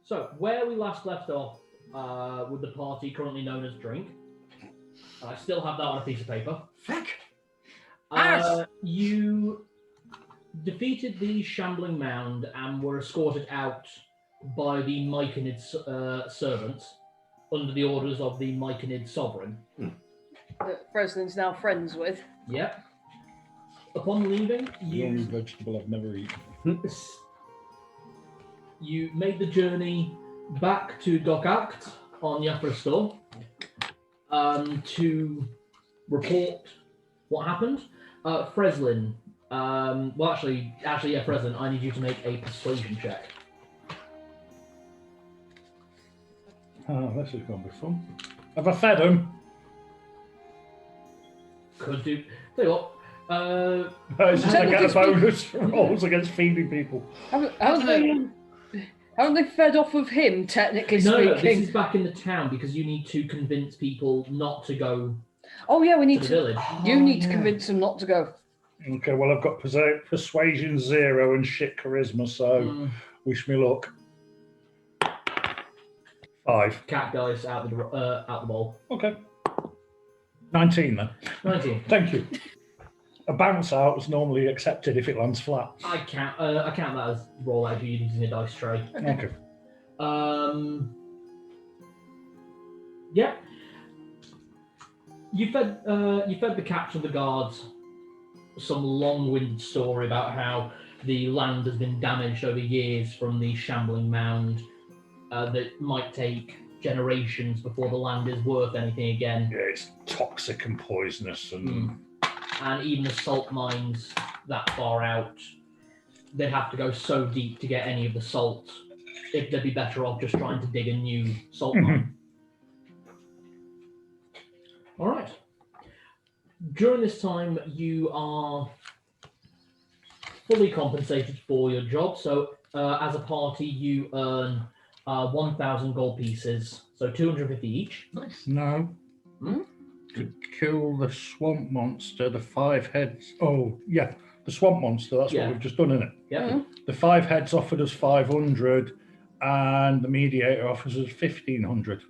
So, where we last left off with the party currently known as Drink, I still have that on a piece of paper. Feck! You defeated the shambling mound and were escorted out by the Myconid servants under the orders of the Myconid sovereign. That Freslin's now friends with. Yep. Upon leaving, The only vegetable I've never eaten. you made the journey back to Dokakt on Yafrastor to report what happened. Freslin, Freslin, I need you to make a persuasion check. Oh, this is going to be fun. Have I fed him? Could do. Tell you what. It's just I get a bonus for rolls against feeding people. Haven't they fed off of him, technically speaking? No, this is back in the town because you need to convince people not to go. Oh yeah, we need to the village. You need to convince them not to go. Okay, well I've got persuasion 0 and shit charisma, so wish me luck. 5. Cat dice out the bowl. Okay. 19 then. 19. Thank you. A bounce out is normally accepted if it lands flat. I count that as roll out if you're using a dice tray. Okay. Yeah. You fed the captain of the guards some long-winded story about how the land has been damaged over years from the shambling mound. That might take generations before the land is worth anything again. Yeah, it's toxic and poisonous, and even the salt mines that far out, they'd have to go so deep to get any of the salt. If they'd be better off just trying to dig a new salt mine. All right. During this time, you are fully compensated for your job. So, as a party, you earn 1,000 gold pieces, so 250 each. Nice. No. To kill the swamp monster, the 5 heads. Oh, yeah, the swamp monster. That's what we've just done, isn't it? Yeah. The 5 heads offered us 500, and the mediator offers us 1,500.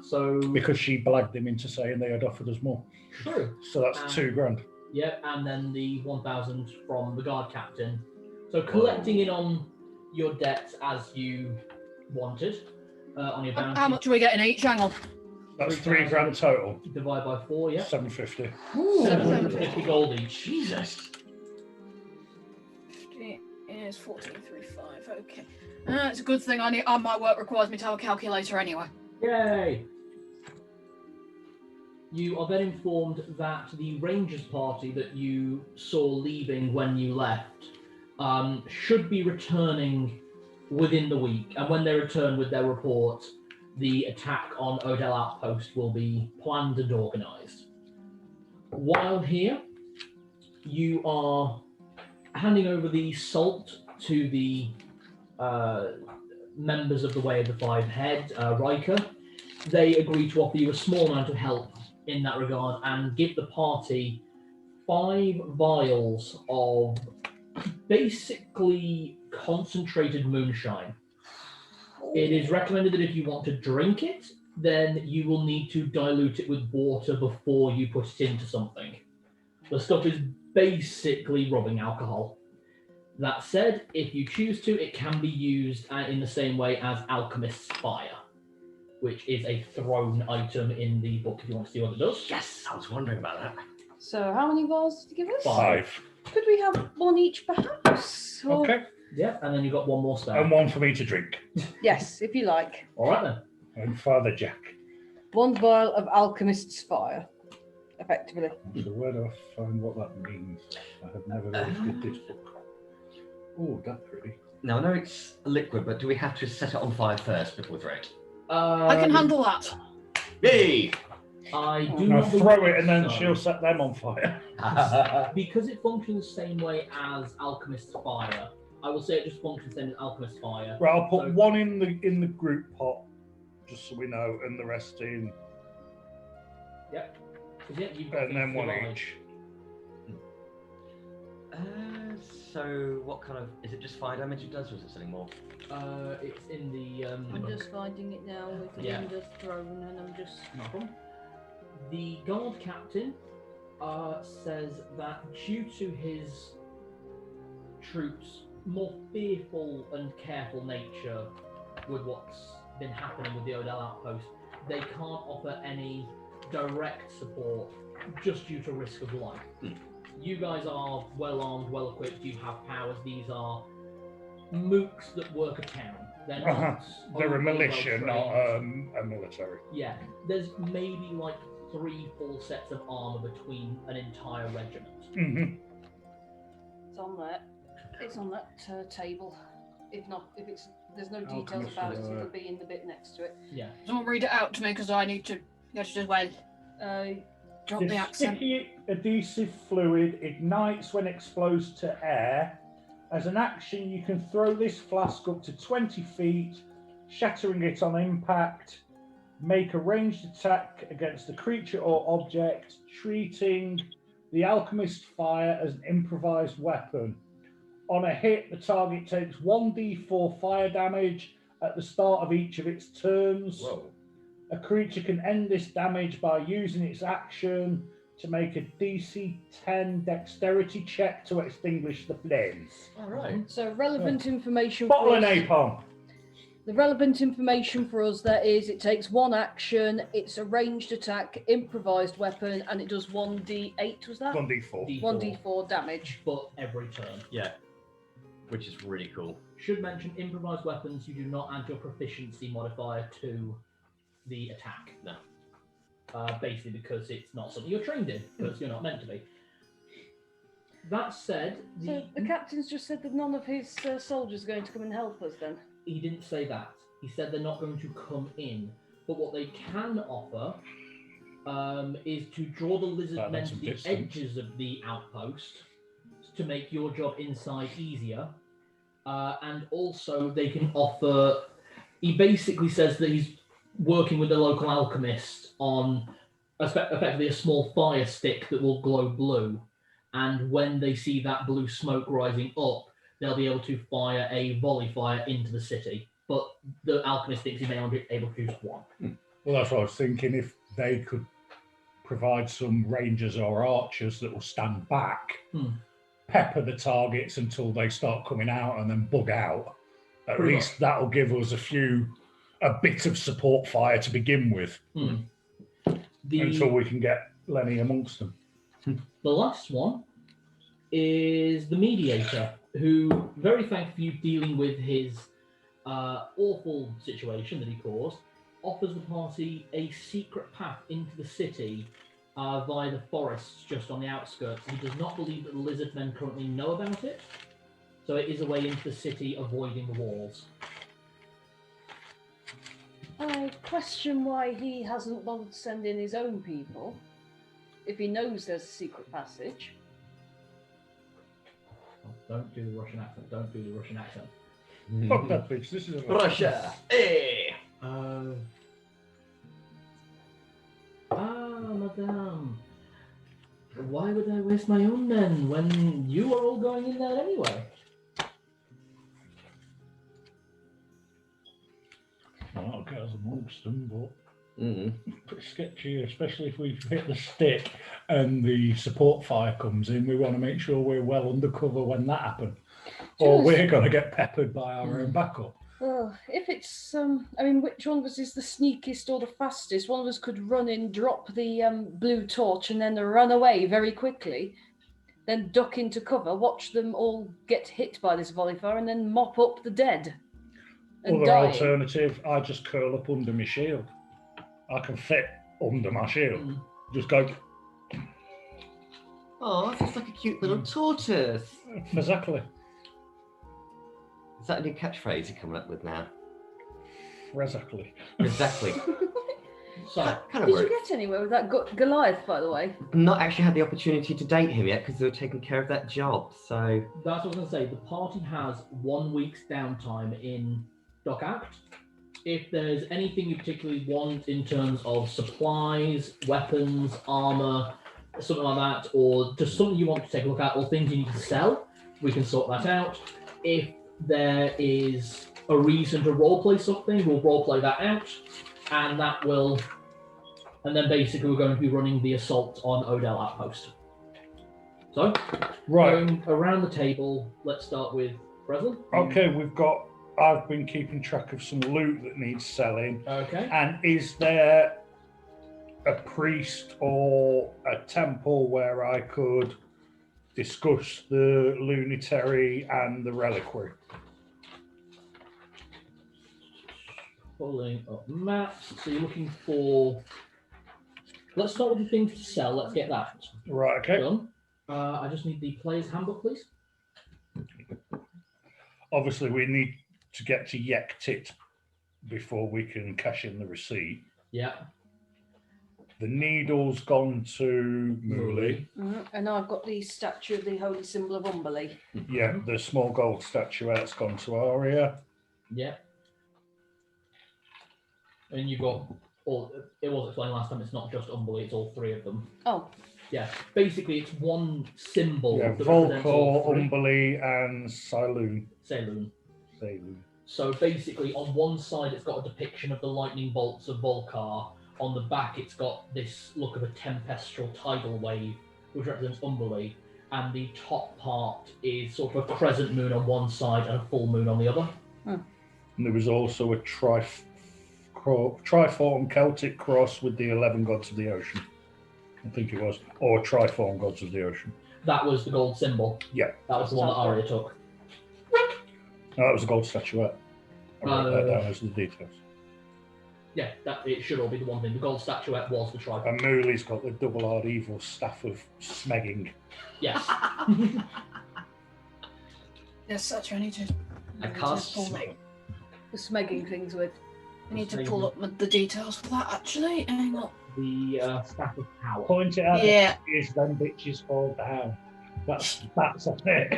So because she blagged him into saying they had offered us more. True. So that's 2 grand. Yeah, and then the 1,000 from the guard captain. So collecting in on your debts as you wanted on your bounty. How much are we getting each? Hang on. That's 3 grand total. Divide by 4, yeah. 750. 750 gold each. Jesus. 50 is 1435. Okay. It's a good thing my work requires me to have a calculator anyway. Yay! You are then informed that the Rangers party that you saw leaving when you left should be returning within the week. And when they return with their report, the attack on Odell Outpost will be planned and organised. While here, you are handing over the salt to the members of the Way of the 5 Head, Riker. They agree to offer you a small amount of help in that regard and give the party 5 vials of basically concentrated moonshine. It is recommended that if you want to drink it, then you will need to dilute it with water before you put it into something. The stuff is basically rubbing alcohol. That said, if you choose to, it can be used in the same way as Alchemist's Fire, which is a thrown item in the book if you want to see what it does. Yes, I was wondering about that. So how many vials did you give us? 5. Could we have one each, perhaps? Or... Okay. Yeah, and then you've got one more spare. And one for me to drink. Yes, if you like. All right then. And Father Jack. 1 vial of Alchemist's Fire, effectively. So where do I find what that means? I have never read this book. Oh, that's pretty. Now, I know it's a liquid, but do we have to set it on fire first before we throw it? I can handle that. Yay! I do Now not throw believe it and then so. she'll set them on fire. Because it functions the same way as Alchemist's Fire, I will say it just functions the same as Alchemist's Fire. Right, I'll put one in the group pot, just so we know, and the rest in. Yep. You've got And then these one live. each. So what kind of, is it just fire damage it does, or is it something more? It's in the I'm book. just finding it now with Yeah. Linda thrown, and I'm just. No problem. The guard captain says that due to his troops' more fearful and careful nature with what's been happening with the Odell outpost, they can't offer any direct support just due to risk of life. You guys are well armed, well equipped, you have powers. These are mooks that work a town. They're not. They're a overly militia, not well-trained. a military. Yeah, there's maybe like 3 full sets of armor between an entire regiment. Mm-hmm. It's on there. It's on that table. If not, if it's there's no details Alchemist about it, will, it'll be in the bit next to it. Yeah. Someone read it out to me because I need to get it as well. Drop the The accent. sticky adhesive fluid ignites when exposed to air. As an action, you can throw this flask up to 20 feet, shattering it on impact. Make a ranged attack against a creature or object, treating the alchemist fire as an improvised weapon. On a hit, the target takes 1d4 fire damage at the start of each of its turns. Whoa. A creature can end this damage by using its action to make a DC 10 dexterity check to extinguish the flames. All right. So relevant information. Bottle for of us- napalm. The relevant information for us there is it takes 1 action, it's a ranged attack, improvised weapon, and it does 1d8, was that? 1d4. 1d4 damage. But every turn. Yeah. Which is really cool. Should mention improvised weapons, you do not add your proficiency modifier to the attack. No. Basically because it's not something you're trained in, because you're not meant to be. That said, So the captain's just said that none of his soldiers are going to come and help us then. he didn't say that. He said they're not going to come in. But what they can offer is to draw the lizard That men makes to some the distance. edges of the outpost to make your job inside easier. And also they can offer... He basically says that he's working with the local alchemist on effectively a small fire stick that will glow blue. And when they see that blue smoke rising up, they'll be able to fire a volley fire into the city. But the alchemist thinks he may only be able to use 1. Well, that's what I was thinking. If they could provide some rangers or archers that will stand back, pepper the targets until they start coming out and then bug out. At Pretty least that'll give us a bit of support fire to begin with until we can get Lenny amongst them. The last one is the mediator, who, very thankfully for you dealing with his awful situation that he caused, offers the party a secret path into the city via the forests just on the outskirts. He does not believe that the lizard men currently know about it, so it is a way into the city avoiding the walls. I question why he hasn't bothered to send in his own people, if he knows there's a secret passage. Oh, don't do the Russian accent, don't do the Russian accent. Fuck that bitch. This is Russia. Hey. Madame. Why would I waste my own men when you are all going in there anyway? I'll get us amongst them, but Mm. pretty sketchy, especially if we hit the stick and the support fire comes in. We want to make sure we're well undercover when that happens, or Just- we're going to get peppered by our own backup. Well, if it's, I mean, which one of us is the sneakiest or the fastest? One of us could run in, drop the blue torch, and then run away very quickly, then duck into cover, watch them all get hit by this volley fire, and then mop up the dead. And Other dying. alternative, I just curl up under my shield. I can fit under my shield. Mm. Just go, Oh, it's just like a cute little tortoise. exactly. Is that a new catchphrase you're coming up with now? Exactly. Exactly. So, Kind of Did you works. get anywhere with that Goliath, by the way? Not actually had the opportunity to date him yet because they were taking care of that job. So that's what I was going to say. The party has 1 week's downtime in Dock Act. If there's anything you particularly want in terms of supplies, weapons, armor, something like that, or just something you want to take a look at, or things you need to sell, we can sort that out. If there is a reason to roleplay something, we'll roleplay that out, and then basically we're going to be running the assault on Odell Outpost. So, going around the table, let's start with Breslin. Okay, I've been keeping track of some loot that needs selling. Okay. And is there a priest or a temple where I could discuss the lunitary and the reliquary? Pulling up maps. So you're looking for... Let's start with the things to sell. Let's get that Right, okay. done. I just need the player's handbook, please. Obviously, we need to get to Yektit before we can cash in the receipt. Yeah. The needle's gone to Mooley. And I've got the statue of the holy symbol of Umberley. Yeah, the small gold statuette's gone to Aria. Yeah. And you've got all... It was explained last time, it's not just Umberley, it's all three of them. Oh. Yeah. Basically, it's one symbol. Yeah, that represents all Volcor, three. Umberley, and Saloon. Saloon. Saloon. So basically, on one side, it's got a depiction of the lightning bolts of Volcar. On the back, it's got this look of a tempestral tidal wave, which represents Umberley. And the top part is sort of a crescent moon on one side and a full moon on the other. And there was also a triform Celtic cross with the 11 gods of the ocean. I think it was. Or triform gods of the ocean. That was the gold symbol. Yeah. That was the one that Arya took. No, that was a gold statuette. I wrote that down as the details. Yeah, it should all be the one thing. The gold statuette was the triform. And Mooley's got the double-hard evil staff of smegging. Yes. Yes, that's right. I need to cast pull smeg. The smegging things with. I need to pull up the details for that, actually. Hang on. The staff of power. Point it out. Yeah. Is them bitches fall down. That's a bit.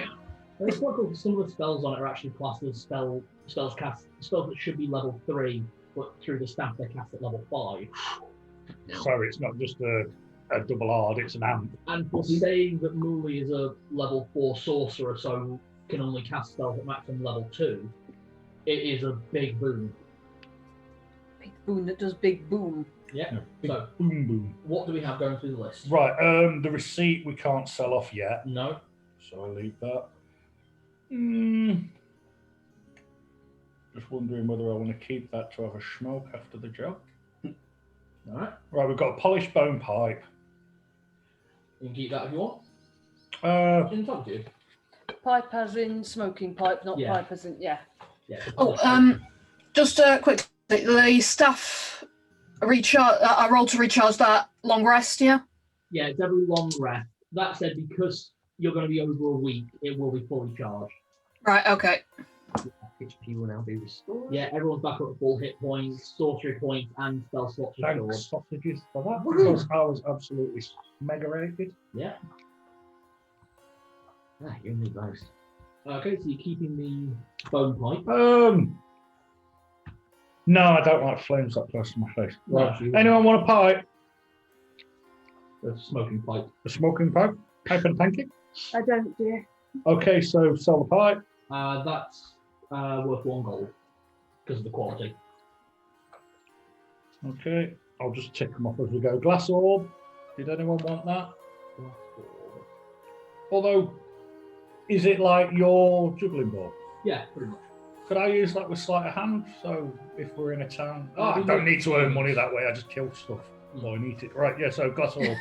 And it's quite cool because some of the spells on it are actually classed as spells that should be level 3, but through the staff they're cast at level 5. So it's not just a double hard, it's an amp. And for saying that Mooley is a level 4 sorcerer, so can only cast spells at maximum level 2, it is a big boon. Big boom that does big boom. Yeah. Big So, boom boom. what do we have going through the list? Right, the receipt we can't sell off yet, No. so I'll leave that. Just wondering whether I want to keep that to have a smoke after the job. Alright. Right, we've got a polished bone pipe. You can keep that if you want. In talk to you. Pipe as in smoking pipe, not Yeah. pipe as in, yeah. Yeah. Just quick. The staff recharge. I roll to recharge that long rest. Yeah. Yeah, it's every long rest. That said, because you're going to be over a week, it will be fully charged. Right. Okay. HP will now be restored. Yeah, everyone's back up at full hit points, sorcery points, and spell slots restored. Thanks, sausages, for that, because I was absolutely mega rated. Yeah. Ah, you need those. Okay, so you're keeping the bone pipe. No, I don't like flames that close to my face. No, Right. you- Anyone want a pipe? The smoking pipe. A smoking pipe? Pipe and tanking? I don't, dear. Okay, so sell the pipe. That's worth 1 gold because of the quality. Okay, I'll just tick them off as we go. Glass orb. Did anyone want that? Although, is it like your juggling ball? Yeah, pretty much. Could I use that with sleight of hand? So if we're in a town, Oh, I you don't do. need to earn money that way. I just kill stuff. So I need it. Right, yeah. So glass orb.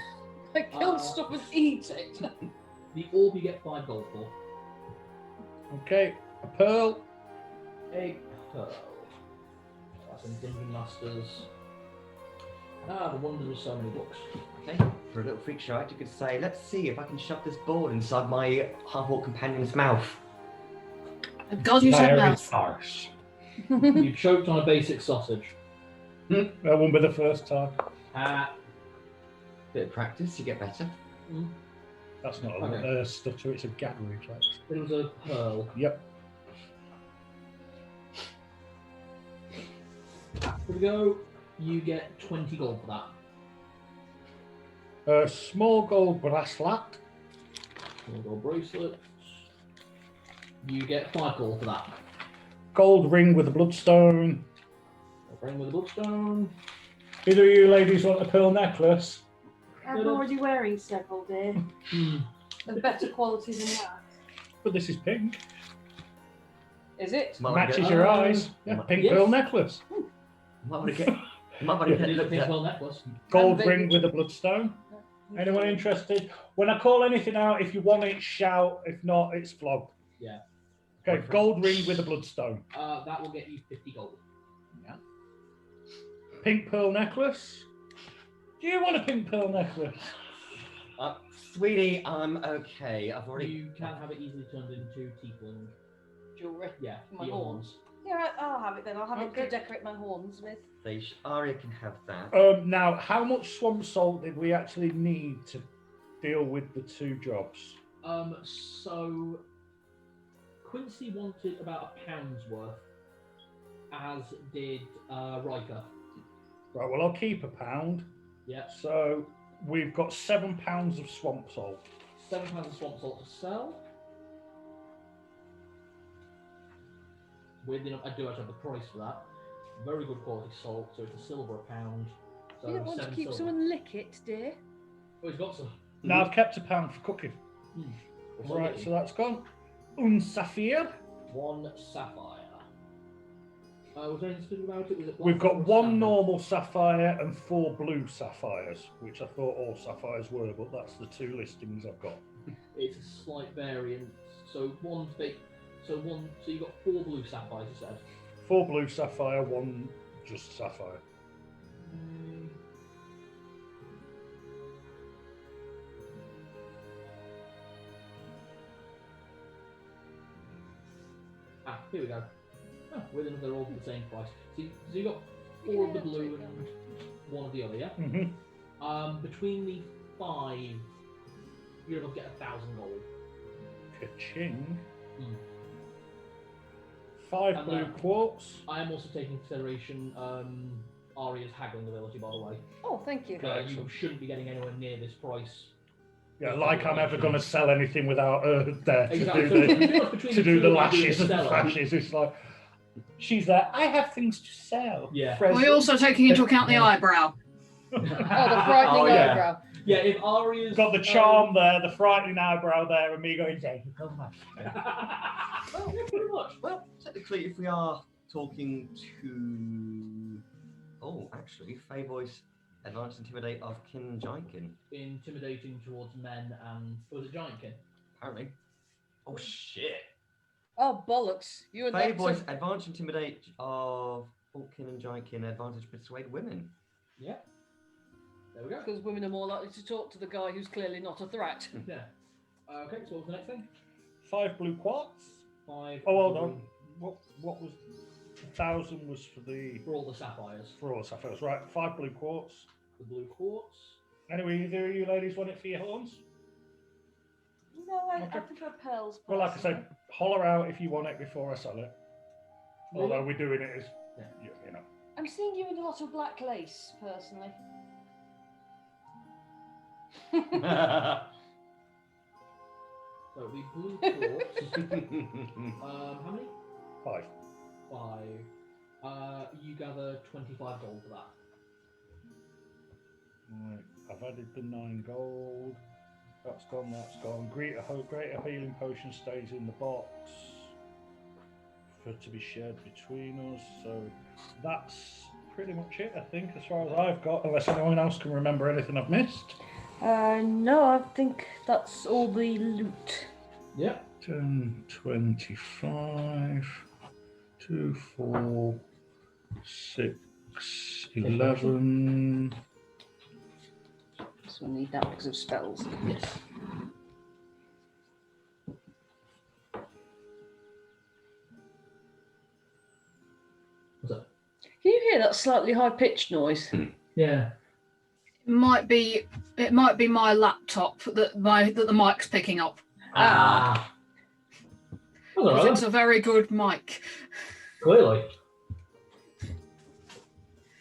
I kill stuff and eat it. The orb you get 5 gold for. Okay, a pearl. A pearl. That's in Dungeon Masters. The wonders of so many books. Okay, for a little freak show, you could say, let's see if I can shove this board inside my half-orc companion's mouth. God, you said There mouth. is ours. You choked on a basic sausage. That won't be the first time. Bit of practice, you get better. That's not Okay. a stutter, it's a gag reflex. It was a pearl. Yep. Here we go. You get 20 gold for that. A small gold bracelet. Small gold bracelet. You get 5 gold for that. Gold ring with a bloodstone. Ring with a bloodstone. Either of you ladies want a pearl necklace? I'm already wearing several, dear. Of better quality than that. But this is pink. Is it? Matches your eyes. Yeah, pink yes. pearl necklace. Might want to get It is a looked pink at. pearl necklace. Gold baby ring with a bloodstone. Anyone interested? When I call anything out, if you want it, shout. If not, it's flogged. Yeah. Okay, gold ring with a bloodstone. That will get you 50 gold. Yeah. Pink pearl necklace. Do you want a pink pearl necklace? Sweetie, I'm okay. I've already. You can have it easily turned into tiefling. Jewellery. Yeah, My your horns. Yeah, I'll have it then. I'll have it Okay. to decorate my horns with. Aria can have that. Now, how much swamp salt did we actually need to deal with the 2 jobs? So Quincy wanted about a pound's worth, as did Riker. Right, well, I'll keep a pound. Yeah. So we've got 7 pounds of swamp salt. 7 pounds of swamp salt to sell. Weirdly enough, I do actually have the price for that. Very good quality salt, so it's a silver a pound. So You don't want to 7 keep silver. someone lick it, dear. Oh, he's got some. Now I've kept a pound for cooking. Also Right, getting so that's gone. Un sapphire. 1 sapphire. Was there anything specific about it? Was it We've black got or 1 standard? normal sapphire and 4 blue sapphires, which I thought all sapphires were, but that's the 2 listings I've got. It's a slight variant. So one big. So you got 4 blue sapphires, you said. 4 blue sapphire, 1 just sapphire. Here we go. Oh, with another, all the same price. So you got 4 of the blue and 1 of the other, yeah? Mm-hmm. Between the 5, you're able to get 1,000 gold. Ka-ching. Mm. 5 And blue then- quartz. I am also taking into consideration Aria's haggling ability, by the way. Oh, thank you. You shouldn't be getting anywhere near this price. Yeah, like I'm ever going to sell anything without her there to Exactly. do So the, between to do two, the you lashes do and the seller. flashes. It's like, she's there, I have things to sell. Yeah. We're also taking into account the eyebrow. Oh, the frightening Oh, yeah. eyebrow. Yeah, if Aria's Got the charm there, the frightening eyebrow there, and me going, thank you so much. Well, yeah, pretty much. Well, technically, if we are talking to. Oh, actually, Fey Voice Advanced Intimidate of Kin Giantkin. Intimidating towards men and was it Giantkin? Apparently. Oh, shit. Oh, bollocks. You and Fey that. Voice Advanced Intimidate of Kin and Giantkin. Advantage Persuade Women. Yeah. There we go. Because women are more likely to talk to the guy who's clearly not a threat. Yeah. Okay, so what's the next thing? 5 blue quartz. 5. Oh, hold on. What was 1,000 was for all the sapphires. all the sapphires, right? 5 blue quartz. The blue quartz. Anyway, either of you ladies want it for your horns? No, I Okay. prefer pearls. Well, like I personally. said, holler out if you want it before I sell it. Although we're doing it as, Yeah. you know. I'm seeing you in a lot of black lace, personally. So the blue quartz. How many? 5. 5. You gather 25 gold for that. Right. I've added the 9 gold. That's gone, that's gone. Greater healing potion stays in the box for to be shared between us. So that's pretty much it, I think, as far as I've got, unless anyone else can remember anything I've missed. No, I think that's all the loot. Yeah. 10, 25, 2, 4, 6, 11. So we'll need that because of spells. Yes. What's that? Can you hear that slightly high-pitched noise? Yeah. It might be my laptop that the mic's picking up. Ah. That's all 'Cause right. it's a very good mic. Clearly.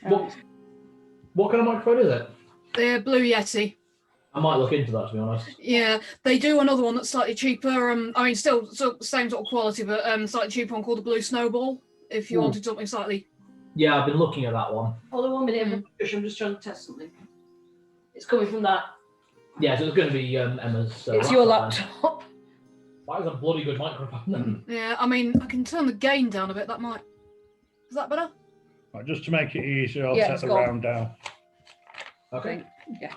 What kind of microphone is it? The Blue Yeti. I might look into that, to be honest. Yeah, they do another one that's slightly cheaper. I mean, still same sort of quality, but slightly cheaper one called the Blue Snowball. If you Ooh. wanted something slightly. Yeah, I've been looking at that one. Hold on 1 minute, I'm just trying to test something. It's coming from that. Yeah, so it's going to be Emma's. It's your laptop. laptop. That is a bloody good microphone. Then. Yeah, I mean, I can turn the gain down a bit. That might. Is that better? Right, just to make it easier, I'll Yeah, set it's the gone. round down. Okay. Yeah.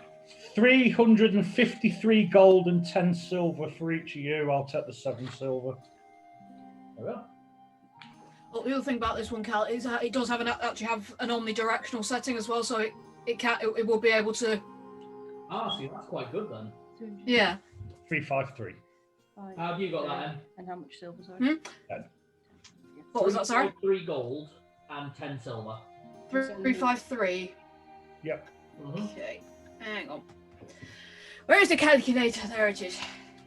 353 gold and 10 silver for each of you. I'll take the 7 silver. There we are. Well, the other thing about this one, Cal, is it does have actually have an omnidirectional setting as well, so it will be able to. Ah, see, that's quite good then. Yeah. 353. How have you got that, Em? And how much silver, sorry? What was that? Sorry. 3 gold and 10 silver. 353. Yep. Okay. Hang on. Where is the calculator? There it is.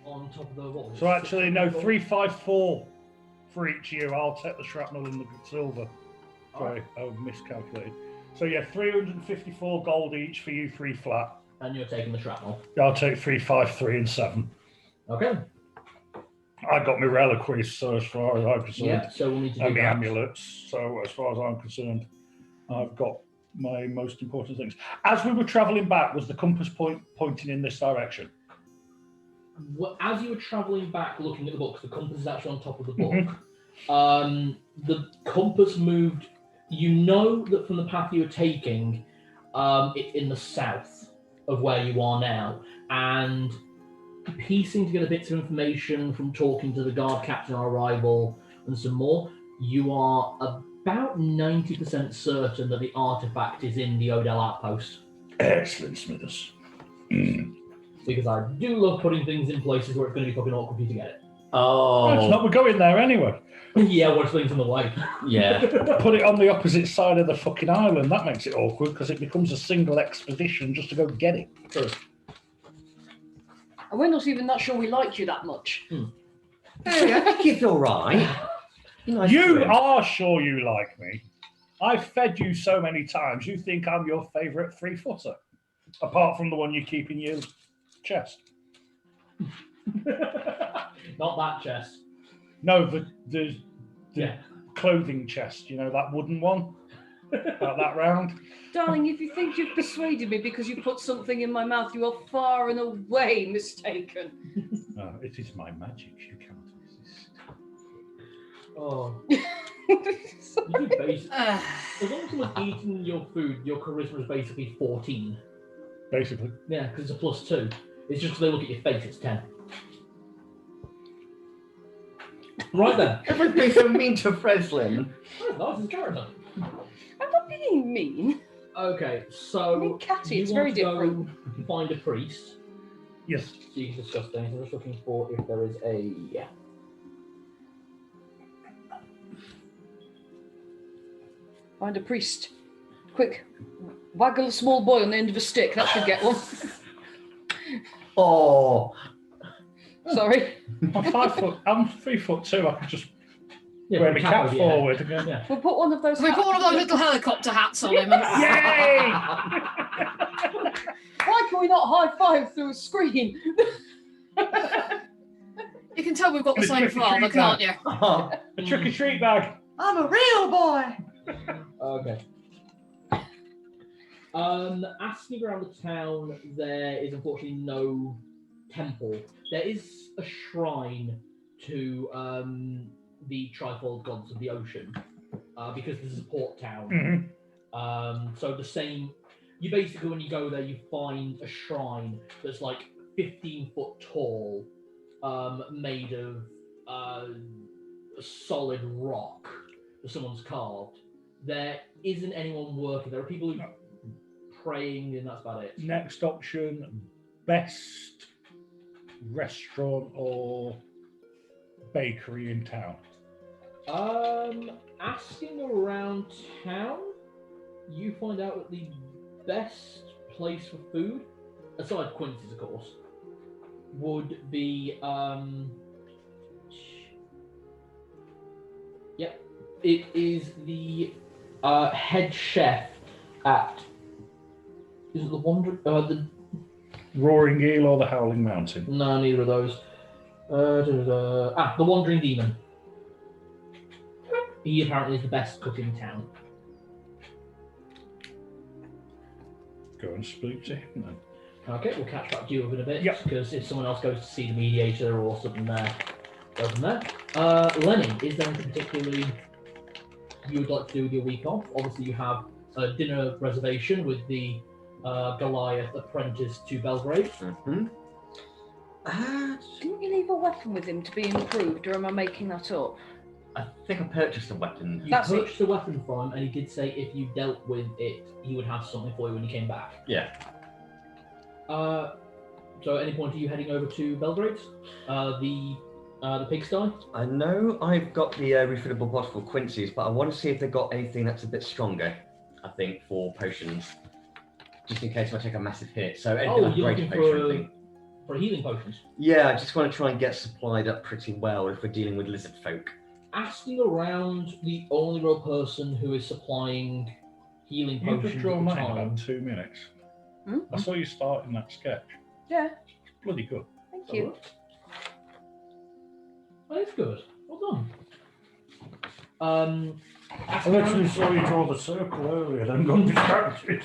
On top of the wall. So actually, no, 354 for each of you. I'll take the shrapnel and the silver. Sorry, I've miscalculated. So yeah, 354 gold each for you 3 flat. And you're taking the shrapnel. I'll take 353 and 7. Okay. I got my reliquaries, so as far as I'm concerned, Yeah, so we'll need to do and my that. amulets. So as far as I'm concerned, I've got my most important things. As we were travelling back, was the compass pointing in this direction? As you were travelling back looking at the book, 'cause the compass is actually on top of the book, the compass moved. You know that from the path you were taking, it's in the south of where you are now, and piecing together bits of information from talking to the guard captain on arrival and some more, you are about 90% certain that the artifact is in the Odell outpost. Excellent, Smithers. Because I do love putting things in places where it's going to be fucking awkward for you to get it. Oh. It's not, we're going there anyway. Yeah, watch things in the way. Yeah. Put it on the opposite side of the fucking island. That makes it awkward because it becomes a single expedition just to go get it. True. And we're not even that sure we like you that much. Hey, I think it's all right. Nice You friend. are sure you like me. I've fed you so many times. You think I'm your favourite 3-footer, apart from the one you keep in your chest. Not that chest. No, the Yeah. clothing chest. You know that wooden one, about that round. Darling, if you think you've persuaded me because you put something in my mouth, you are far and away mistaken. It is my magic. You cannot resist. Oh. You do basic. Uh, As long as someone's eating your food, your charisma is basically 14. Basically. Yeah, because it's a +2. It's just 'cause they look at your face, it's 10. Right then. Everybody's so mean to Freslin. Oh, that's his character. I'm not being mean. Okay, I so mean, Catty, you it's want very to go different. find a priest, Yes. so you can discuss things. I'm just looking for if there is a... Yeah. Find a priest. Quick, waggle a small boy on the end of a stick. That should get one. Oh. Sorry. I'm 5 foot. I'm 3'2". I could just Yeah, wear put my a cap cap over your head. forward again. Yeah. We'll put one of those. we put one of those little helicopter hats on him. And... Yay! Why can we not high five through a screen? You can tell we've got the same father, can't you? Oh, A trick or treat bag. I'm a real boy. Okay. Asking around the town, there is unfortunately no temple. There is a shrine to the trifold gods of the ocean, because this is a port town. Mhm. So the same. You basically, when you go there, you find a shrine that's like 15 foot tall, made of a solid rock that someone's carved. There isn't anyone working. There are people who praying, and that's about it. Next option: best restaurant or bakery in town. Asking around town, you find out that the best place for food, aside Quincy's, of course, would be yep, it is the head chef at, is it the Roaring Eel or the Howling Mountain? No, neither of those. The Wandering Demon. He apparently is the best cook in town. Go and speak to him then. Okay, we'll catch back to you in a bit. Yep. Because if someone else goes to see the mediator or something there, go from there. Lenny, is there anything particularly you would like to do with your week off? Obviously, you have a dinner reservation with the Goliath apprentice to Belgrade. Mm-hmm. Didn't you leave a weapon with him to be improved, or am I making that up? I think I purchased a weapon. You That's it. purchased a weapon for him, and he did say if you dealt with it, he would have something for you when you came back. Yeah. So at any point are you heading over to Belgrade? The pigsty? I know I've got the refillable bottle for Quincy's, but I want to see if they've got anything that's a bit stronger, I think, for potions. Just in case I take a massive hit. So anything like you're greater looking potion, I think. for healing potions? Yeah, I just want to try and get supplied up pretty well if we're dealing with lizard folk. Asking around, the only real person who is supplying healing You've potions just drawn at the mine in time. about 2 minutes. Hmm? I saw you starting that sketch. Yeah, Bloody good. thank you. That's good. Well done. I Asking literally around, saw you draw the circle earlier, then got distracted.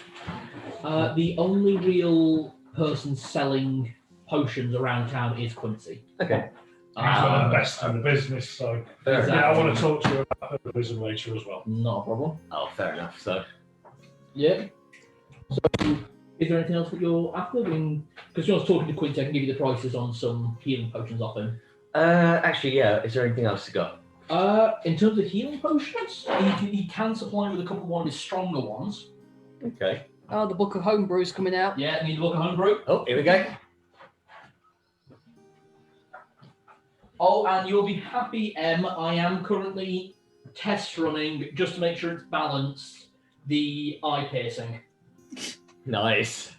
the only real person selling potions around town is Quincy. Okay. He's one of the best in the business, so Fair yeah, I enough. want to talk to you about herbalism later as well. Not a problem. Oh, fair enough. So, Yeah. So, is there anything else that you're after? Because you're talking to Quincy, I can give you the prices on some healing potions off him. actually, yeah. Is there anything else to go? In terms of healing potions, he can supply with a couple of one of his stronger ones. Okay. Oh, the Book of Homebrew is coming out. Yeah, need to look at Homebrew. Oh, here we go. Oh, and you'll be happy, Em. I am currently test running, just to make sure it's balanced, the eye piercing. Nice.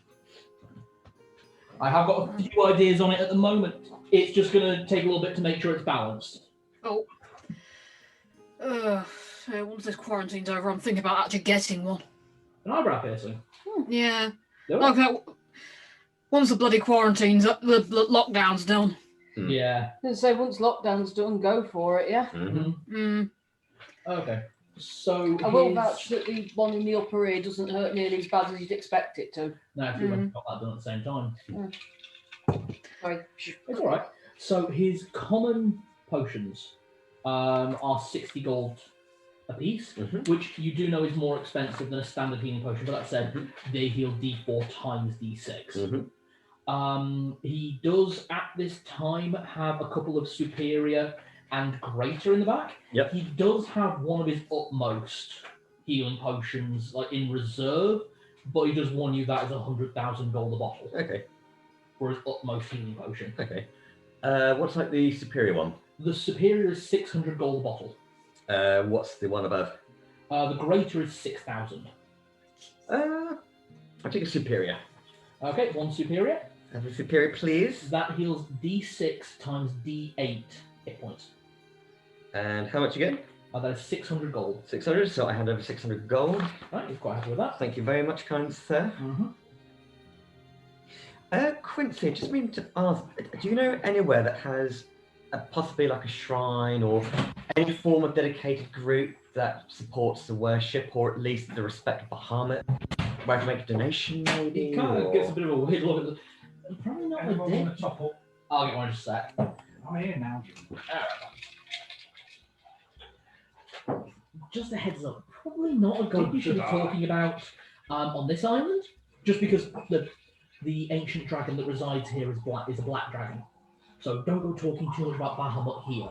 I have got a few ideas on it at the moment. It's just going to take a little bit to make sure it's balanced. Once this quarantine's over, I'm thinking about actually getting one. An eyebrow piercing. Yeah. Do it. Okay. Once the bloody quarantine's up, the lockdown's done. Yeah. I was gonna say, once lockdown's done, go for it, yeah? Mm-hmm. Okay. So I will his- vouch that the one in the upper ear doesn't hurt nearly as bad as you'd expect it to. No, if you went and got that done at the same time. Sorry. It's all right. So his common potions are 60 gold a piece, which you do know is more expensive than a standard healing potion. But that said, they heal D4 times D6. He does at this time have a couple of superior and greater in the back. Yep. He does have one of his utmost healing potions like in reserve, but he does warn you that is 100,000 gold a bottle Okay. for his utmost healing potion. Okay. What's like the superior one? The superior is 600 gold a bottle. What's the one above? The greater is 6,000. I'll take a superior. Okay, one superior. Have a superior, please. That heals D6 times D8 hit points. And how much again? That is 600 gold. 600. So I hand over 600 gold. Right, you're quite happy with that. Thank you very much, kind sir. Quincy, just mean to ask, do you know anywhere that has possibly like a shrine or any form of dedicated group that supports the worship or at least the respect of Bahamut, where I can make a donation maybe? It kind of or- gets a bit of a weird look at the... Probably not Anyone a want dick. to top up? I'll get one in just a sec. I'm here now. Just a heads up, probably not a god you should be Ah. talking about on this island, just because the ancient dragon that resides here is a black dragon. So don't go talking too much about Bahamut here.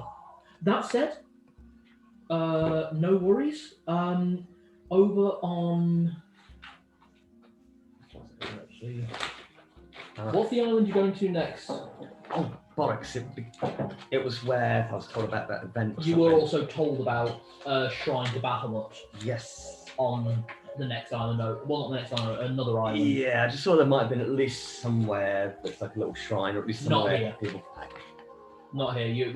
That said, no worries. Over on... What's the island you're going to next? Oh, bollocks. It was where I was told about that event. Or You were something. also told about Shrine to Bahamut Yes. on the next island. No, well, not the next island, another island. Yeah, I just saw there might have been at least somewhere that's like a little shrine, or at least Not somewhere here. people. Not here.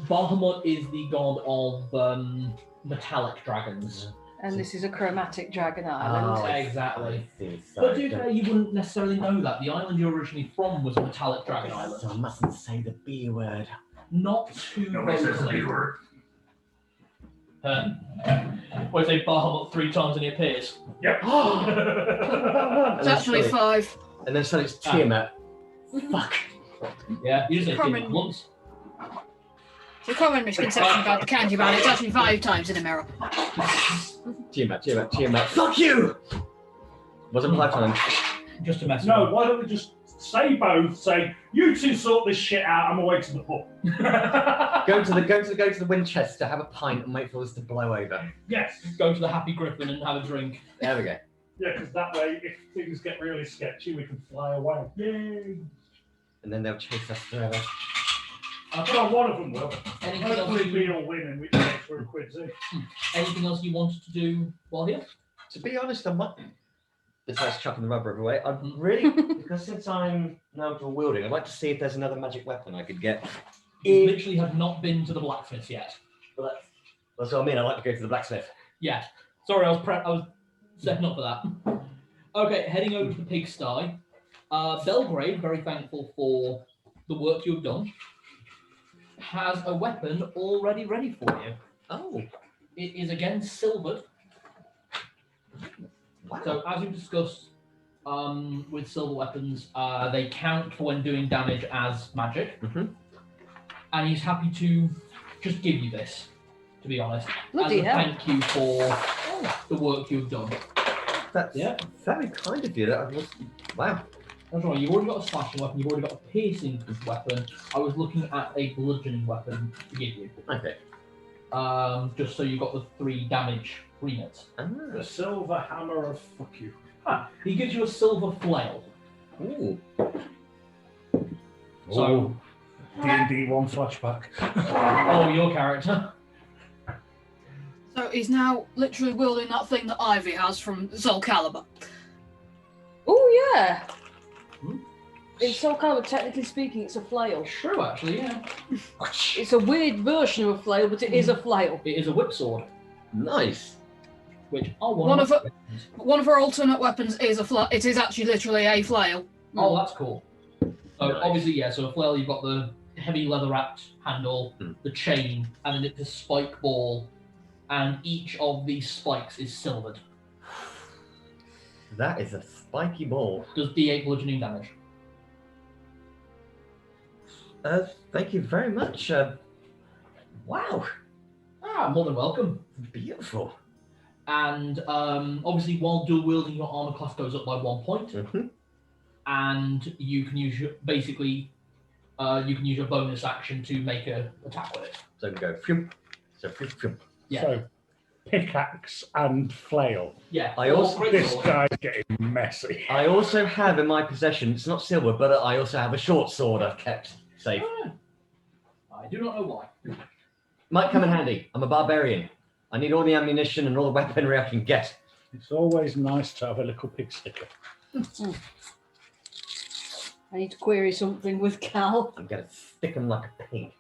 Bahamut is the god of metallic dragons. And this is a chromatic dragon island. Oh, Exactly. I see. So But to be don't- fair, you wouldn't necessarily know that. The island you're originally from was a metallic dragon island. So I mustn't say the B word. Not too Nobody says the boldly. B word. What if they Bahamut 3 times and he appears? Yep. It's actually 5. And then suddenly it's Tiamat. Fuck. Yeah, you just say Common. it once. The common misconception about the candy man, it's actually 5 times in a mirror. Tiamat. Fuck you! Wasn't 5 times. Just to mess with No, them. why don't we just say both? Say, you two sort this shit out, I'm away to the pub. Go to the Winchester, have a pint, and wait for this to blow over. Yes. Go to the Happy Griffin and have a drink. There we go. Yeah, because that way, if things get really sketchy, we can fly away. Yay! And then they'll chase us forever. Well, one of them will. Anything else, Hopefully, we you, all win, in which case we're a quid's in. anything else you wanted to do while here? To be honest, I might. Besides chucking the rubber away, I'd really, because since I'm now dual wielding, I'd like to see if there's another magic weapon I could get. You literally have not been to the blacksmith yet. But that's what I mean. I'd like to go to the blacksmith. Yeah. Sorry, I was setting up for that. Okay, heading over to the pigsty. Belgrade, very thankful for the work you've done, has a weapon already ready for you. Oh, It is again silvered. wow. So as we discussed with silver weapons, they count for when doing damage as magic. Mhm. And he's happy to just give you this, to be honest. Bloody as a hell. thank you for the work you've done. That's Yeah. very kind of you. Wow. That's right, you've already got a slashing weapon, you've already got a piercing weapon. I was looking at a bludgeoning weapon to give you. Okay. Just so you got the 3 damage remits. The silver hammer of fuck you. He gives you a silver flail. Ooh. So, D&D 1 flashback. oh, your character. So he's now literally wielding that thing that Ivy has from Soul Calibur. Oh yeah. Hmm? In Soul Calibur, technically speaking, it's a flail. True, actually, yeah. It's a weird version of a flail, but it is a flail. It is a whip sword, Nice. which oh, One of her alternate weapons is it is actually literally a flail. Oh, that's cool. So Nice. obviously, yeah. So a flail, you've got the heavy leather-wrapped handle, the chain, and then it's a spike ball, and each of these spikes is silvered. That is a spiky ball. Does D8 bludgeoning damage. Thank you very much. Wow. Ah, more than welcome. Beautiful. And obviously, while dual wielding, your armor class goes up by 1 point, Mhm. and you can use your you can use your bonus action to make a attack with it. So we go. Phew. So phew, phew. Yeah. So, pickaxe and flail. Yeah. I or also- great This sword. guy's getting messy. I also have in my possession, it's not silver, but I also have a short sword I've kept safe. Ah, I do not know why. Might come in handy. I'm a barbarian. I need all the ammunition and all the weaponry I can get. It's always nice to have a little pig sticker. I need to query something with Cal. I'm gonna stick them like a pig.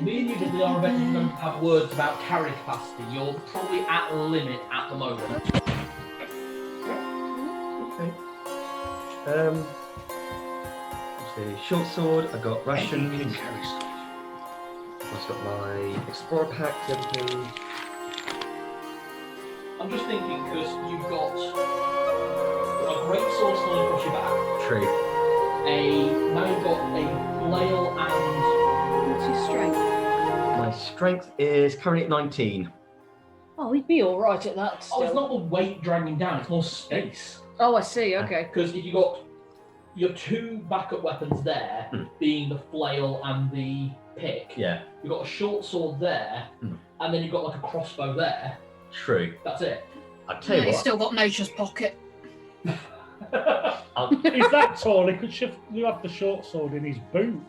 Me and you did the eventually going to have words about carry capacity. You're probably at limit at the moment. Okay. Let's see. Short sword. I've got rations. I've got my explorer pack. Everything. I'm just thinking because you've got a great sword slung across your back. True. Now you've got a flail and What's his strength? My strength is currently at 19. Oh, he'd be all right at that still. it's not the weight dragging down; it's more space. Oh, I see. Okay. Because if you got your 2 backup weapons there, being the flail and the pick, Yeah. you've got a short sword there, and then you've got like a crossbow there. True. That's it. I'll tell you He's what. still got Nature's Pocket. He's that tall, he could shift you have the short sword in his boot.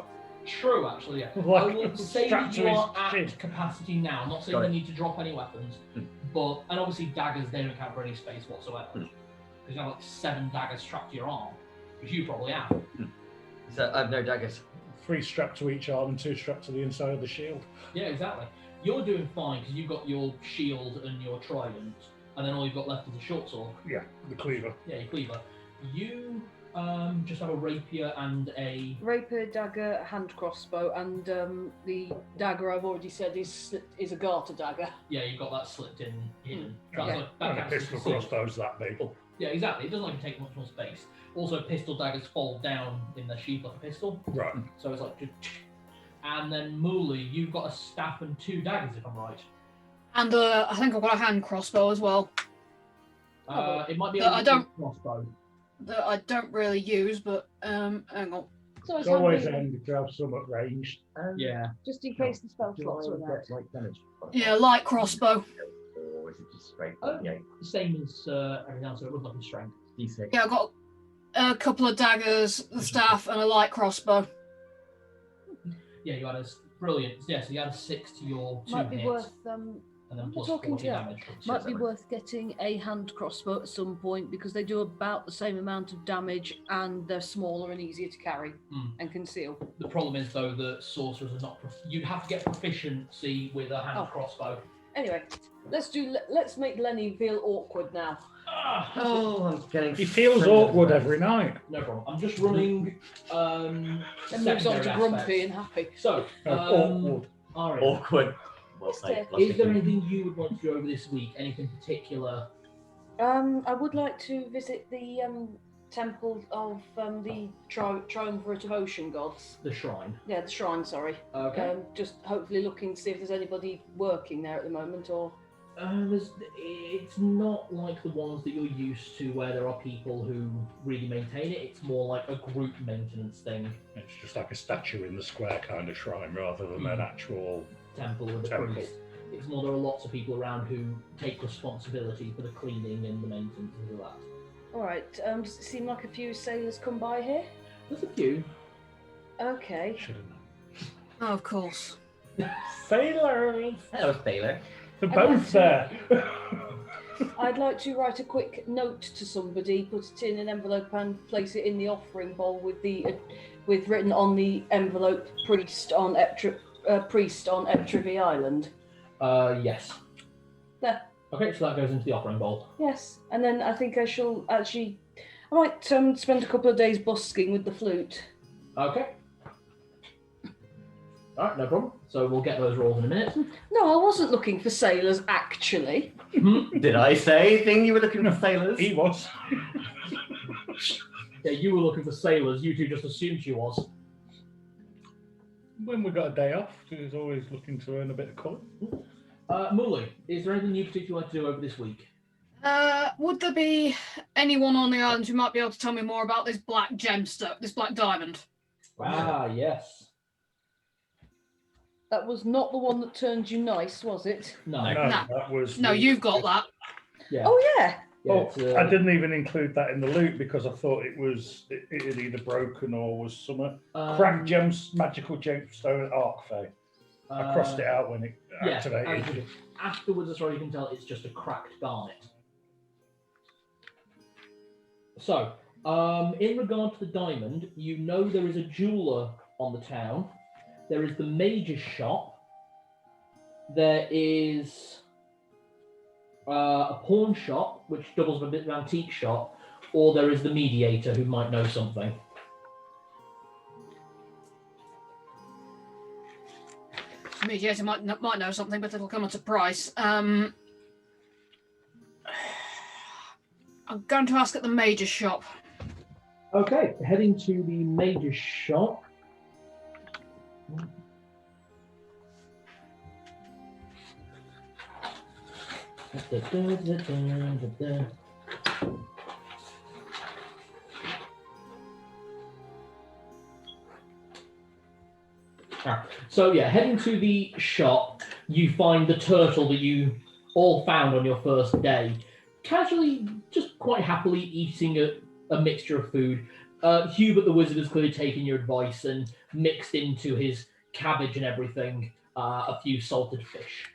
True, actually, yeah. Like, I would say strapped that to you his are at chin. capacity now. I'm not saying Got you it. need to drop any weapons, and obviously daggers, they don't count for any space whatsoever. Because you have like 7 daggers strapped to your arm, which you probably have. So I have no daggers. 3 strapped to each arm and 2 strapped to the inside of the shield. Yeah, exactly. You're doing fine because you've got your shield and your trident, and then all you've got left is a short sword. Yeah, the cleaver. Yeah, your cleaver. You just have a rapier and a... Rapier, dagger, hand crossbow, and the dagger I've already said is a garter dagger. Yeah, you've got that slipped in hidden. Yeah. And a pistol crossbow's that big. Yeah, exactly. It doesn't like take much more space. Also, pistol daggers fold down in their sheath like a pistol. Right. So it's like... And then MiiBee, you've got a staff and 2 daggers, if I'm right. And I think I've got a hand crossbow as well. It might be I don't- crossbow. That I don't really use, but hang on. So It's always handy, handy to have some at range. Yeah. just in case the spell slots are in there. Like damage. Yeah, light crossbow. Or is it just straight? Oh. Yeah. Same as everything else, so it looks like a strength. D6. Yeah, I've got a couple of daggers, the staff, and a light crossbow. Yeah, you had a brilliant. Yeah, so you had a 6 to your 2 Might be hits, worth and then we're plus talking 40 to- damage. might be worth getting a hand crossbow at some point because they do about the same amount of damage and they're smaller and easier to carry and conceal. The problem is though that sorcerers are not. You'd have to get proficiency with a hand Oh. crossbow. Anyway, let's make Lenny feel awkward now. Oh, I'm getting. He feels awkward every night. No problem. I'm just running. Then moves on to secondary grumpy aspects. and happy. So, Awkward. Arian, Awkward. Well, Okay. is there anything you would want to do over this week? Anything particular? I would like to visit the temple of the triumvirate of ocean gods. The shrine. Yeah, the shrine. Sorry. Okay. Just hopefully looking to see if there's anybody working there at the moment, or It's not like the ones that you're used to where there are people who really maintain it. It's more like a group maintenance thing. It's just like a statue in the square kind of shrine rather than an actual Temple with a Temple. priest. It's more there are lots of people around who take responsibility for the cleaning and the maintenance and all that. all right. Does it seem like a few sailors come by here? There's a few. Okay. should have known. Oh, of course. Sailors! Hello, sailor. They're both there. I'd like to write a quick note to somebody, put it in an envelope, and place it in the offering bowl with written on the envelope "Priest on Etrevi Island." Yes. There. Okay, so that goes into the offering bowl. Yes, and then I think I shall actually. I might spend a couple of days busking with the flute. Okay. Alright, no problem. So we'll get those rolls in a minute. No, I wasn't looking for sailors actually. Did I say anything you were looking for sailors? He was. Yeah, you were looking for sailors. You two just assumed she was. When we got a day off, he's always looking to earn a bit of coin. MiiBee, is there anything you particularly like to do over this week? Would there be anyone on the island who might be able to tell me more about this black gemstone, this black diamond? Ah, yes. That was not the one that turned you nice, was it? No. No, No. that was. No, you've got that. Yeah. Oh yeah. Yeah, Oh, it's, I didn't even include that in the loot because I thought it had either broken or was some cracked magical gemstone arc. I crossed it out when it activated. Afterwards, as far as you can tell, it's just a cracked garnet. So, in regard to the diamond, you know there is a jeweler on the town. There is the mage's shop. There is a pawn shop, which doubles as a bit of an antique shop, or there is the mediator who might know something. Mediator might know something, but it'll come at a price. I'm going to ask at the major shop. Okay, heading to the mage's shop. So yeah, heading to the shop, you find the turtle that you all found on your first day, casually, just quite happily eating a mixture of food. Hubert the wizard has clearly taken your advice and mixed into his cabbage and everything a few salted fish.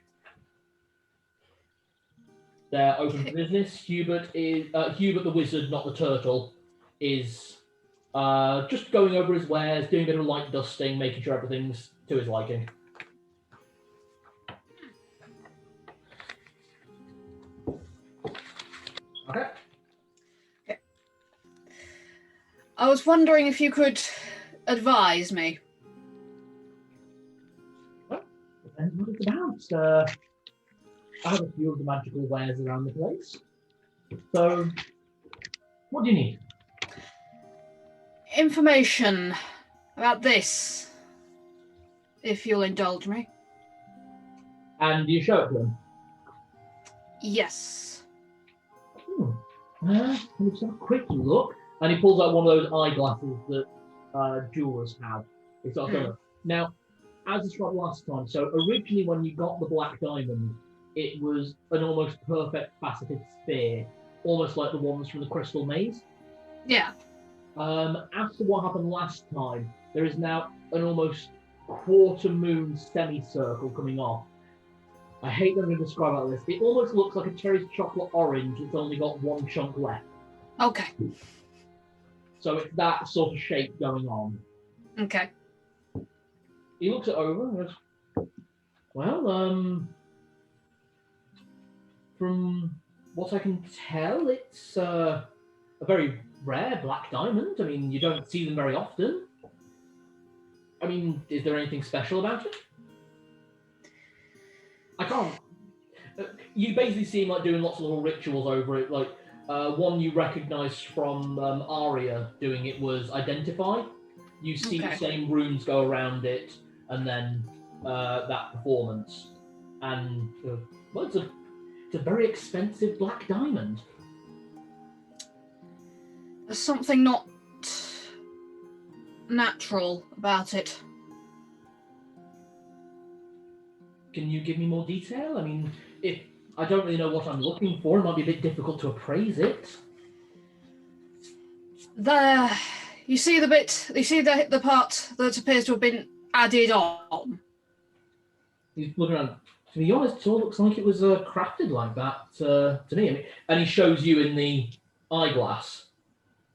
They're open for business. Hubert the wizard, not the turtle, is just going over his wares, doing a bit of light dusting, making sure everything's to his liking. Okay. I was wondering if you could advise me. Well, depends what it's about. I have a few of the magical wares around the place. So, what do you need? Information about this, if you'll indulge me. And do you show it to him? Yes. Let's have a quick look. And he pulls out one of those eyeglasses that jewelers have. It's got a Now, as described last time, so originally when you got the black diamond, it was an almost perfect faceted sphere, almost like the ones from the Crystal Maze. Yeah. After what happened last time, there is now an almost quarter moon semicircle coming off. I hate that I'm going to describe it like this. It almost looks like a cherry chocolate orange. It's only got one chunk left. Okay. So it's that sort of shape going on. Okay. He looks it over and goes, well, from what I can tell, it's a very rare black diamond. I mean, you don't see them very often. I mean, is there anything special about it? I can't. You basically see him like doing lots of little rituals over it. Like one you recognise from Aria doing it was identify. You see the same runes go around it, and then that performance. And well, it's a very expensive black diamond. There's something not natural about it. Can you give me more detail? I mean, if I don't really know what I'm looking for, it might be a bit difficult to appraise it. You see the part that appears to have been added on. He's looking around. To be honest, it all looks like it was crafted like that to me. I mean, and he shows you in the eyeglass,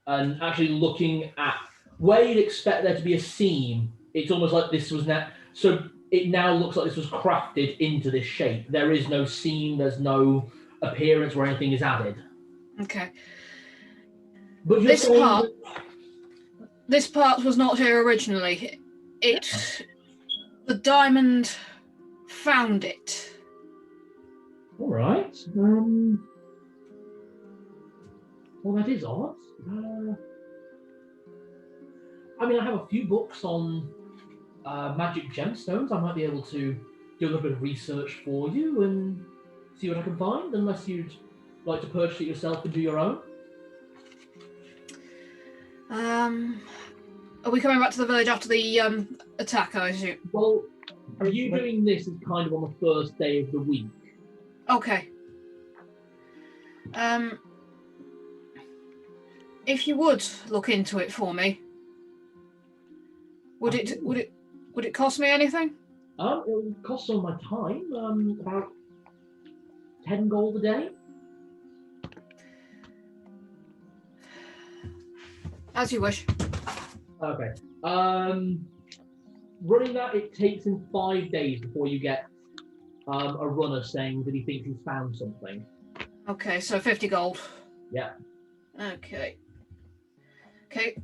and actually looking at where you'd expect there to be a seam. It's almost like this was now. So it now looks like this was crafted into this shape. There is no seam. There's no appearance where anything is added. Okay. But this part was not here originally. The diamond found it. All right. Well, that is odd. I mean, I have a few books on magic gemstones. I might be able to do a little bit of research for you and see what I can find, unless you'd like to purchase it yourself and do your own. Are we coming back to the village after the attack, I assume? Well, are you doing this as kind of on the first day of the week? Okay. If you would look into it for me, would it cost me anything? It would cost some of my time, about 10 gold a day. As you wish. Okay. Running that, it takes him 5 days before you get a runner saying that he thinks he's found something. Okay, so 50 gold. Yeah. Okay. Okay.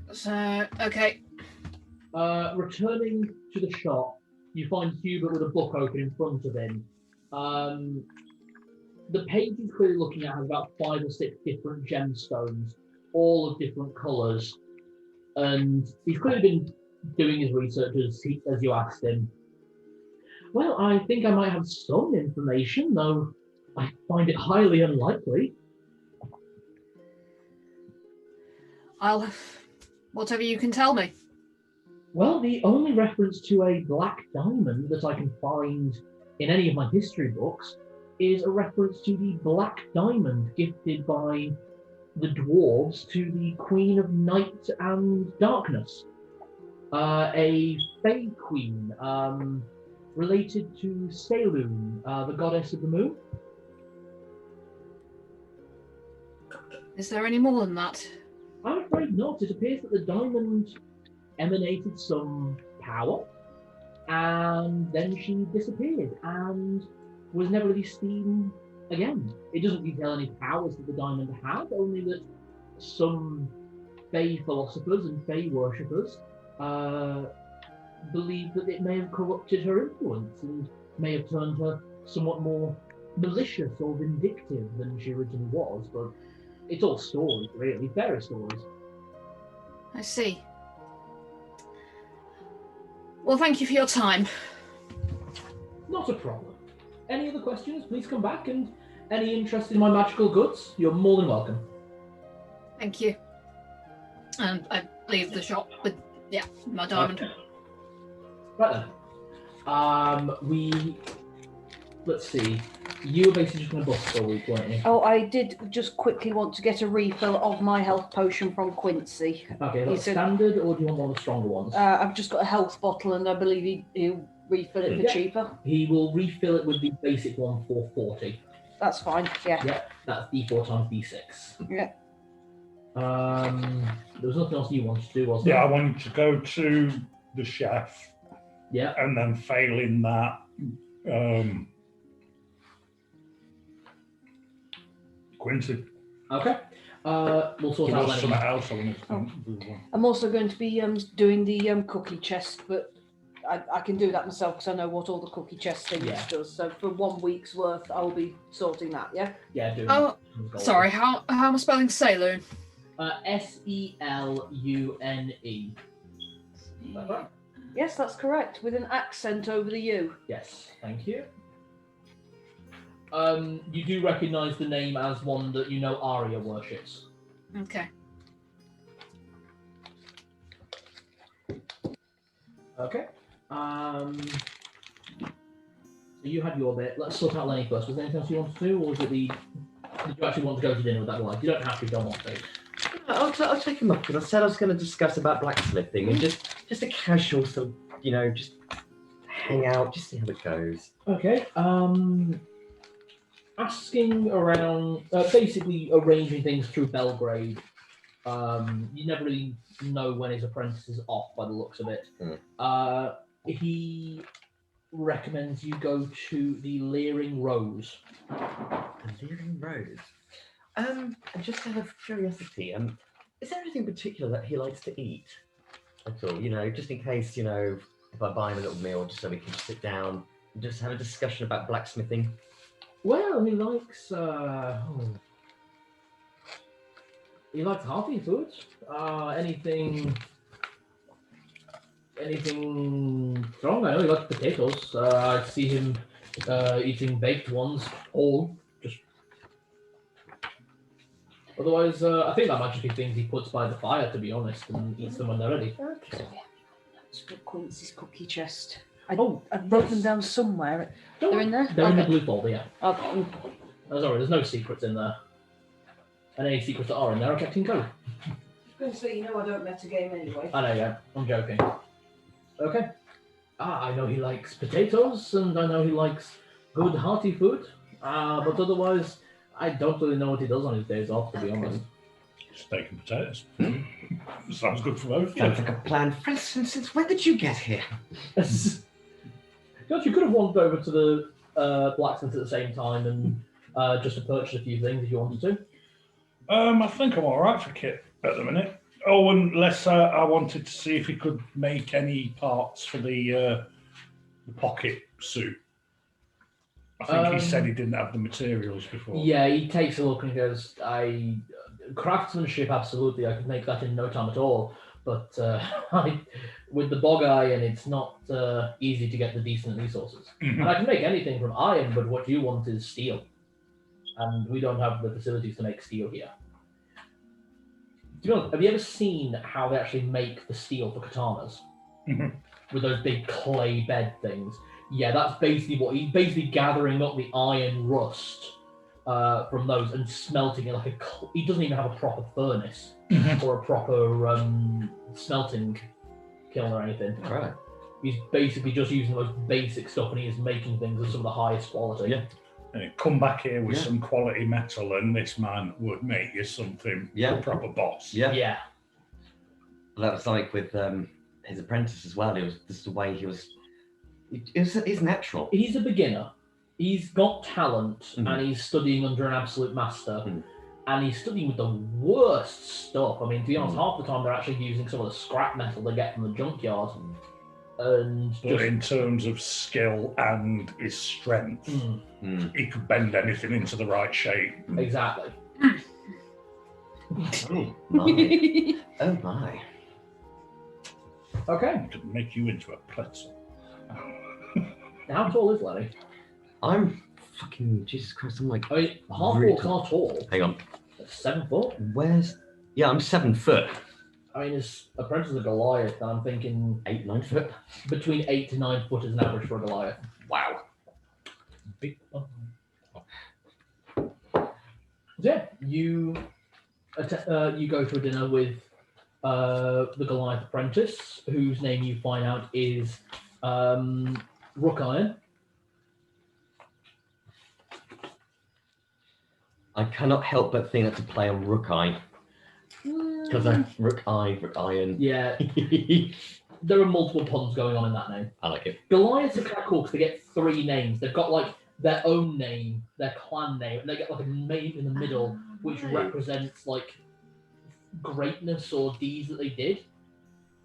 Returning to the shop, you find Hubert with a book open in front of him. The page he's clearly looking at has about 5 or 6 different gemstones, all of different colours. And he's clearly been doing his research as you asked him. Well, I think I might have some information, though I find it highly unlikely. Whatever you can tell me. Well, the only reference to a black diamond that I can find in any of my history books is a reference to the black diamond gifted by the dwarves to the Queen of Night and Darkness, a Fey queen related to Saloon, the goddess of the moon. Is there any more than that? I'm afraid not. It appears that the diamond emanated some power, and then she disappeared and was never really seen again. It doesn't detail any powers that the diamond had, only that some Fey philosophers and Fey worshippers believe that it may have corrupted her influence and may have turned her somewhat more malicious or vindictive than she originally was, but it's all stories, really, fairy stories. I see. Well, thank you for your time. Not a problem. Any other questions, please come back, and any interest in my magical goods, you're more than welcome. Thank you. And I leave the shop with, my diamond. Okay. Right then. Let's see. You were basically just going to bust for a week, weren't you? Oh, I did just quickly want to get a refill of my health potion from Quincy. Okay, that's standard, or do you want one of the stronger ones? I've just got a health bottle, and I believe he'll refill it for cheaper. He will refill it with the basic one for 40. That's fine, yeah. Yeah, that's D4 times D6. Yeah. There was nothing else you wanted to do, was there? Yeah, I wanted to go to the chef. Yeah. And then failing that, Quincy. Okay. We'll sort There out was something later. else I wanted to do. I'm also going to be doing the cookie chest, but I can do that myself because I know what all the cookie chest things does. So for 1 week's worth, I'll be sorting that, yeah? Yeah, do Oh, sorry, how am I spelling Saloon? Selune. Is that right? Yes, that's correct, with an accent over the U. Yes, thank you. You do recognise the name as one that you know Arya worships. Okay. Okay. So you had your bit. Let's sort out Lenny first. Was there anything else you wanted to do, or was it the? Did you actually want to go to dinner with that wife? You don't have to. You don't want to. I'll take him up because I said I was going to discuss about blacksmithing and just a casual sort of, just hang out, just see how it goes. Okay. Asking around, basically arranging things through Belgrade. You never really know when his apprentice is off by the looks of it. He recommends you go to the Leering Rose. The Leering Rose? Just out of curiosity, is there anything particular that he likes to eat at all? Just in case, if I buy him a little meal, just so we can just sit down and just have a discussion about blacksmithing. Well, he likes hearty foods. Anything strong. I know he likes potatoes. I see him eating baked ones, all just. Otherwise, I think that might just be things he puts by the fire, to be honest, and eats them when they're ready. Okay. That's good. Quincy's cookie chest. I wrote them down somewhere. They're in there? They're in the blue folder, yeah. Okay. Oh, sorry, there's no secrets in there. And any secrets that are in there are kept in code. Quincy, you know I don't metagame anyway. I know, yeah. I'm joking. Okay. I know he likes potatoes, and I know he likes good hearty food. But otherwise, I don't really know what he does on his days off, to be honest. Steak and potatoes. Sounds good for both. Sounds like a plan. For instance, since when did you get here? Gosh, you could have wandered over to the blacksmith at the same time and just to purchase a few things if you wanted to. I think I'm all right for kit at the minute. Oh, unless I wanted to see if he could make any parts for the pocket suit. I think he said he didn't have the materials before. Yeah, he takes a look and he goes, craftsmanship, absolutely, I could make that in no time at all. But with the bog iron, it's not easy to get the decent resources. Mm-hmm. And I can make anything from iron, but what you want is steel. And we don't have the facilities to make steel here. To be honest, have you ever seen how they actually make the steel for katanas? Mm-hmm. With those big clay bed things? Yeah, that's basically what he's basically gathering up the iron rust from those and smelting it like he doesn't even have a proper furnace or a proper smelting kiln or anything. Right. He's basically just using the most basic stuff and he is making things of some of the highest quality. Yeah. And come back here with Yeah. some quality metal, and this man would make you something Yeah. a proper boss. Yeah. Yeah. Well, that was like with his apprentice as well. It was just the way he was. He's natural. He's a beginner. He's got talent, Mhm. and he's studying under an absolute master. Mhm. And he's studying with the worst stuff. I mean, to be honest, Mhm. half the time they're actually using some of the scrap metal they get from the junkyard. And But just in terms of skill and his strength, he could bend anything into the right shape. exactly. Oh my! Oh my! Okay. To make you into a pretzel. How tall is Lenny? I'm fucking Jesus Christ! I'm like, I mean, half Really orcs are tall. hang on. 7 foot. Where's? Yeah, I'm 7 foot. I mean, his apprentice is a Goliath, and I'm thinking 8, 9 foot. between 8 to 9 foot is an average for a Goliath. Wow. Big one. Yeah, you go to a dinner with the Goliath apprentice, whose name you find out is Rook Iron. I cannot help but think that's a play on Rook Eye. Because Rook Iron. Yeah, there are multiple puns going on in that name. I like it. Goliaths are kind of cool because they get 3 names. They've got like their own name, their clan name, and they get like a name in the middle, which represents like greatness or deeds that they did.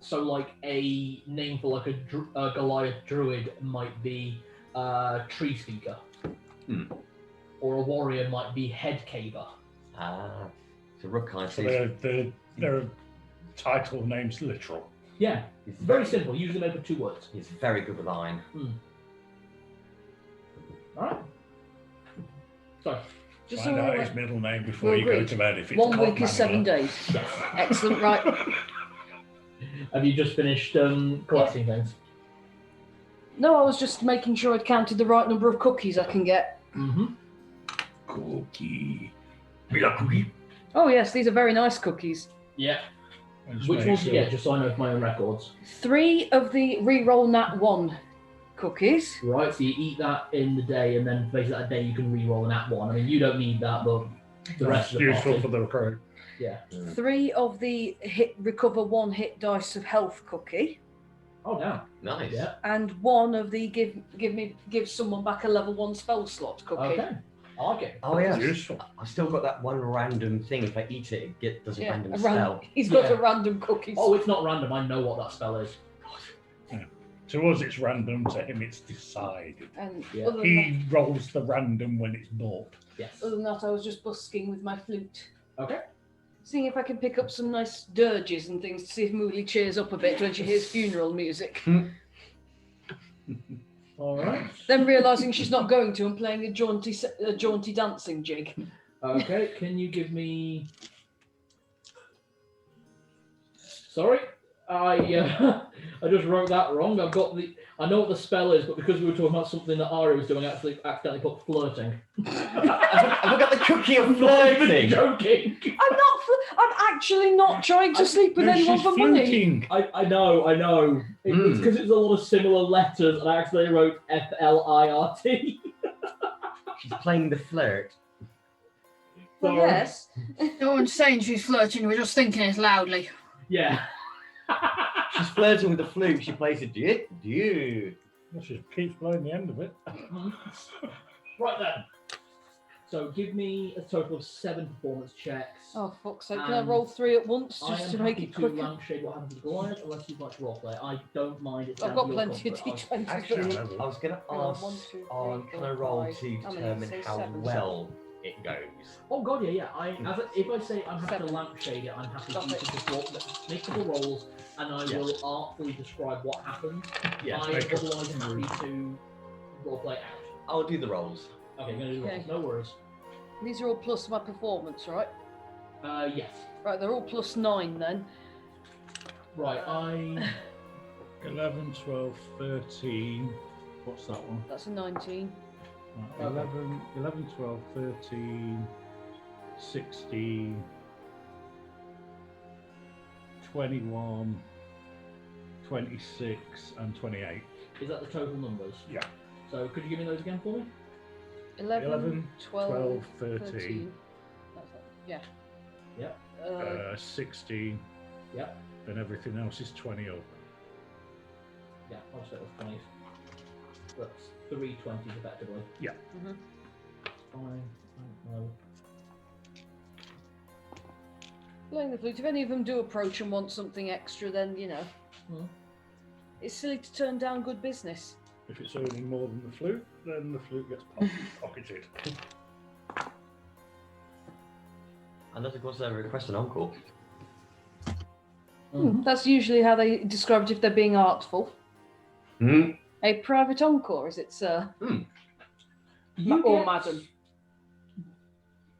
So like a name for like a Goliath druid might be Tree Speaker. Or a warrior might be Head Caver. So Rook Eye So says their title name's literal. Yeah, very simple. Usually made with 2 words. He's very good with iron. All right. So, Just Find so out we're his middle name before we're you go agreed. to bed. If it's 1 Cock week is 7 Manuel. days. Excellent, right? have you just finished collecting things? No, I was just making sure I'd counted the right number of cookies I can get. Mm-hmm. Cookie. We like cookie. Oh yes, these are very nice cookies. Yeah. Just Which make ones did you sure- get, just so I know for my own records? 3 of the reroll nat 1 cookies. Right, so you eat that in the day, and then basically that day you can re-roll an at 1. I mean, you don't need that, but the rest of the useful party. for the recruit. Yeah. 3 of the recover 1 hit dice of health cookie. Oh, damn. Nice. Yeah. And 1 of the give someone back a level 1 spell slot cookie. Okay. I like it. Oh yeah. Useful. I've still got that one random thing. If I eat it, it does a Yeah, random a spell. he's got Yeah. a random cookie. Oh, it's not random. I know what that spell is. To us, it's random. To him, it's decided. And Yeah. other, than He rolls the random when it's bought. Yes. other than that, I was just busking with my flute. Okay. Seeing if I can pick up some nice dirges and things to see if Mooley cheers up a bit when she hears funeral music. All right. Then realising she's not going to and playing a jaunty dancing jig. Okay. Can you give me? Sorry, I just wrote that wrong. I know what the spell is, but because we were talking about something that Ari was doing, I actually accidentally put flirting. I've got the cookie of I'm not even flirting. joking. I'm actually not trying to sleep with No, anyone she's for money. fluting. I know. It's because it's a lot of similar letters, and I accidentally wrote FLIRT. She's playing the flirt. Well, Sorry. yes. No one's saying she's flirting, we're just thinking it loudly. Yeah. She's flirting with the flute. She plays it. Dude. Well, she keeps blowing the end of it. Right then. So give me a total of 7 performance checks. Oh, fuck's sake. Can I roll 3 at once I just am to make happy it to quicker? lampshade what happens to Goliath, unless you'd like to roleplay. I don't mind. It's I've down got to your plenty of comfort. d20s. Actually, Yeah. I was going to Hang on, ask 1, 2, on 3, can I 4, roll 5. to How many? determine Say how 7. well it goes. Oh god, yeah. If I say I'm happy to 7. lampshade it, I'm happy Stop to it. just make couple rolls, and I will artfully describe what happens. Yeah, I make a otherwise am happy to roleplay out. I'll do the rolls. Okay, I'm gonna do Okay. rolls. No worries. These are all plus my performance, right? Yes. Right, they're all plus 9 then. Right. 11, 12, 13. What's that one? That's a 19. Right, 11, 12, 13, 16, 21, 26, and 28. Is that the total numbers? Yeah. So could you give me those again for me? 11, 11, 12, 13. 13. Yeah. Yep. 16. Yep. Then everything else is 20 up. Yeah, I'll say it was 20s. That's 3 20s effectively. Yeah. Mhm. Fine. No. Playing the flute, if any of them do approach and want something extra, then, you know, it's silly to turn down good business. If it's earning more than the flute, then the flute gets pocketed. Unless, of course, they request an encore. That's usually how they describe it if they're being artful. Hmm. A private encore, is it, sir? You Or get- madam?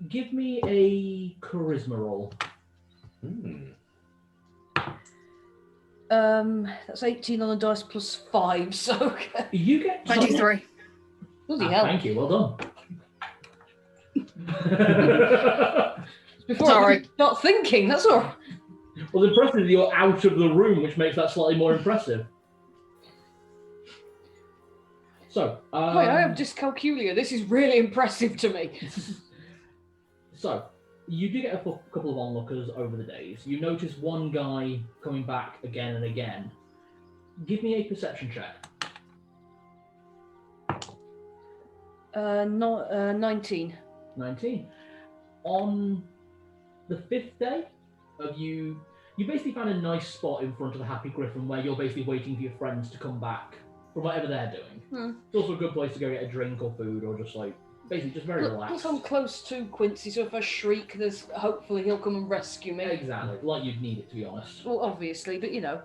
Give me a charisma roll. That's 18 on a dice plus 5, so You get 23. bloody hell. Thank you. Well done. Before Sorry. I start thinking, that's all right. Well, the impressive is you're out of the room, which makes that slightly more impressive. So, Wait, I have dyscalculia. This is really impressive to me. So, you do get a couple of onlookers over the days. You notice one guy coming back again and again. Give me a perception check. 19. 19. On the 5th day of you basically found a nice spot in front of the Happy Griffin where you're basically waiting for your friends to come back from whatever they're doing. It's also a good place to go get a drink or food or just like, basically just very relaxed. Plus I'm close to Quincy, so if I shriek, there's hopefully he'll come and rescue me. Exactly, like you'd need it to be honest. Well, obviously, but you know.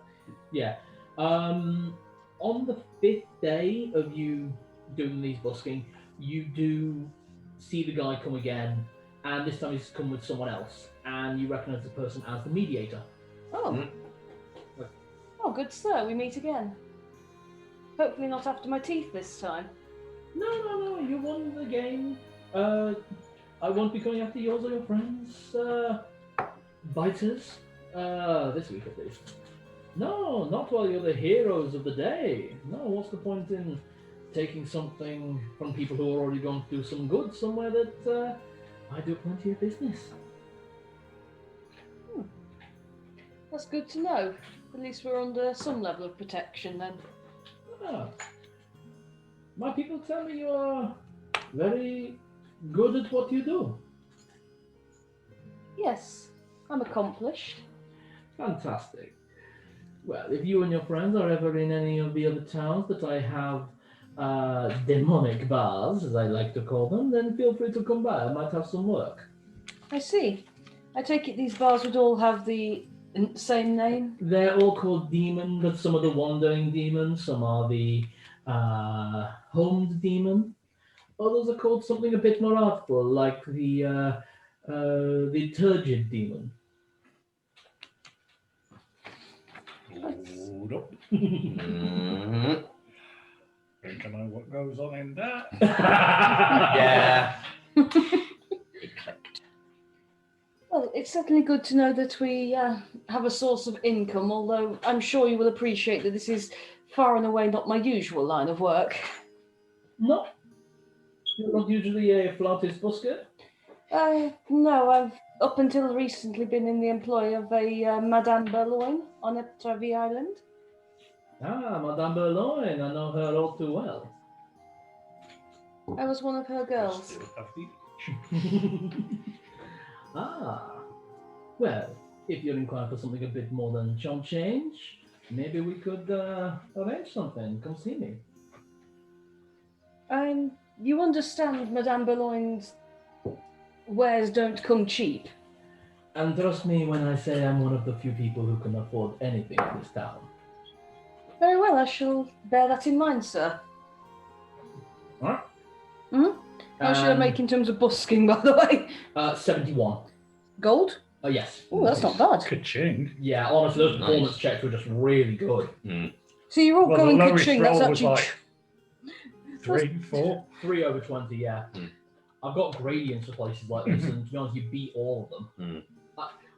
Yeah. On the 5th day of you doing these busking, you do see the guy come again, and this time he's come with someone else, and you recognise the person as the mediator. Oh. Oh, good sir, we meet again. Hopefully not after my teeth this time. No, you won the game. I won't be coming after yours or your friends, biters, this week at least. No, not while you're the heroes of the day. No, what's the point in taking something from people who are already going to do some good somewhere that I do plenty of business? That's good to know. At least we're under some level of protection then. Ah. My people tell me you are very good at what you do. Yes, I'm accomplished. Fantastic. Well, if you and your friends are ever in any of the other towns that I have demonic bars, as I like to call them, then feel free to come by. I might have some work. I see. I take it these bars would all have the same name? They're all called demon, but some are the wandering demon, some are the homed demon. Others are called something a bit more artful, like the turgid demon. Hold up. Think I know what goes on in that. Yeah. It clicked. Well, it's certainly good to know that we have a source of income, although I'm sure you will appreciate that this is far and away not my usual line of work. No. You're not usually a flautist busker? No, I've up until recently been in the employ of a Madame Burloin on Eptravi Island. Ah, Madame Burloin, I know her all too well. I was one of her girls. Still have the Ah. Well, if you're inquiring for something a bit more than chump change, maybe we could arrange something. Come see me. You understand Madame Burloin's wares don't come cheap. And trust me when I say I'm one of the few people who can afford anything in this town. Very well, I shall bear that in mind, sir. Alright? How should I make in terms of busking, by the way? 71. Gold? Oh, yes. Oh, that's not bad. Ka-ching. Yeah, honestly, those Nice. performance checks were just really good. So you're all Well, the going lowest ka-ching, that's roll was actually... like 3, 4. 3 over 20, yeah. I've got gradients for places like this, and to be honest, you beat all of them.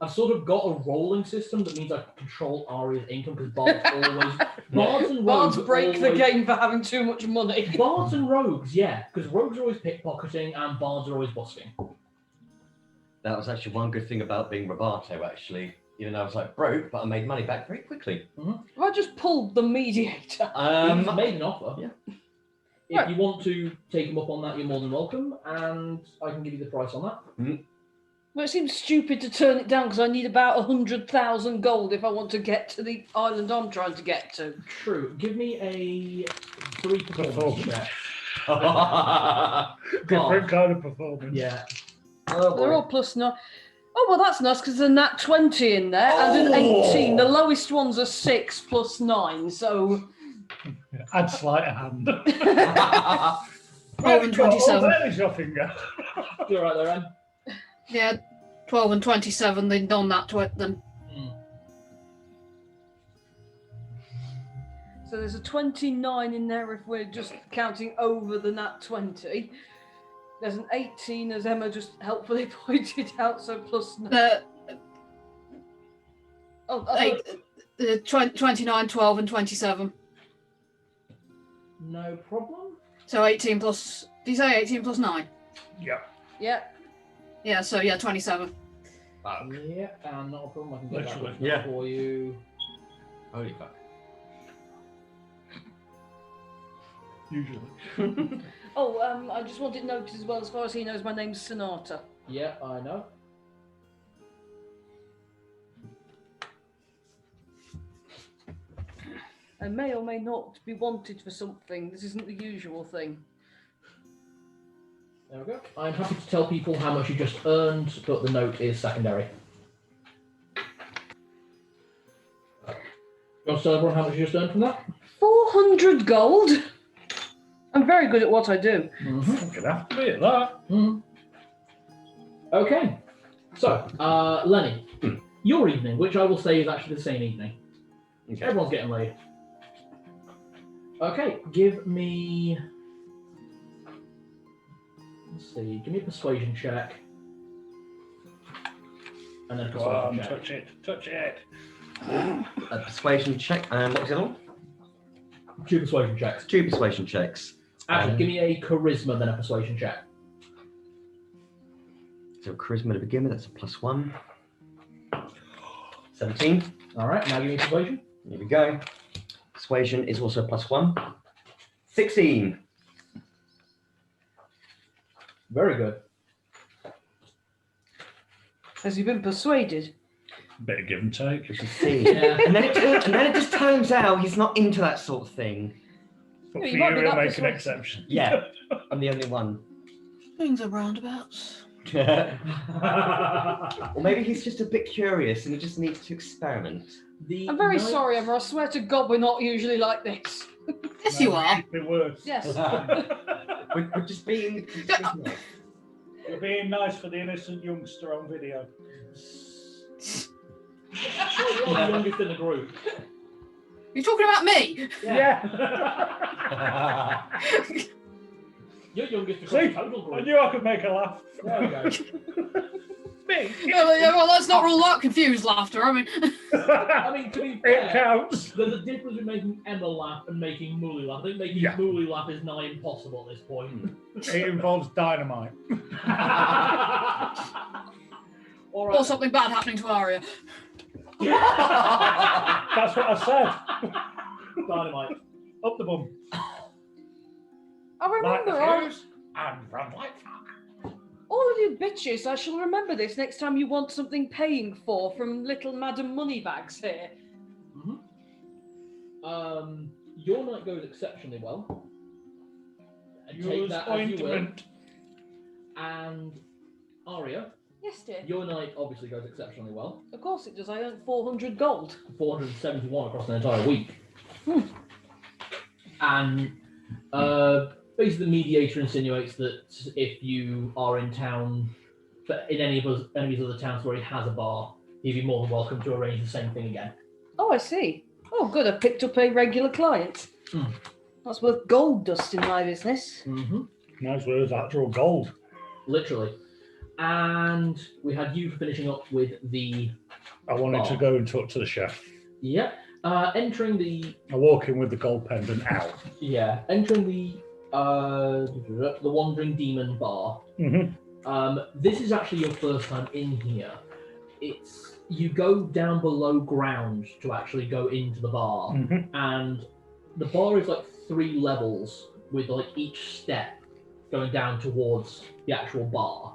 I I've sort of got a rolling system that means I can control Aria's income because bards always bards and rogues Bards break the always, game for having too much money. Bards and rogues, yeah, because rogues are always pickpocketing and bards are always busking. That was actually one good thing about being Robato, actually. Even though I was like broke, but I made money back very quickly. If I just pulled the mediator. He's made an offer. Yeah. If Right. you want to take him up on that, you're more than welcome, and I can give you the price on that. Well, it seems stupid to turn it down because I need about 100,000 gold if I want to get to the island I'm trying to get to. True. Give me a 3 performance Performance. check. Different kind of performance. Yeah. They're all +9. Oh, well, that's nice because there's a nat 20 in there and an 18. The lowest one's a 6 + 9, so. Add sleight of hand. 12 and 27. Oh, there is your finger. You're right there, Anne. Yeah, 12 and 27. They've done that to it then. So there's a 29 in there if we're just counting over the nat 20. There's an 18, as Emma just helpfully pointed out, so +9. Oh, I thought- 29, 12, and 27. No problem. So 18 plus. Did you say 18 plus 9? Yeah. yeah. Yeah, so yeah, 27. Yeah, and not a problem. I can get that Literally. one Yeah. for you. Holy fuck. Usually. Oh, I just wanted to note as well, as far as he knows, my name's Sonata. Yeah, I know. I may or may not be wanted for something. This isn't the usual thing. There we go. I'm happy to tell people how much you just earned, but the note is secondary. You want to tell everyone how much you just earned from that? 400 gold? I'm very good at what I do. Mm-hmm. Gonna have to be at that. Mm-hmm. Okay. So, Lenny, your evening, which I will say is actually the same evening. Okay. Everyone's getting laid. Okay, give me... Let's see, give me a persuasion check. And then a Go persuasion on, check. touch it, touch it. A persuasion check. And what was the other one? 2 persuasion checks. 2 persuasion checks. Actually, give me a charisma, then a persuasion check. So charisma to begin with, that's a +1. 17. Alright, now give me persuasion. Here we go. Persuasion is also a +1. 16. Very good. Has he been persuaded? Bit of give and take. We should see. Yeah. and then it just turns out he's not into that sort of thing. But Yeah, for you might you, be he'll that make an persuasive. exception. Yeah, I'm the only one. Things are roundabouts. Or maybe he's just a bit curious and he just needs to experiment. The I'm very night- sorry, Emma. I swear to God, we're not usually like this. Yes, you are. It'd be worse. Yes. We're just being nice. You're being nice for the innocent youngster on video. Sure, you're the youngest in the group. You're talking about me? Yeah. You're youngest across See, the total I group. knew I could make a laugh. There we go. Me. Well, let's not rule out confused laughter. I mean, I mean, to be It fair, counts. there's a difference between making Emma laugh and making Mooley laugh. I think making Yeah. Mooley laugh is nigh impossible at this point. It involves dynamite. All or right. something bad happening to Arya. That's what I said. Dynamite. Up the bum. I Light remember the all, fuse and run like fuck. all of you bitches. I shall remember this next time you want something paying for from little Madam Moneybags here. Your night goes exceptionally well. And take Use that as you will. ointment. And Aria, Yes, dear. your night obviously goes exceptionally well. Of course it does. I earned 400 gold. 471 across an entire week. Hmm. And basically the mediator insinuates that if you are in town, but in any of his other towns where he has a bar, he'd be more than welcome to arrange the same thing again. Oh, I see. Oh, good. I picked up a regular client. Hmm. That's worth gold dust in my business. Mm-hmm. Nice words, actual gold. Literally. And we had you finishing up with the. I wanted to go and talk to the chef. Yeah. Entering the. I walk in with the gold pendant out. Yeah. Entering the Wandering Demon bar. This is actually your first time in here. You go down below ground to actually go into the bar, and the bar is like 3 levels with like each step going down towards the actual bar.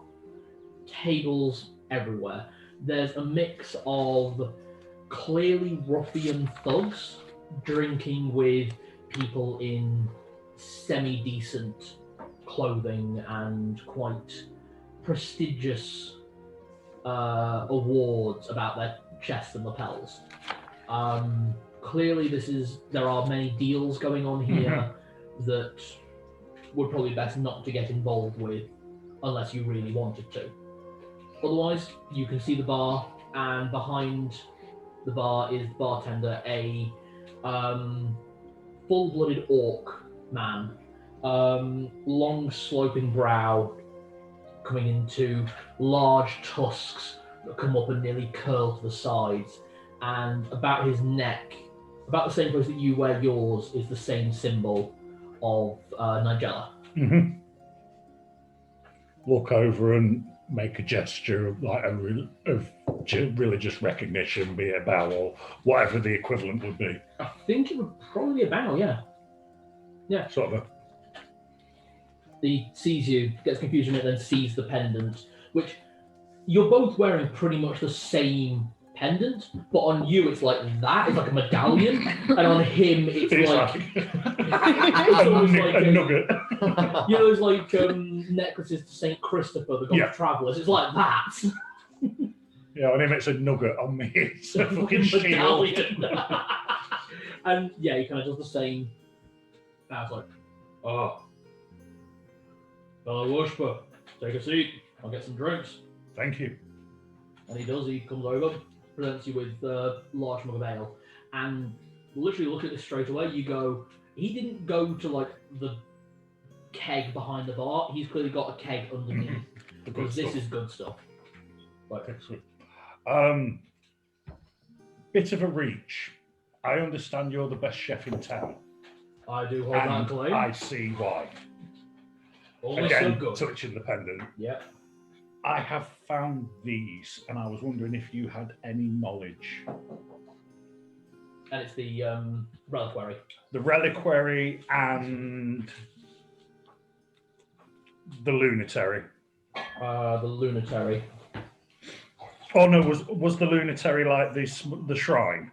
Tables everywhere. There's a mix of clearly ruffian thugs drinking with people in semi-decent clothing and quite prestigious awards about their chests and lapels. Clearly there are many deals going on here that would probably be best not to get involved with unless you really wanted to. Otherwise, you can see the bar, and behind the bar is the bartender, a full-blooded orc man, long sloping brow coming into large tusks that come up and nearly curl to the sides, and about his neck, about the same place that you wear yours, is the same symbol of Nigella. Look over and make a gesture of like of religious recognition, be it a bow or whatever the equivalent would be. I think it would probably be a bow, yeah. Yeah. Sort of. He sees you, gets confused and then sees the pendant, which you're both wearing pretty much the same pendant, but on you it's like that, it's like a medallion, and on him it's like a nugget. You know, those like necklaces to Saint Christopher, the God of Travellers. It's like that. Yeah, on him it's a nugget. On me it's a fucking medallion. And yeah, he kind of does the same. And I was like, oh, fellow worshipper, take a seat. I'll get some drinks. Thank you. And he does. He comes over, presents you with a large mug of ale, and literally look at this straight away. You go. He didn't go to like the keg behind the bar. He's clearly got a keg underneath because this is good stuff. Like, excellent. Bit of a reach. I understand you're the best chef in town. I do hold that claim. I see why. Only Again, so good. touching the pendant. Yep. I have found these, and I was wondering if you had any knowledge. And it's the reliquary. The reliquary and the lunetary. The lunetary. Oh no, was the lunetary like the shrine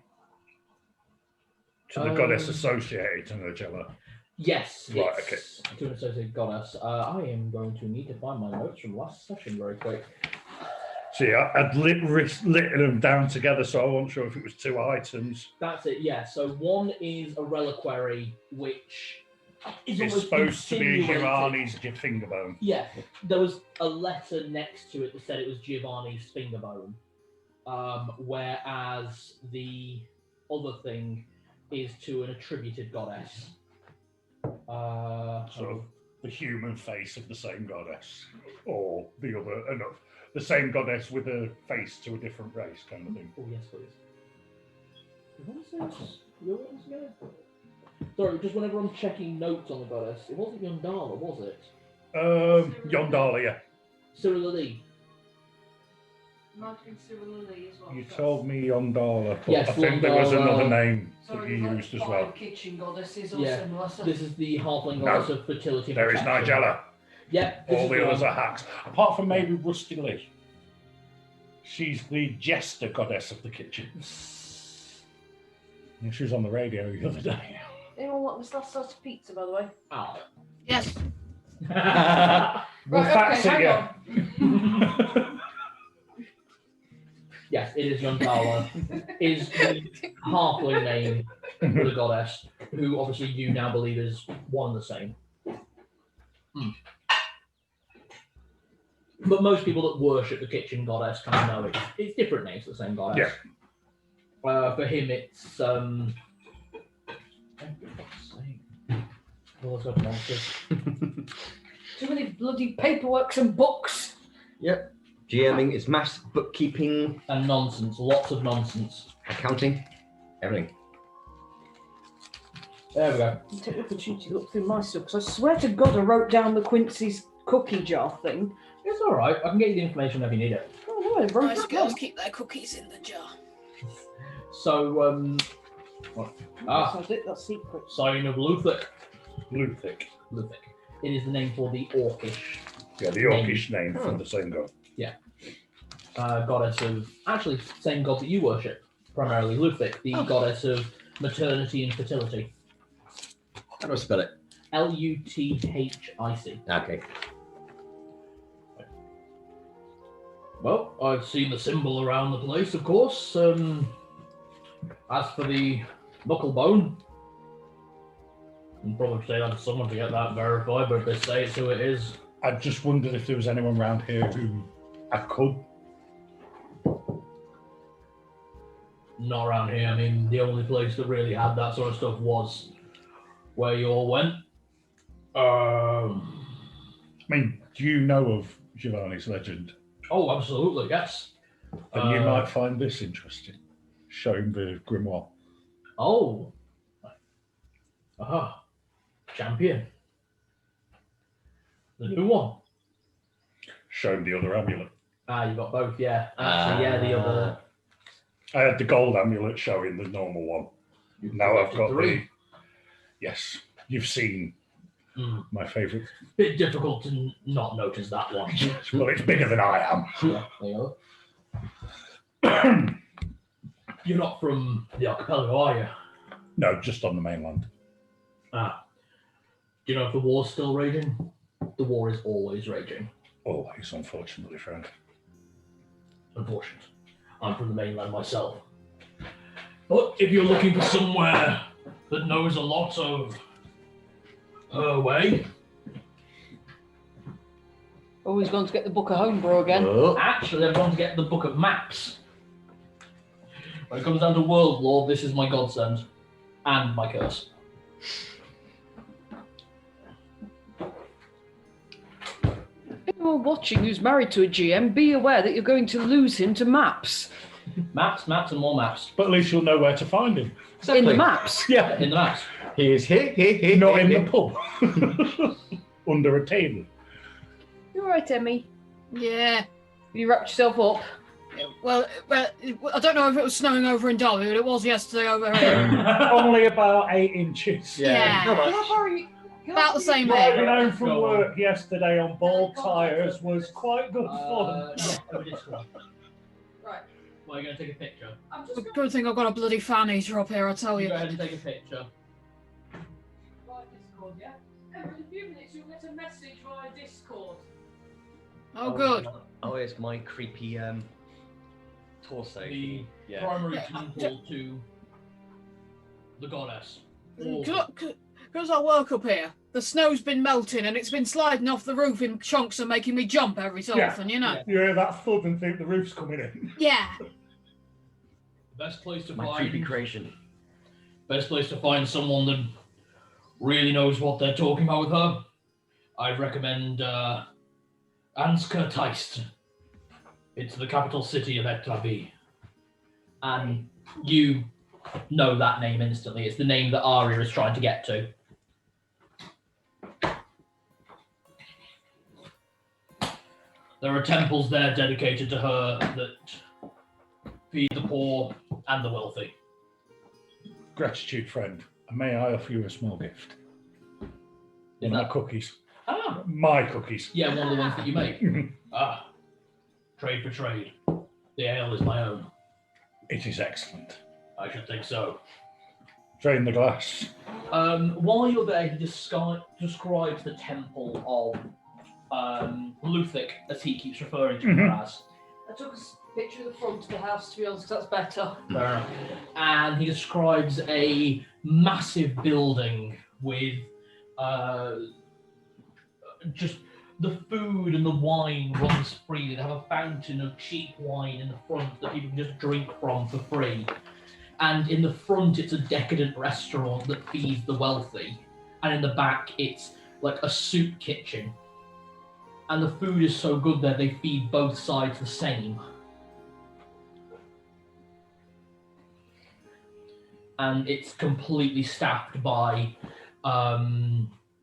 to the goddess associated to Nigella? Yes. Right. It's to an associated goddess. I am going to need to find my notes from last session very quick. See, I'd lit them down together, so I wasn't sure if it was 2 items. That's it. Yeah. So one is a reliquary, which is It's supposed to be Giovanni's finger bone. Yeah, there was a letter next to it that said it was Giovanni's finger bone, whereas the other thing is to an attributed goddess. Sort of the human face of the same goddess, or the other, the same goddess with a face to a different race, kind of thing. Oh yes, please. What is this? Your ones again? Sorry, just whenever I'm checking notes on the goddess, it wasn't Yondala, was it? Yondala, yeah. JemmyLee. You told me Yondala, but yes, I think there was another name Sorry, that you used as well. Kitchen goddesses or Yeah, similar. this is the halfling goddess of fertility. There is protection. Nigella. Yeah. All the others are hacks. Apart from maybe Rusty Lee. She's the jester goddess of the kitchen. Yeah, she was on the radio the other day. Anyone want this last slice of pizza, by the way? Oh. Yes. We'll fax it, hang yeah. Yes, it is Yondala. Is the halfling name for the goddess, who obviously you now believe is one and the same. But most people that worship the kitchen goddess kind of know it's different names for the same goddess. Yeah. For him, it's Too many bloody paperworks and books. Yep. GMing is maths, bookkeeping, And nonsense. Lots of nonsense. accounting, everything. There we go. Take the opportunity to look through my stuff because I swear to God I wrote down the Quincy's cookie jar thing. It's all right. I can get you the information whenever you need it. Oh no, I wrote Nice it girls down. keep their cookies in the jar. So, what? That's secret. Sign of Luthic. Luthic. Luthic. It is the name for the orcish Yeah, the Orcish name for the same god. goddess of, actually, same god that you worship, primarily Luthic, the goddess of maternity and fertility. How do I spell it? Luthic. Okay. Well, I've seen the symbol around the place, of course. As for the knuckle bone, I'd probably say that to someone to get that verified, but if they say it's who it is, I just wondered if there was anyone around here who I could. not around here. I mean, the only place that really had that sort of stuff was where you all went. I mean, do you know of Giovanni's legend? Oh, absolutely, yes. Then you might find this interesting. Showing the grimoire. Oh. Aha. Champion. The new one. Showing the other amulet. Ah, you got both, yeah. Actually, yeah, the other. I had the gold amulet showing the normal one. Now I've got three. the. Yes, you've seen my favourite. Bit difficult to not notice that one. Well, it's bigger than I am. Yeah, there you go. You're not from the Archipelago, are you? No, just on the mainland. Ah. Do you know if the war's still raging? The war is always raging. Always, unfortunately, friend. Unfortunate. I'm from the mainland myself. But if you're looking for somewhere that knows a lot of her way, Always going to get the book of Homebrew again. actually I'm going to get the book of maps. When it comes down to world lore, this is my godsend. And my curse. Anyone watching who's married to a GM, be aware that you're going to lose him to maps. Maps, and more maps. But at least you'll know where to find him. In the maps. Yeah, In the maps. He is here. not in the pub. Under a table. You alright, Emmy? Yeah. You wrapped yourself up? Well, I don't know if it was snowing over in Derby, but it was yesterday over here. Only about 8 inches. Yeah. Not much. About the same Driving here. home from work yesterday on bald tyres was quite good fun. Yeah, over this one. Right. Well, you're going to take a picture. I'm just Good thing I've got a bloody fan heater up here, I tell You you. go ahead and take a picture. via Discord, yeah? Every few minutes you'll get a message via Discord. Oh, good. Oh, it's my creepy torso. The Yeah. primary Yeah, temple to the goddess. Because I work up here, the snow's been melting and it's been sliding off the roof in chunks and making me jump every so Yeah. often, you know? Yeah. You hear that thud and think the roof's coming in. Yeah. Best place to My creepy find. creation. Best place to find someone that really knows what they're talking about with her. I'd recommend Ansgar Teist. It's the capital city of Etravi. And you know that name instantly. It's the name that Arya is trying to get to. There are temples there dedicated to her that feed the poor and the wealthy. Gratitude, friend. And may I offer you a small gift? One of my cookies. Ah, My cookies. yeah, one of the ones that you make. Ah, trade for trade. The ale is my own. It is excellent. I should think so. Drain the glass. While you're there, he describes the temple of Luthic, as he keeps referring to her as. I took a picture of the front of the house, to be honest, 'cause that's better. Fair enough. And he describes a massive building with just the food and the wine runs freely. They have a fountain of cheap wine in the front that people can just drink from for free. And in the front, it's a decadent restaurant that feeds the wealthy. And in the back, it's like a soup kitchen. And the food is so good there, they feed both sides the same. And it's completely staffed by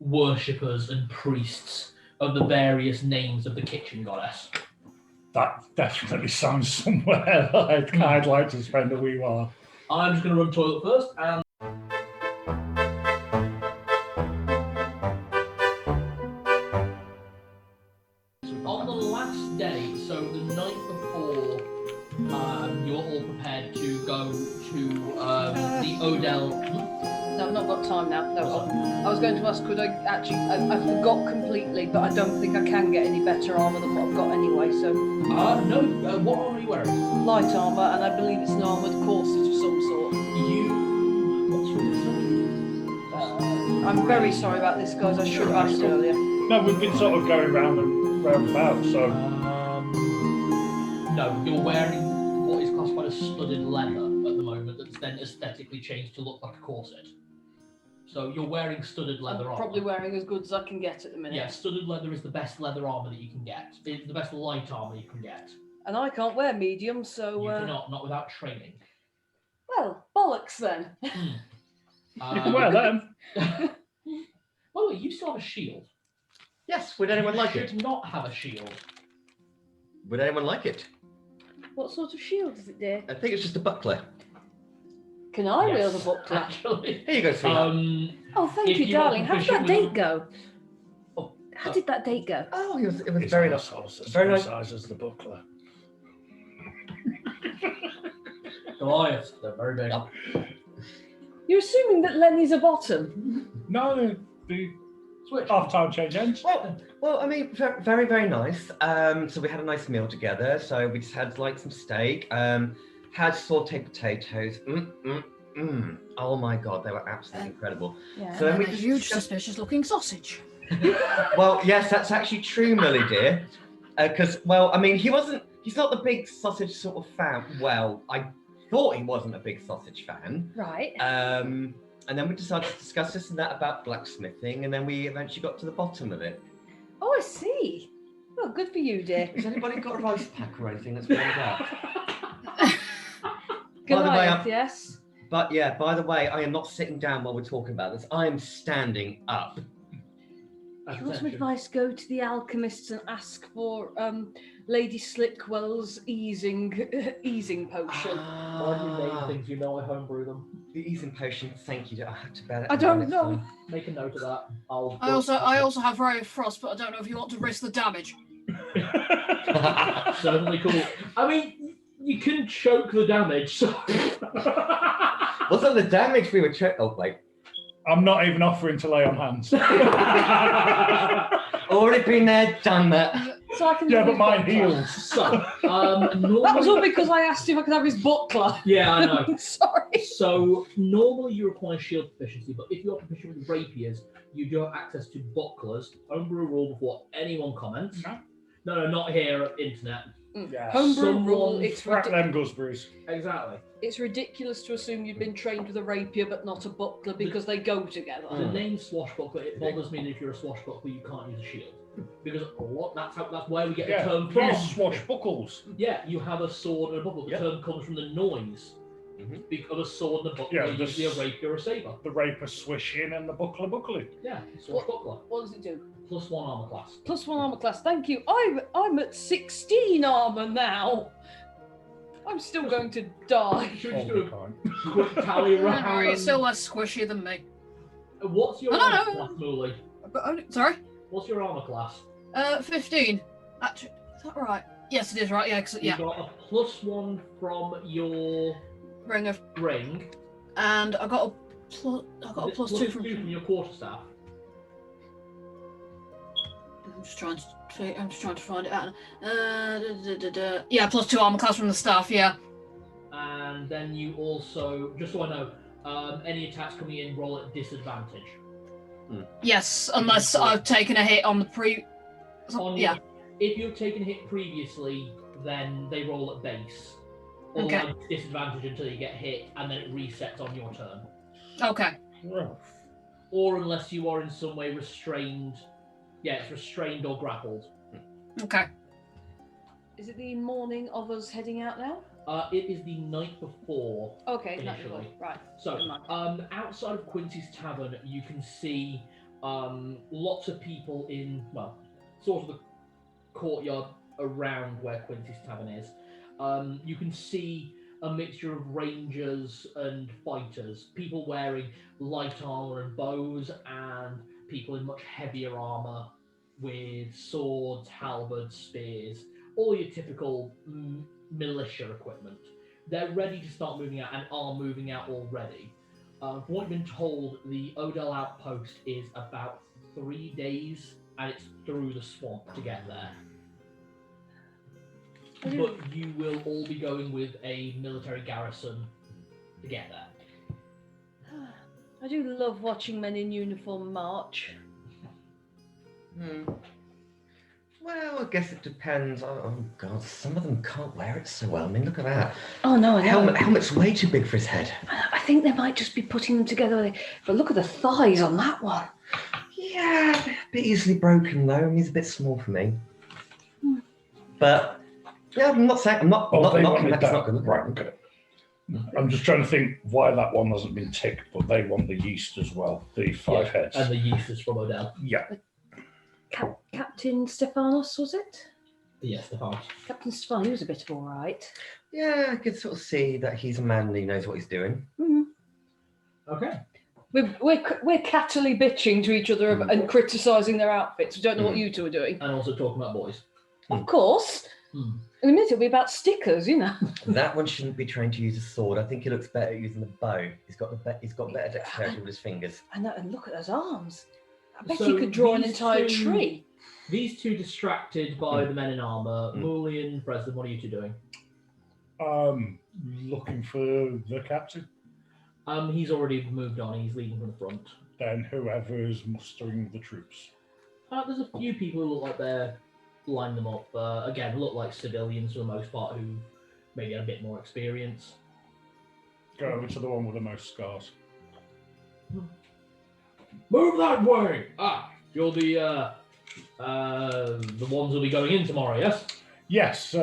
worshippers and priests of the various names of the kitchen goddess. That definitely sounds somewhere that I'd like to spend a wee while. I'm just going to run toilet first, and on the last day, so the night before, you're all prepared to go to the Odell. No, I've not got time now. No, I was going to ask, could I actually... I forgot completely, but I don't think I can get any better armour than what I've got anyway, so... No, what armour are you wearing? Light armour, and I believe it's an armoured corset of some sort. What's your name? I'm very sorry about this, guys. I should have asked earlier. No, we've been sort of going round and round about, so... No, you're wearing what is classified as studded leather at the moment that's then aesthetically changed to look like a corset. So you're wearing studded leather armor. Probably wearing as good as I can get at the minute. Yeah, studded leather is the best leather armor that you can get. It's the best light armor you can get. And I can't wear medium, so... You cannot, not without training. Well, bollocks then. You can wear them. By the way, you still have a shield. Yes, would anyone like You it? should not have a shield. Would anyone like it? What sort of shield is it, dear? I think it's just a buckler. Can I Yes, wield a buckler? Actually. Here you go, sweetheart. Oh, thank If you, you want darling. to How did fish it that with date a- go? Oh, How did that date go? Oh, it was It's very nice. almost the Very same nice. size as the buckler. Goliath, they're very big. You're assuming that Lenny's a bottom. No, the Switch. half-time change ends. Well, I mean, very, very nice. So we had a nice meal together. So we just had like some steak, had sauteed potatoes. Oh my God, they were absolutely incredible. Yeah. So then And we a just huge discussed- suspicious looking sausage. Well, yes, that's actually true, Millie dear. Because, well, I mean, he's not the big sausage sort of fan. Well, I thought he wasn't a big sausage fan. Right. And then we decided to discuss this and that about blacksmithing, and then we eventually got to the bottom of it. Oh, I see. Well, good for you, dear. Has anybody got a rice pack or anything that's burned out? Goliath, yes. But yeah, by the way, I am not sitting down while we're talking about this. I am standing up. If you want some advice, go to the alchemists and ask for Lady Slickwell's easing potion. Why do you name things you know I homebrew them? The easing potion, thank you. I had to bear that. I in don't mind, know. Make a note of that. I also have Ray of Frost, but I don't know if you want to risk the damage. so- Certainly cool. I mean, you can choke the damage, so... Wasn't the damage we were oh, wait. I'm not even offering to lay on hands. Already been there, done that. So I can Yeah, have but his mine buckler. heals. So, normally... That was all because I asked if I could have his buckler. Yeah, I know. Sorry. So, normally you require shield proficiency, but if you're proficient with rapiers, you do have access to bucklers. Homebrew rule before anyone comments. No, not here, internet. Yeah. Homebrew rule, it's Wrap them gooseberries. Exactly. It's ridiculous to assume you've been trained with a rapier but not a buckler because they go together. The name swashbuckler, it bothers me that if you're a swashbuckler, you can't use a shield. Because that's where we get the term from. Swashbuckles. Yeah, you have a sword and a buckler. The Yep. term comes from the noise. Because a sword and a buckler Yeah, are usually a rapier or a saber. The raper swishing and the buckler buckling. Yeah, swashbuckler. What does it do? +1 armor class. +1 armor class. Thank you. I'm at 16 armor now. I'm still going to die. Should we just All do the time. a quick tally Don't worry, it's around? still less squishy than me. What's your I don't armor know. class, Mooley? Sorry? What's your armor class? 15. Actually, is that right? Yes, it is right. Yeah, 'cause- yeah. You got a +1 from your Ring of, ring. and I got a plus two from from. your quarterstaff. I'm just trying to find it out. Yeah, +2 armor class from the staff. Yeah. And then you also, just so I know, any attacks coming in roll at disadvantage. Yes, unless I've taken a hit on the yeah. If you've taken a hit previously, then they roll at base. Or Okay. at disadvantage until you get hit, and then it resets on your turn. Okay. Or unless you are in some way restrained. Yeah, it's restrained or grappled. Okay. Is it the morning of us heading out now? It is the night before. Okay, not Initially. before. Right. So, Never mind. outside of Quincy's Tavern, you can see lots of people in, well, sort of the courtyard around where Quincy's Tavern is. You can see a mixture of rangers and fighters, people wearing light armor and bows, and people in much heavier armor with swords, halberds, spears, all your typical militia equipment. They're ready to start moving out and are moving out already. From what you've been told, the Odell outpost is about 3 days, and it's through the swamp to get there. But you will all be going with a military garrison to get there. I do love watching men in uniform march. Well, I guess it depends. Oh God, some of them can't wear it so well. I mean, look at that. Oh no, I know. Helmet's way too big for his head. I think they might just be putting them together. But look at the thighs on that one. Yeah, a bit easily broken though. He's a bit small for me. But yeah, I'm not saying I'm not. Oh, not they knocking wanted that. It's that. not good. Right, okay. I'm just trying to think why that one hasn't been ticked, but they want the yeast as well, the 5 heads. And the yeast is from Odell. Yeah. Captain Stephanos, was it? Yes, the farm. Captain Stephanos, he was a bit of all right. Yeah, I could sort of see that he's a man and he knows what he's doing. Okay. We're cattily bitching to each other and criticising their outfits. We don't know what you two are doing. And also talking about boys. Of course. In a minute, it'll be about stickers, you know. That one shouldn't be trained to use a sword. I think he looks better using the bow. He's got better dexterity with his fingers. And look at those arms. I bet So you could draw an these entire two- tree. These two distracted by the men in armor, Mooley and Presley, what are you two doing? Looking for the captain. He's already moved on. He's leading from the front. Then whoever is mustering the troops. There's a few people who look like they're lining them up. Again, look like civilians for the most part who maybe had a bit more experience. Go over to the one with the most scars. Move that way! You're the ones who'll be going in tomorrow, yes? Yes.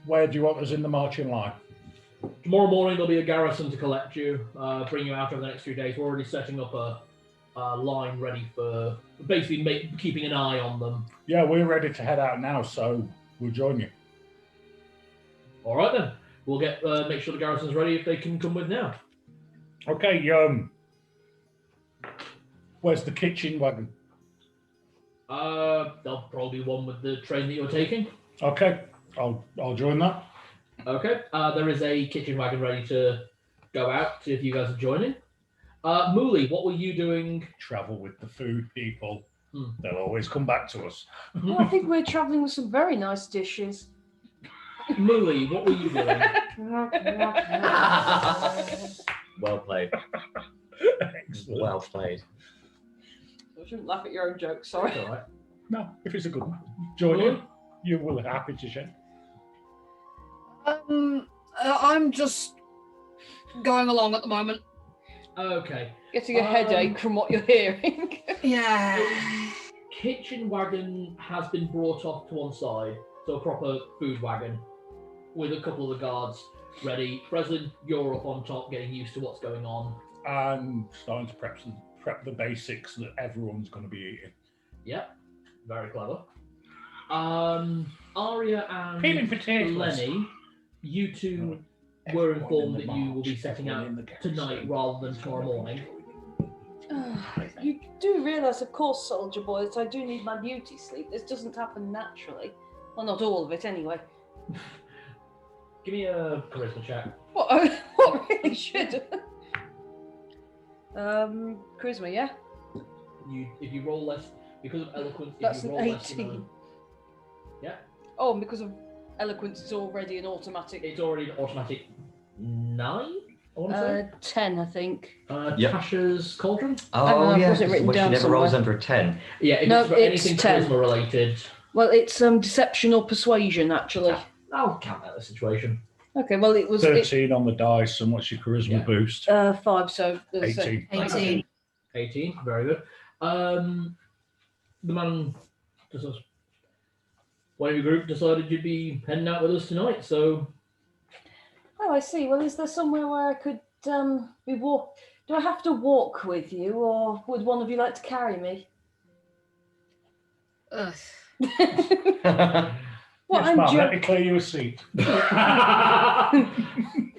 Where do you want us in the marching line? Tomorrow morning there'll be a garrison to collect you, bring you out over the next 3 days. We're already setting up a line ready for basically keeping an eye on them. Yeah, we're ready to head out now, so we'll join you. All right then. We'll get make sure the garrison's ready if they can come with now. Okay. Where's the kitchen wagon? There'll probably be one with the train that you're taking. Okay, I'll join that. Okay. There is a kitchen wagon ready to go out if you guys are joining. Mooley, what were you doing? Travel with the food people. They'll always come back to us. I think we're travelling with some very nice dishes. Mooley, what were you doing? Well played. Excellent. Well played. I shouldn't laugh at your own jokes, sorry. All right. No, if it's a good one, join you. You will be happy to share. I'm just going along at the moment. Okay. Getting a headache from what you're hearing. Yeah. Kitchen wagon has been brought off to one side, so a proper food wagon with a couple of the guards ready. Presley, you're up on top, getting used to what's going on. And starting to prep the basics that everyone's going to be eating. Yep, very clever. Aria and Peeling potatoes. Lenny, you two were informed that you will be setting out tonight rather than tomorrow morning. You do realise, of course, soldier boy, that I do need my beauty sleep. This doesn't happen naturally. Well, not all of it, anyway. Give me a charisma check. What really should? Charisma, yeah? If you roll less, because of eloquence, That's if you an roll less than 18. Yeah. Oh, and because of eloquence, it's already an automatic. It's already an automatic 9, I want to say. 10, I think. Yep. Tasha's Cauldron? Oh, I've yeah. got it written Well, she down never rolls somewhere. under a 10. Yeah, if No, it's for it's anything 10. charisma related, Well, it's deception or persuasion, actually. I'll count that as a situation. Okay, well, it was 13 on the dice, and what's your charisma Yeah. boost? 5, so... there's a- 18. 18. 18, very good. The man just says, one of your group decided you'd be heading out with us tonight, so Oh, I see. Well, is there somewhere where I could be walk? Do I have to walk with you, or would one of you like to carry me? Ugh. Well, Yes, I'm ma'am, ju- let me clear you a seat. the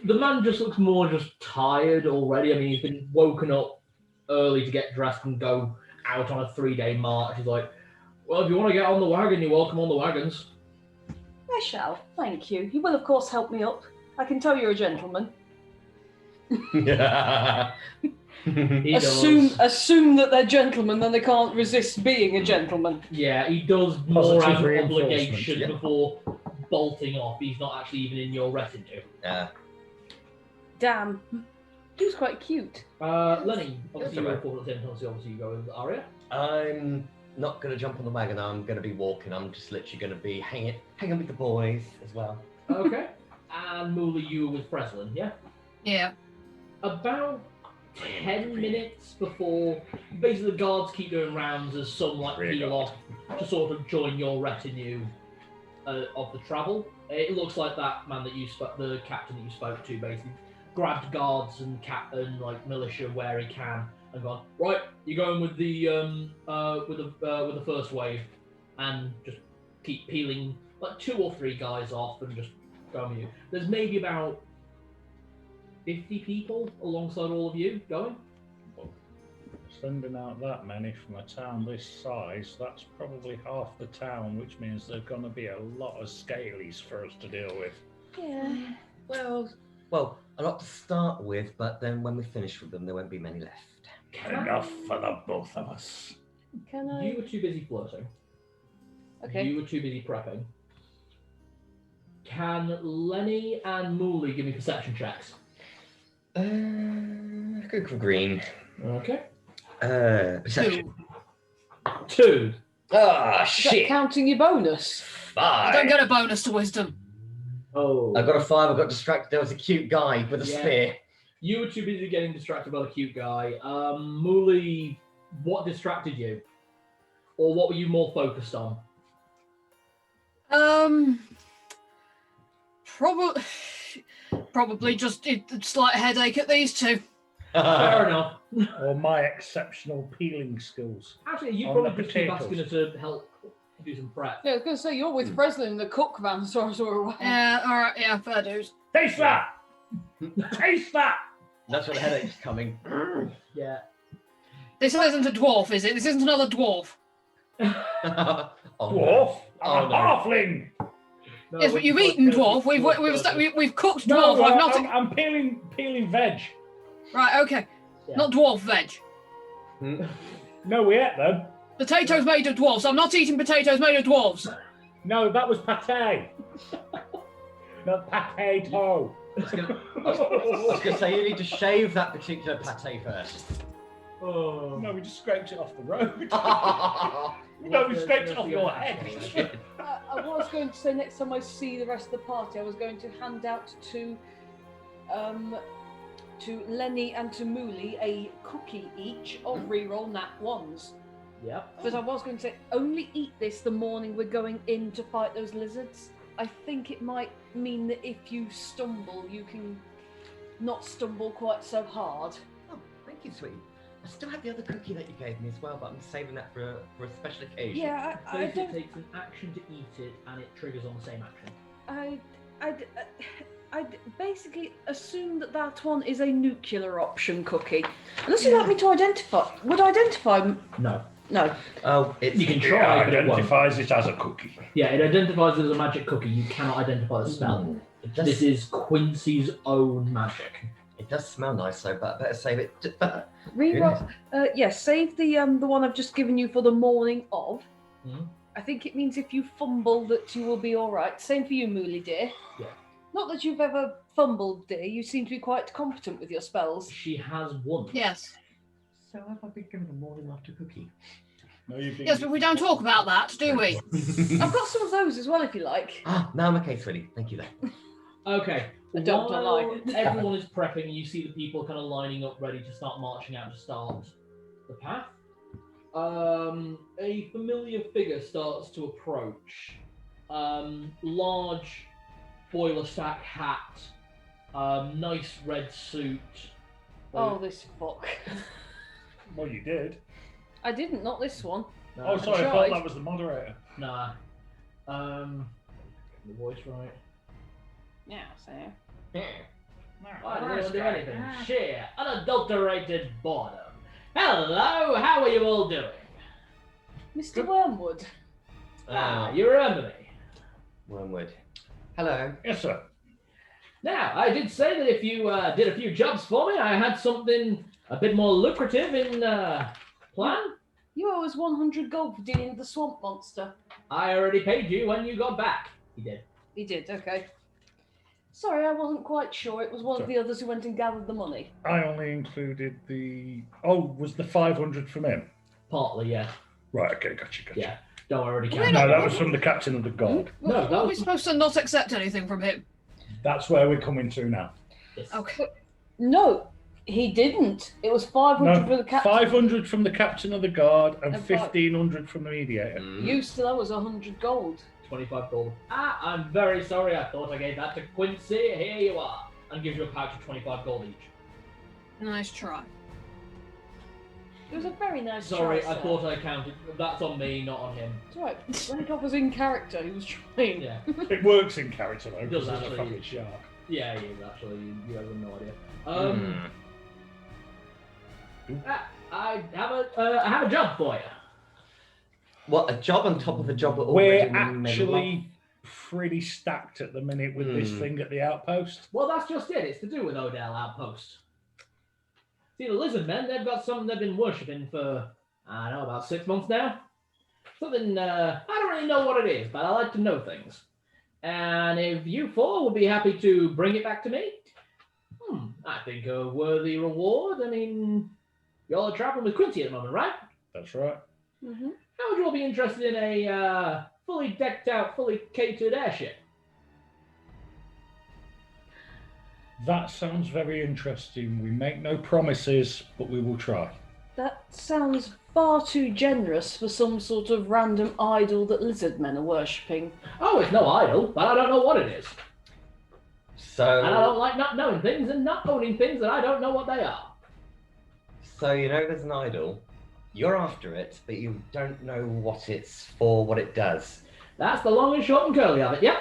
man just looks more just tired already. I mean, he's been woken up early to get dressed and go out on a 3-day march. He's like, well, if you want to get on the wagon, you're welcome on the wagons. I shall. Thank you. You will, of course, help me up. I can tell you're a gentleman. He Assume does. that they're gentlemen, then they can't resist being a gentleman. Yeah, he does more Positive out of reinforcement, obligation yeah. before bolting off. He's not actually even in your retinue. Damn. He was quite cute. Lenny, obviously you That's report at the same time, so obviously you go with Arya. I'm not going to jump on the wagon. I'm going to be walking. I'm just literally going to be hanging with the boys as well. Okay. And Mooly, you were with Freslin, yeah? Yeah. About 10 minutes before, basically the guards keep doing rounds as some like peel off to sort of join your retinue of the travel. It looks like that man that you spoke, the captain that you spoke to, basically grabbed guards and like militia where he can and gone, right, you're going with the with the first wave, and just keep peeling like 2 or 3 guys off and just going with you. There's maybe about 50 people alongside all of you going. Sending out that many from a town this size, that's probably half the town, which means there's going to be a lot of scalies for us to deal with. Yeah. Well, a lot to start with, but then when we finish with them, there won't be many left. Enough for the both of us. Can I? You were too busy flirting. Okay. You were too busy prepping. Can Lenny and Mooly give me perception checks? Go for green. Okay. Perception. 2. Ah, Is that shit. counting your bonus? I don't 5. get a bonus to wisdom. Oh. I got a 5. I got distracted. There was a cute guy with a Yeah. spear. You were too busy getting distracted by the cute guy. Mooly, what distracted you? Or what were you more focused on? Probably just a slight headache at these two. Fair enough. Or my exceptional peeling skills. Actually, you On probably the just keep potatoes. asking her to help do some prep. Yeah, I was going to say, you're with Freslin in the cook van, so I saw her away. Yeah, alright, yeah, fair dues. Taste that! Taste that! That's where the headache's coming. Yeah. This isn't a dwarf, is it? This isn't another dwarf. Oh, Dwarf? I'm Oh, a no. halfling! No, Yes, but you've eaten dwarf. We've cooked No, dwarf. I've not. I'm peeling veg. Right, okay. Yeah. Not dwarf veg. No, we ate them. Potatoes made of dwarfs. I'm not eating potatoes made of dwarves. No, that was pate. Not potato. I was going to say, you need to shave that particular pate first. Oh. No, we just scraped it off the road. Oh, No, we scraped it off your head. I was going to say next time I see the rest of the party, I was going to hand out to Lenny and to Mooly a cookie each of reroll nat 1s. Yep. But I was going to say, only eat this the morning we're going in to fight those lizards. I think it might mean that if you stumble, you can not stumble quite so hard. Oh, thank you, sweetie. I still have the other cookie that you gave me as well, but I'm saving that for a special occasion. Yeah, I Basically, don't. it takes an action to eat it, and it triggers on the same action. I'd basically assume that one is a nuclear option cookie. Unless you'd like me to identify. Would identify? No. No. Oh, You can It try, but it won't. identifies it as a cookie. Yeah, it identifies it as a magic cookie. You cannot identify the spell. It does, This is Quincy's own magic. it does smell nice, though, but I better save it. Reroll. Yes, save the one I've just given you for the morning of. Mhm. I think it means if you fumble that you will be all right. Same for you, Mooly dear. Yeah. Not that you've ever fumbled, dear. You seem to be quite competent with your spells. She has won. Yes. So have I been given a morning after cookie? No, you've been... Yes, but we don't talk about that, do we? I've got some of those as well, if you like. Ah, now I'm okay, sweetie. Thank you, then. Okay. I don't While lie. everyone is prepping, and you see the people kind of lining up, ready to start marching out to start the path. A familiar figure starts to approach. large boiler sack hat, nice red suit. Oh, this fuck. Well, you did. I didn't, not this one. No, Oh, sorry, I tried. thought that was the moderator. Nah. Getting the voice right. Yeah, so. I didn't do anything. Sheer, unadulterated boredom. Hello, how are you all doing? Mr. Wormwood. You remember me. Wormwood. Hello. Yes, sir. Now, I did say that if you did a few jobs for me, I had something a bit more lucrative in plan. You owe us 100 gold for dealing with the swamp monster. I already paid you when you got back. He did. He did, okay. Sorry, I wasn't quite sure. It was one of the others who went and gathered the money. I only included the... Oh, was the 500 from him? Partly, yeah. Right, okay, gotcha. Yeah. Don't already Wait, count. No, that was from the captain of the guard. No, that Are we was... supposed to not accept anything from him? That's where we're coming to now. Yes. Okay. No, he didn't. It was 500 for No, the captain. 500 from the captain of the guard and And 1,500 from the mediator. You still owe us 100 gold. 25 gold. I'm very sorry. I thought I gave that to Quincy. Here you are. And gives you a pouch of 25 gold each. Nice try. It was a very nice Sorry, try, I sir. thought I counted. That's on me, not on him. It's alright. Renikoff was in character. He was trying. Yeah. It works in character though, It because does he's a actually. fucking shark. Yeah, he is actually. You have no idea. I have a job for you. What, a job on top of a job that We're already in the middle of? actually pretty stacked at the minute with this thing at the outpost. Well, that's just it. It's to do with Odell Outpost. See, the lizard men, they've got something they've been worshipping for, I don't know, about 6 months now. Something, I don't really know what it is, but I like to know things. And if you four would be happy to bring it back to me, I think a worthy reward. I mean, you're traveling with Quincy at the moment, right? That's right. Mm-hmm. How would you all be interested in a fully decked out, fully catered airship? That sounds very interesting. We make no promises, but we will try. That sounds far too generous for some sort of random idol that lizard men are worshipping. Oh, it's no idol, but I don't know what it is. So, And I don't like not knowing things and not owning things that I don't know what they are. so you know there's an idol. You're after it, but you don't know what it's for, what it does. That's the long and short and curly of it, yep.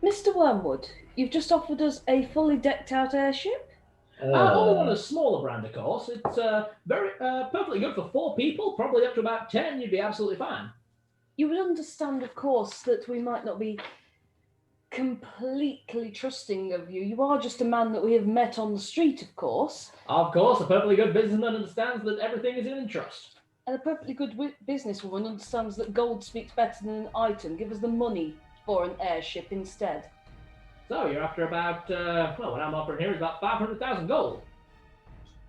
Mr. Wormwood, you've just offered us a fully decked out airship? Only on a smaller brand, of course. It's very perfectly good for 4 people, probably up to about 10. You'd be absolutely fine. You would understand, of course, that we might not be completely trusting of you. You are just a man that we have met on the street, of course. Of course, a perfectly good businessman understands that everything is in trust. And a perfectly good businesswoman understands that gold speaks better than an item. Give us the money for an airship instead. So you're after about, well, what I'm offering here is about 500,000 gold.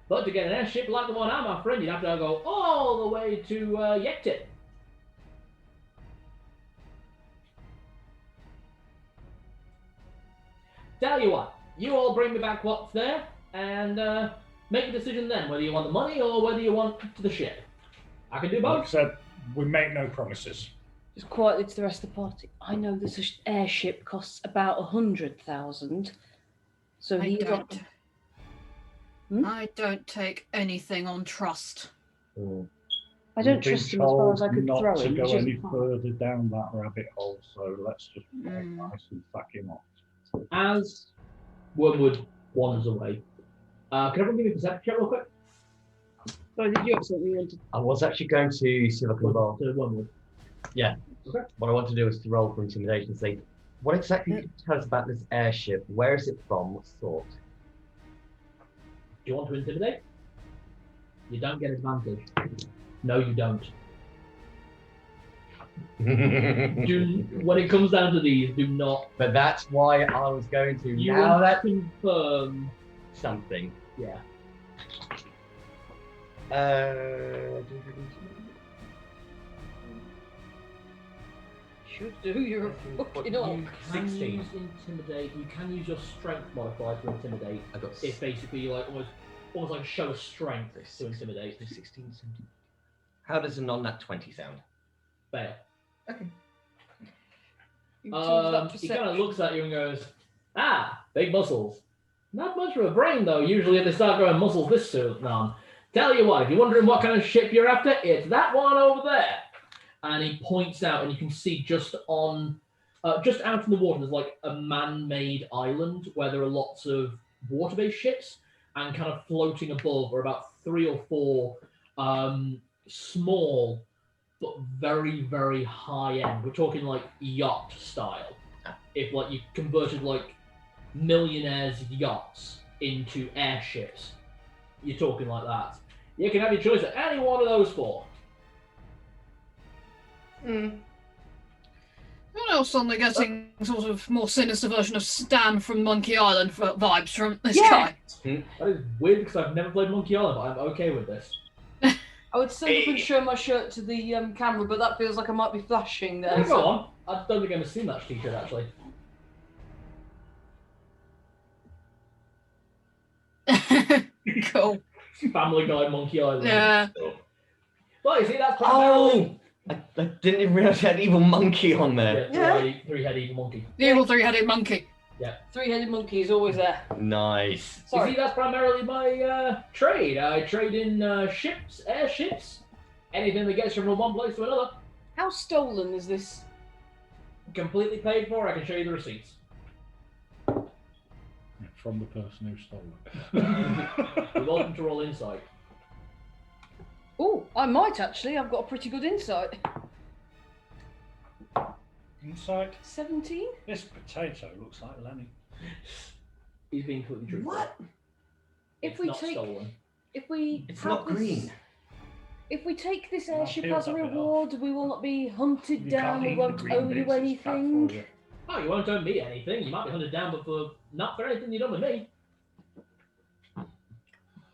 But to get an airship like the one I'm offering, you'd have to go all the way to Yektin. Tell you what, you all bring me back what's there, and make a decision then, whether you want the money or whether you want the ship. I can do Like I both. said, we make no promises. Just quietly to the rest of the party. I know this airship costs about 100,000. So I don't take anything on trust. I don't We've been trust him as far as I told could not throw to him. go which is any fine. further down that rabbit hole, so let's just play Mm. nice and fuck him off. As Wormwood wanders away, can everyone give me a perception check real quick? Sorry, did you have something you wanted? I was actually going to see if I can roll. To Wormwood. What I want to do is to roll for intimidation and say, what exactly can you tell us about this airship? Where is it from? What sort? Do you want to intimidate? You don't get advantage. No, you don't. When it comes down to these, do not. But that's why I was going to. You Now want that to confirm. something. Yeah. Should do. You're a fucking orc. You can 16. use intimidate. You can use your strength modifier to intimidate. I got It's basically like almost like a show of strength to intimidate. 16, 17. How does a non-nat 20 sound? Fail. You told that He kind of perception. looks at you and goes, "Ah, big muscles. Not much of a brain though. Usually, if they start growing muscles this soon, tell you what. If you're wondering what kind of ship you're after, it's that one over there." And he points out, and you can see just out in the water, there's like a man-made island where there are lots of water-based ships, and kind of floating above are about 3 or 4 small but very, very high end. We're talking like yacht style. If like you converted like millionaires' yachts into airships, you're talking like that. You can have your choice of any one of those 4. What else on the getting sort of more sinister version of Stan from Monkey Island vibes from this Yeah. guy? That is weird because I've never played Monkey Island, but I'm okay with this. I would stand up and show my shirt to the camera, but that feels like I might be flashing there. Go on. I don't think I've ever seen that t-shirt actually. Cool. Family Guy Monkey Island. Yeah. Well, you see, that's primarily... I didn't even realise you had an evil monkey on there. Yeah, three-headed evil monkey. The evil 3-headed monkey. Three-headed monkey is always there. Nice. You Sorry. see, that's primarily my trade. I trade in ships, airships, anything that gets you from one place to another. How stolen is this? Completely paid for. I can show you the receipts. From the person who stole it. You're welcome to roll insight. Oh, I might actually. I've got a pretty good insight. Insight. 17? This potato looks like Lenny. He's being completely truthful. What? It's If we not take, stolen. if we It's have not this- green. If we take this Well, airship peel as a that bit off. reward, we will not be hunted You down. can't We eat won't the green owe you bits, it's bad for anything. you. Oh, you won't owe me anything. You might be hunted down, but not for anything you've done with me.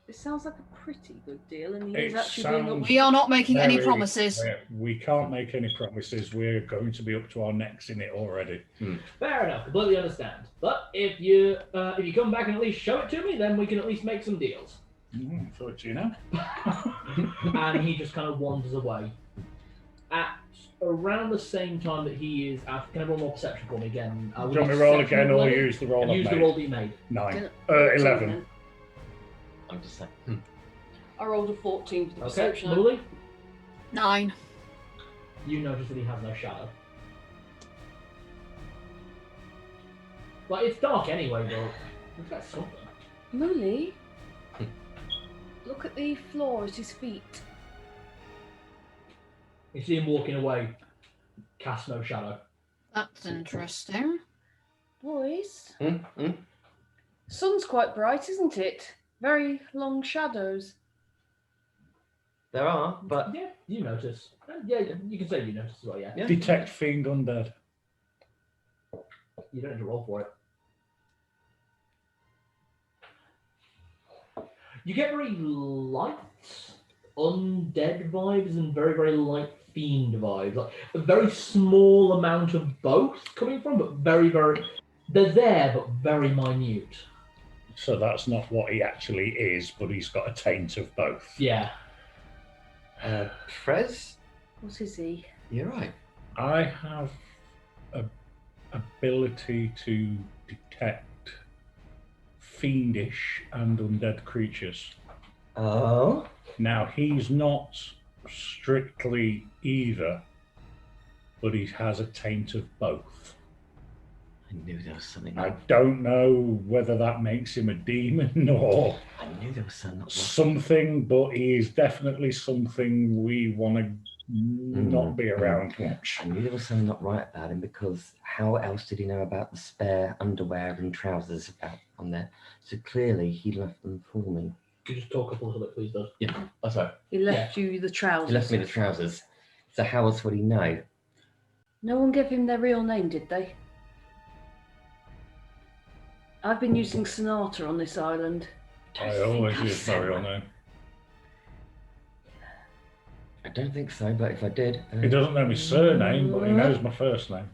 It sounds like a pretty good deal, and It he's actually being sounds- up. We are not making any Very- promises. We can't make any promises. We're going to be up to our necks in it already. Fair enough. Completely understand. But if you come back and at least show it to me, then we can at least make some deals. So it's you know. And he just kind of wanders away. At around the same time that he is, can I roll more perception for me again? Do you want me to roll again or Level? use the roll I've Use the made? roll that you made. 9. Gonna- 11. I'm just saying. I rolled a 14 for the Okay, perception. Mully, 9. you notice that he has no shadow. Like, it's dark anyway, but he's got something. Mooley, look at the floor at his feet. You see him walking away, cast no shadow. That's interesting. Boys, Hmm? sun's quite bright, isn't it? Very long shadows. There are, but Yeah, you notice. Yeah, you can say you notice as well, yeah. Yeah. Detect fiend undead. You don't need to roll for it. You get very light undead vibes and very, very light fiend vibes. Like a very small amount of both coming from, but very, very... They're there, but very minute. So that's not what he actually is, but he's got a taint of both. Yeah. Prez, What is he? you're right. I have a ability to detect fiendish and undead creatures. Oh, Now, he's not strictly either, but he has a taint of both. I knew there was something. I don't know whether that makes him a demon or I knew there was something. something, but he is definitely something we want to not be around much. I knew there was something not right about him because how else did he know about the spare underwear and trousers about on there? So clearly he left them for me. Could you just talk up a little bit, please, Doug? Yeah. Oh, sorry. He left you the trousers. He left me the trousers. So how else would he know? No one gave him their real name, did they? I've been using Sonata on this island. I always use my real name. I don't think so, but if I did, He doesn't know my surname, but he knows my first name.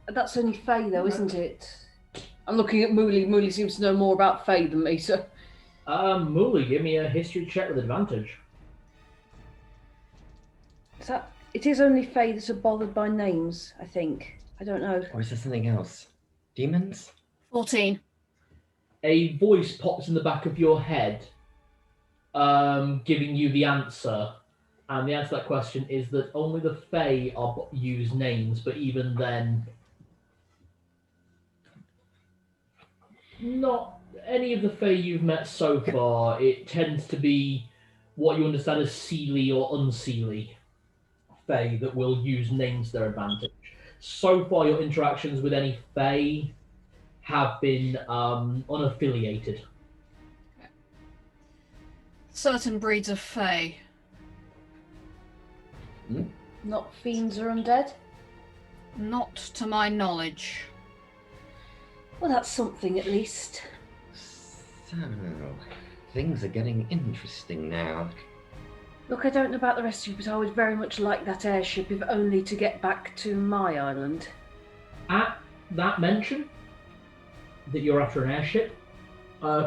That's only Faye, though, isn't it? I'm looking at Mooley. Mooley seems to know more about Faye than me, so. Mooley, give me a history check with advantage. Is that It is only Fae that are bothered by names, I think. I don't know. Or is there something else? Demons? 14. A voice pops in the back of your head, giving you the answer. And the answer to that question is that only the Fae use names, but even then, not any of the Fae you've met so far. It tends to be what you understand as Seelie or Unseelie Fae that will use names to their advantage. So far, your interactions with any Fae have been unaffiliated. Certain breeds of Fae. Not fiends or undead? Not to my knowledge. Well, that's something at least. So, things are getting interesting now. Look, I don't know about the rest of you, but I would very much like that airship, if only to get back to my island. At that mention that you're after an airship,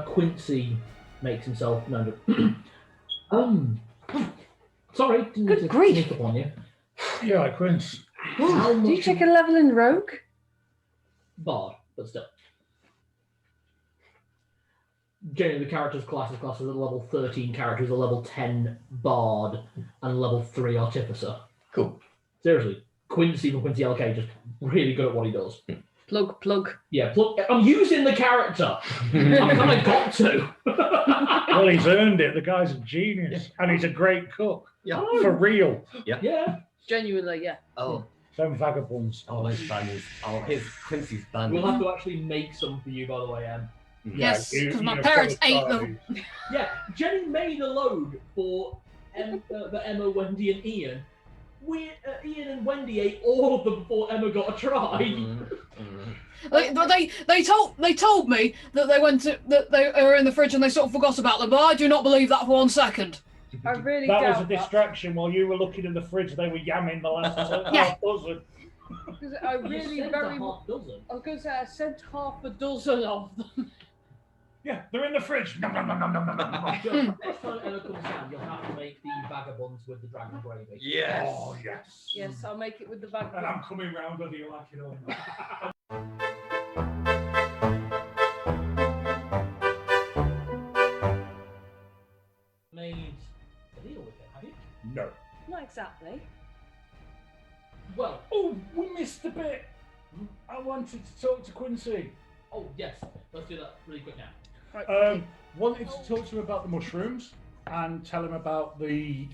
Quincy makes himself known. Sorry, didn't Good mean to grief. sneak up on you. Yeah, like Quince. How Do you much take a level in Rogue? bard, but still. Generally, the character's class is a level 13 character, is a level 10 bard, and level 3 artificer. Cool. Seriously, Quincy from Quincy LK just really good at what he does. Plug. Yeah, I'm using the character. I've kind of got to. Well, he's earned it. The guy's a genius, and he's a great cook. Yeah. For real. Yeah. Genuinely, yeah. Oh, Them vagabonds. oh, his bun. His Quincy's bun. We'll have to actually make some for you, by the way, Em. Yes, you- because my you've parents gotta ate try them. these. Yeah, Jenny made a load for Emma, Wendy, and Ian. Ian and Wendy ate all of them before Emma got a try. They told me that they were in the fridge and they sort of forgot about them, but I do not believe that for 1 second. I really That was doubt a distraction. While you were looking in the fridge, they were yamming the last half dozen. Because I really You sent very a much. half dozen. I was going to say I sent half a dozen of them. Yeah, they're in the fridge. Nom, nom, nom, nom, nom, nom, nom, nom. Next time Emma comes down, you'll have to make the vagabonds with the dragon gravy. Yes. Oh, yes. Yes, I'll make it with the bag. And I'm coming round whether you like it or not. Made a deal with it, have you? No. Not exactly. Well, Oh, we missed a bit. I wanted to talk to Quincy. oh yes, let's do that really quick now. Right. Wanted to talk to him about the mushrooms and tell him about the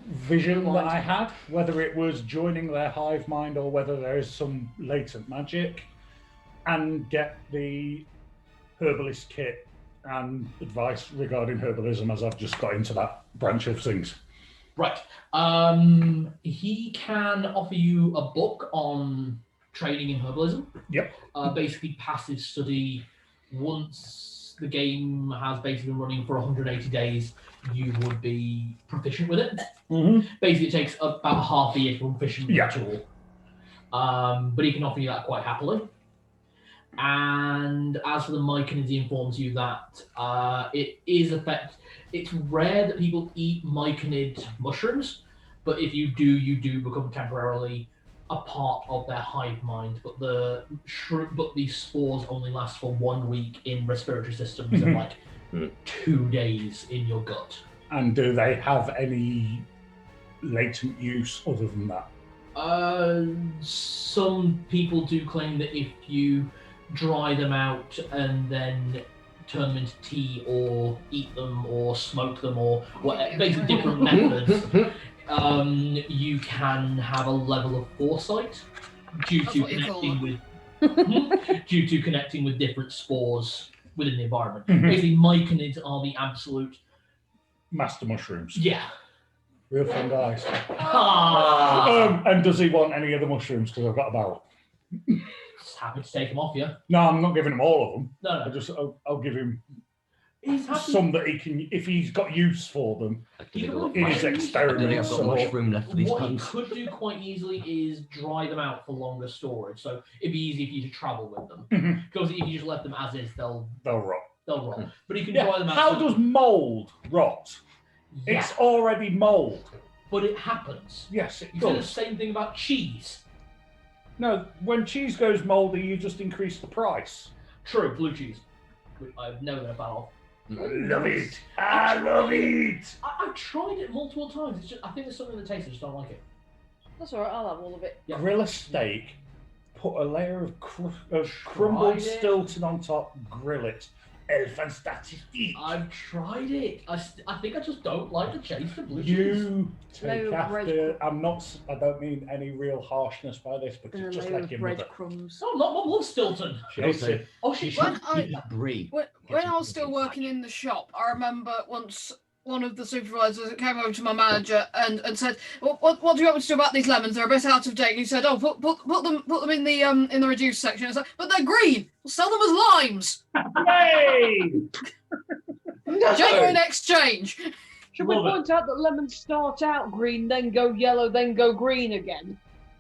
vision that I had, whether it was joining their hive mind or whether there is some latent magic, and get the herbalist kit and advice regarding herbalism, as I've just got into that branch of things. Right. He can offer you a book on training in herbalism. Yep. Basically, passive study. Once the game has basically been running for 180 days, you would be proficient with it. Mm-hmm. Basically, it takes about half a year to be proficient with Yeah. the tool. But he can offer you that quite happily. And as for the myconids, he informs you that it's rare that people eat myconid mushrooms, but if you do, you do become temporarily a part of their hive mind. But the spores only last for 1 week in respiratory systems and like 2 days in your gut. And do they have any latent use other than that? Some people do claim that if you dry them out and then turn them into tea or eat them or smoke them or whatever, basically different methods, you can have a level of foresight due That's to what you call connecting with different spores within the environment. Mhm. Basically, myconids are the absolute Master mushrooms. yeah. Real fun guys. Ah, And does he want any of the mushrooms? Because I've got about. just happy to take them off you. No, I'm not giving him all of them. No. I'll give him He's happy. some that he can, if he's got use for them in his Do they experiments. have got or- mushroom left for these What you puns? could do quite easily is dry them out for longer storage. So it'd be easy for you to travel with them. Mhm. Because if you just left them as is, they'll They'll rot. rot. But you can dry them out. How does mold rot? Yeah. It's already mold. but it happens. Yes, it You do the does. same thing about cheese. No, when cheese goes mouldy, you just increase the price. True, blue cheese, which I've never been a fan of. I love it. I love it. I've tried it multiple times. It's just, I think there's something in the taste. I just don't like it. That's all right. I'll have all of it. Yeah. Grill a steak, put a layer of crumbled it. Stilton on top, grill it. El fantastique. I've tried it. I think I just don't like the taste of blue cheese. You take Layer of after. I don't mean any real harshness by this, but And a just layer like of your mother. breadcrumbs. Oh, not Mum loves Stilton. She hates Also, it. Oh, she When should. I- that brie. When I was still working in the shop, I remember once one of the supervisors came over to my manager and said, what do you want me to do about these lemons? They're a bit out of date. And he said, oh, put them in the reduced section. I said, but they're green. We'll sell them as limes. Yay! Genuine exchange. Should we Love it. point out that lemons start out green, then go yellow, then go green again?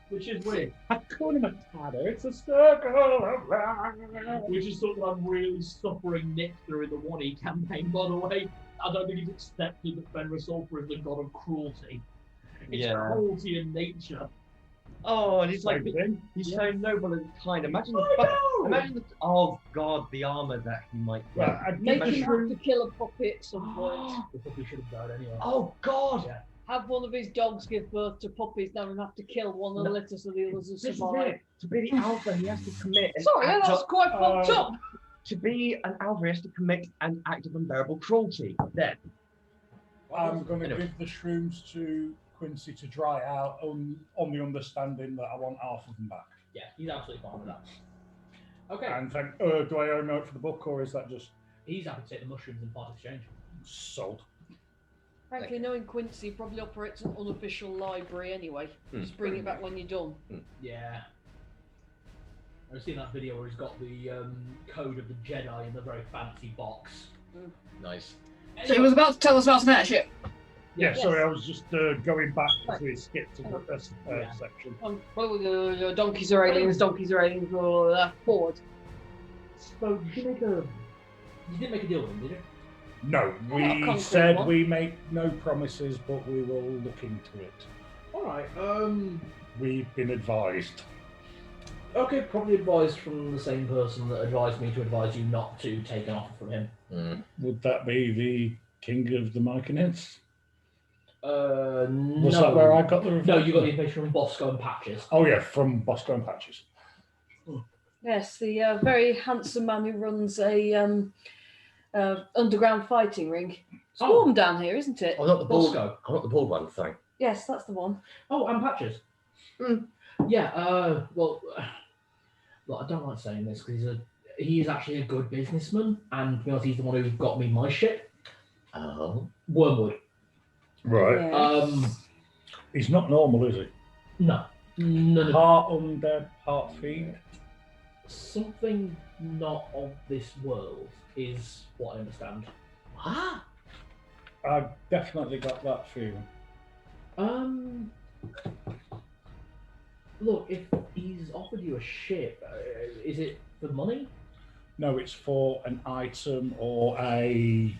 Which is weird. Hakuna Matata, it's a circle of life. Which is something I'm really suffering Nick through in the 1E campaign, by the way. I don't think he's accepted that Fenris Ulfra is the god of cruelty. It's Yeah. cruelty in nature. Oh, and he's Same like, thing. he's so noble and kind. Imagine I the know! imagine the oh god, the armor that he might get. Right, I'd Make give the him have shrew. to kill a puppy at some point. The puppy should have died anyway. Oh god. Yeah. Have one of his dogs give birth to puppies, now and have to kill one of the litter so the others will This is survive. it. To be the alpha, he has to commit. An Sorry, act that's of, quite fucked up. to be an alpha, he has to commit an act of unbearable cruelty. Then I'm going to Anyway. give the shrooms to Quincy to dry out on the understanding that I want half of them back. Yeah, he's absolutely fine with that. Okay, And think, do I owe a note for the book, or is that just he's happy to take the mushrooms in part exchange. sold? Frankly, knowing Quincy probably operates an unofficial library anyway. Just bring it back when you're done. Yeah. I've seen that video where he's got the code of the Jedi in the very fancy box. nice. So he was about to tell us about some airship. Yeah, Yes. sorry, I was just going back Right. as we skipped to the Yeah. section. Donkeys are aliens, forward. So you didn't make a deal with him, did you? No, Not a we concrete said one. we make no promises, but we will look into it. Alright, We've been advised. okay, probably advised from the same person that advised me to advise you not to take an offer from him. Would that be the King of the Myconids? No. Was that where I got the No, you got the information from Bosco and Patches. Oh yeah, from Bosco and Patches. Yes, the very handsome man who runs a underground fighting ring. It's Oh. warm down here, isn't it? Oh, not the bald. Bosco. Oh, not the bald one. Sorry. Yes, that's the one. Oh, and Patches. Yeah, well, look, I don't like saying this because he is actually a good businessman, and to be honest, he's the one who got me my ship, Oh. Wormwood. Right. Yeah. He's not normal, is he? No. None of Part undead, part fiend. something not of this world is what I understand. What? I definitely got that feeling. Look, if he's offered you a ship, is it for money? No, it's for an item or a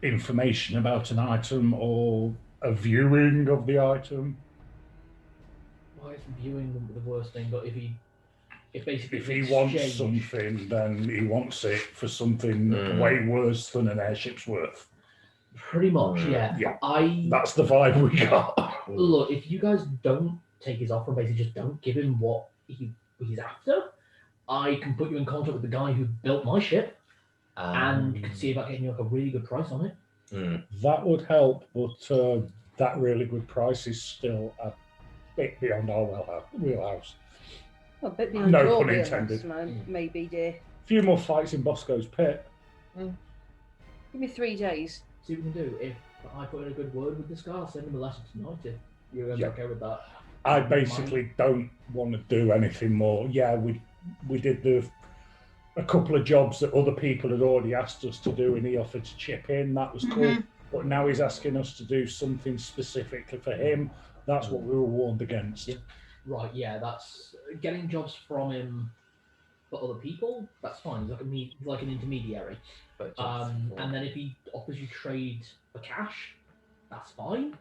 information about an item or a viewing of the item. Why is viewing the worst thing? But if basically If he it's wants exchange- something, then he wants it for something Mm. way worse than an airship's worth. pretty much, yeah. Yeah. I That's the vibe we got. look, if you guys don't take his offer and basically just don't give him what he's after, I can put you in contact with the guy who built my ship and you can see about getting you like a really good price on it. That would help, but that really good price is still a bit beyond our wheelhouse. A bit beyond No your pun wheelhouse, intended. man, maybe, dear. A few more fights in Bosco's pit. Give me 3 days. See what we can do. If I put in a good word with this guy, I'll send him a letter tonight if you're Yeah. okay with that. I basically don't want to do anything more. Yeah, we did a couple of jobs that other people had already asked us to do, and he offered to chip in. That was cool. But now he's asking us to do something specifically for him. That's what we were warned against. Yeah. Right, yeah, that's getting jobs from him for other people. That's fine. He's like an intermediary. But And then if he offers you trade for cash, that's fine.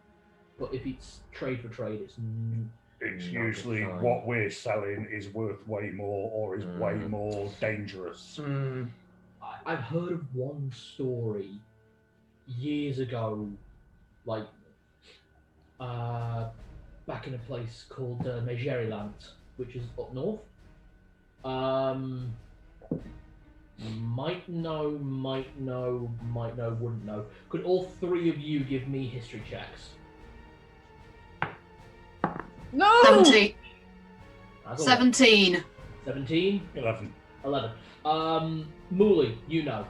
But if it's trade for trade, it's It's Not usually design. what we're selling is worth way more or is way more dangerous. I've heard of one story years ago, like back in a place called Maryland, which is up north. Might know, wouldn't know. Could all three of you give me history checks? No! 17. As always. 17. 17? 11. 11. Mooley, you know.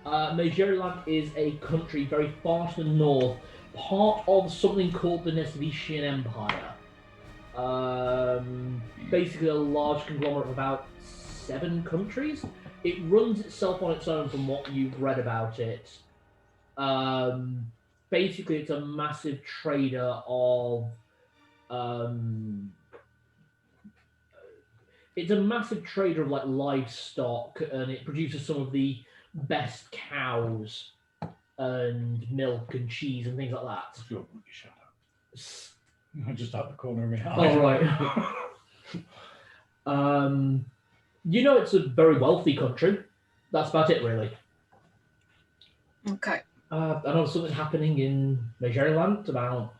Maryland is a country very far to the north, part of something called the Nesvitian Empire. Basically a large conglomerate of about 7 countries. It runs itself on its own from what you've read about it. Basically, it's a massive trader of... it's a massive trader of like livestock, and it produces some of the best cows and milk and cheese and things like that. Your shadow. I'm just out the corner of my eye. Oh, right. You know, it's a very wealthy country. That's about it, really. Okay. I know something happening in Maryland about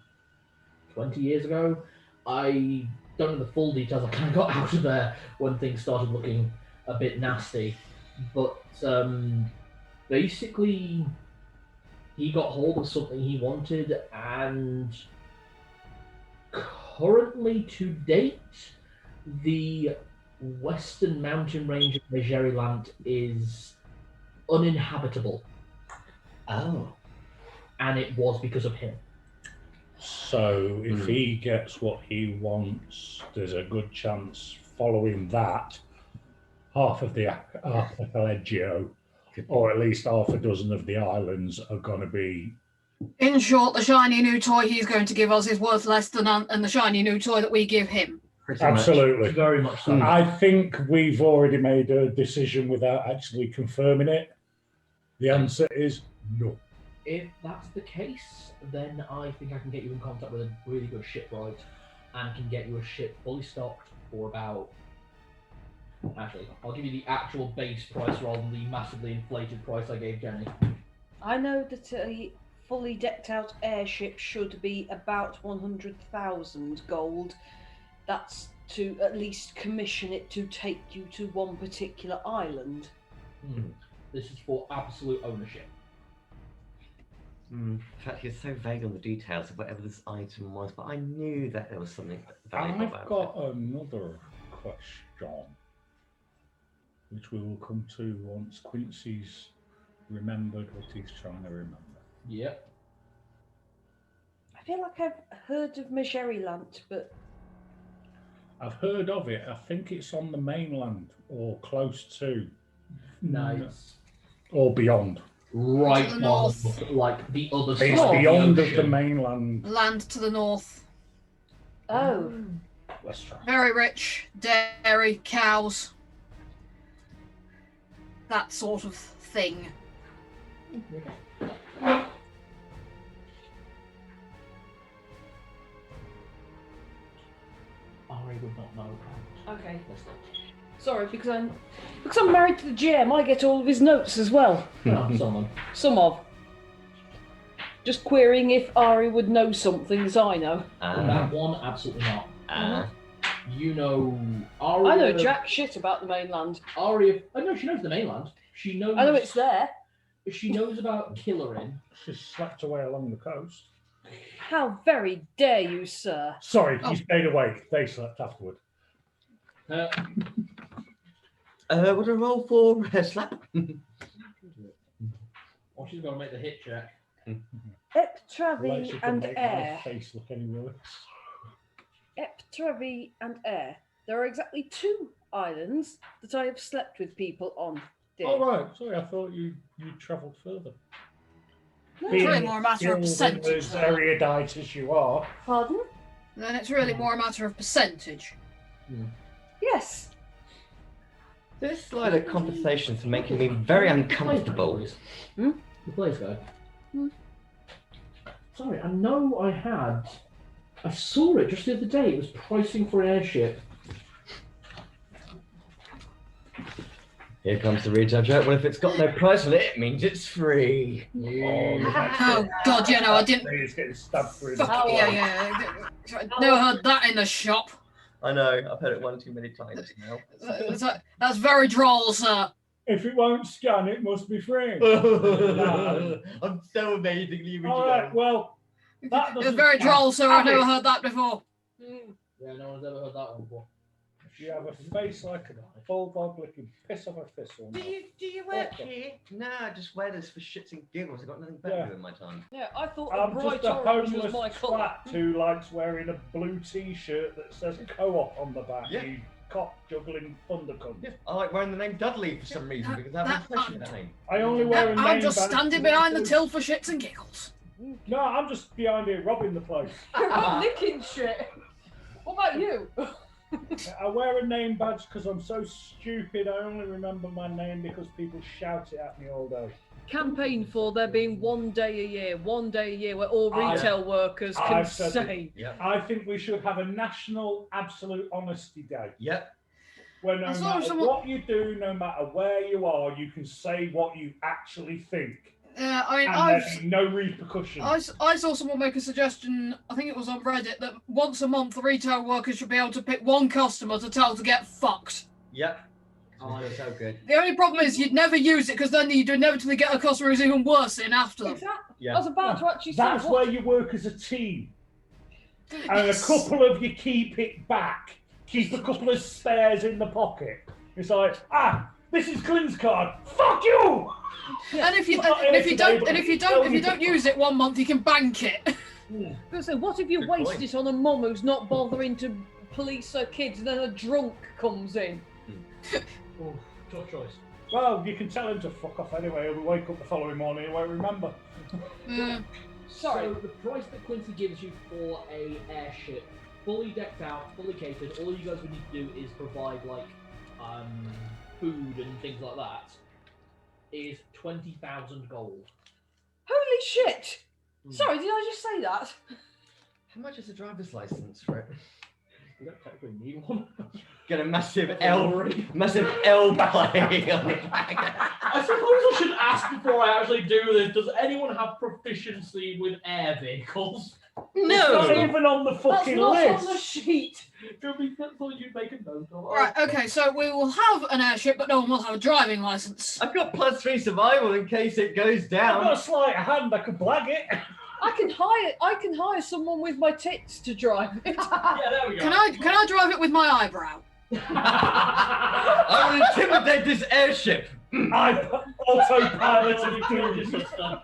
20 years ago. I don't know the full details. I kind of got out of there when things started looking a bit nasty. But basically, he got hold of something he wanted, and currently to date, the western mountain range of Maryland is uninhabitable. Oh. And it was because of him. So if he gets what he wants, there's a good chance following that, half of the archipelago, or at least half a dozen of the islands, are going to be... In short, the shiny new toy he's going to give us is worth less than the shiny new toy that we give him. Absolutely. Very much so. I think we've already made a decision without actually confirming it. The answer is no. If that's the case, then I think I can get you in contact with a really good shipwright and can get you a ship fully stocked for about... Actually, I'll give you the actual base price rather than the massively inflated price I gave Jenny. I know that a fully decked out airship should be about 100,000 gold. That's to at least commission it to take you to one particular island. This is for absolute ownership. In fact, you're so vague on the details of whatever this item was, but I knew that there was something valuable about I've got another question, which we will come to once Quincy's remembered what he's trying to remember. Yep. I feel like I've heard of Maryland, but... I've heard of it. I think it's on the mainland or close to. Nice. Or beyond. Right To on, the north. like the other side It's of beyond the of the ocean. mainland. Land to the north. Oh. Let's try. Very rich. Dairy, cows. That sort of thing. Ari would not know. Okay. Let's go. Sorry, because I'm married to the GM, I get all of his notes as well. Someone. Some of. Just querying if Ari would know something that I know. That one, absolutely not. You know Aria. I know jack shit about the mainland. Aria. I know she knows the mainland. She knows. I know it's there. She knows about Killerin. She slept away along the coast. How very dare you, sir? Sorry, Oh. you stayed awake. They slept afterward. What a roll for slap. Well, she's got to make the hit check. Eptravi Like and my air. face look any worse. Eptravi and air. There are exactly 2 islands that I have slept with people on. Dear. Oh right, sorry, I thought you travelled further. No. It's really more a matter of skilled and percentage. as though. erudite as you are. Pardon? Then it's really more a matter of percentage. Yes. This line of conversation is making me very uncomfortable. The place guide. Sorry, I know I saw it just the other day. It was pricing for an airship. Here comes the retail joke. Well, if it's got no price on it, it means it's free. Oh God, yeah, no, I didn't. He's getting stabbed through the Fuck yeah. I never heard that in the shop. I know. I've heard it one too many times now. That's very droll, sir. If it won't scan, it must be free. I'm so amazingly original. All right, well, that It's doesn't very count. droll, sir. I've never Alice, heard that before. Yeah, no one's ever heard that one before. You have a face like a bulldog licking piss off a thistle. Do you work here? Nah, I just wear this for shits and giggles. I've got nothing better Yeah. to do in my time. Yeah, I thought I'm the just bright a orange was homeless my colour. twat who likes wearing a blue T-shirt that says co-op on the back. Yeah. You cock juggling thundercunt. Yeah, I like wearing the name Dudley for some reason because I have an impression of that name. I only wear a name I'm just badge standing because behind the it's- till for shits and giggles. No, I'm just behind here robbing the place. You're not licking shit. What about you? I wear a name badge because I'm so stupid. I only remember my name because people shout it at me all day. Campaign for there being one day a year where all retail workers can I've said say. Yep. I think we should have a national absolute honesty day. Yep. Where no I saw matter someone- what you do, no matter where you are, you can say what you actually think. I mean, And there'd be no repercussions. I saw someone make a suggestion, I think it was on Reddit, that once a month the retail workers should be able to pick one customer to tell to get fucked. Yep. Oh, that's so good. The only problem is you'd never use it because then you'd inevitably get a customer who's even worse in after them. Exactly. Yeah. I was about to actually say That's where you work as a team. And a couple of you keep it back. Keep a couple of spares in the pocket. It's like, this is Clint's card. Fuck you! And if you Not and if you today, don't but if you don't use it 1 month, you can bank it. So what if you Good waste point. it on a mum who's not bothering to police her kids and then a drunk comes in? Oh, tough choice. Well, you can tell him to fuck off anyway. He'll wake up the following morning and won't remember. Sorry. So the price that Quincy gives you for a airship, fully decked out, fully catered, all you guys would need to do is provide like food and things like that, is 20,000 gold. Holy shit! Sorry, did I just say that? How much is a driver's license for it? You don't technically need one. Get a massive That's L, already- massive L play on the back. I suppose I should ask before I actually do this. Does anyone have proficiency with air vehicles? Not No. even on the That's fucking not list. on the sheet. Do we thought you'd make a note of? Right, okay, so we will have an airship, but no one will have a driving license. I've got +3 survival in case it goes I've got down. a sleight of hand. I could blag it. I can hire someone with my tits to drive it. Yeah, there we go. Can I drive it with my eyebrow? I will intimidate this airship. I autopiloted Your it. sister.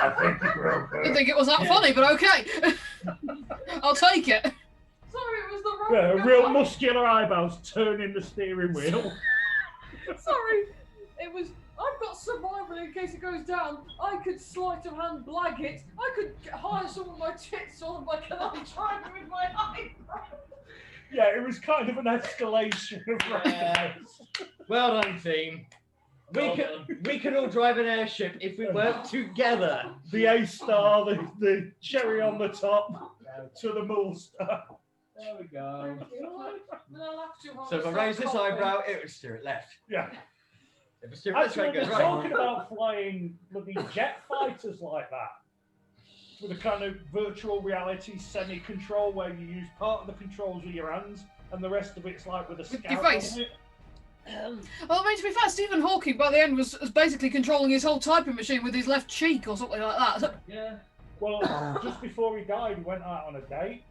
I think you broke Didn't think it was that funny, but okay. I'll take it. Sorry, it was the wrong Yeah, guy. real muscular eyebrows turning the steering wheel. Sorry, it was. I've got survival in case it goes down. I could sleight of hand blag it. I could hire someone with my tits on, but can I drive it with my eyebrow? Yeah, it was kind of an escalation of randomness. Well done, team. We can all drive an airship if we work together. The A star, the cherry on the top, to the Mull star. There we go. Then I'll have to hire So if I some raise this coffee. eyebrow, it would steer it left. Yeah. If I steer it this Actually, way, it they're goes right. talking about flying bloody jet fighters like that. With a kind of virtual reality semi-control where you use part of the controls with your hands and the rest of it's like with a With your scout face. on it. Well, I mean, to be fair, Stephen Hawking by the end was basically controlling his whole typing machine with his left cheek or something like that. Yeah. Well, just before he died, he went out on a date.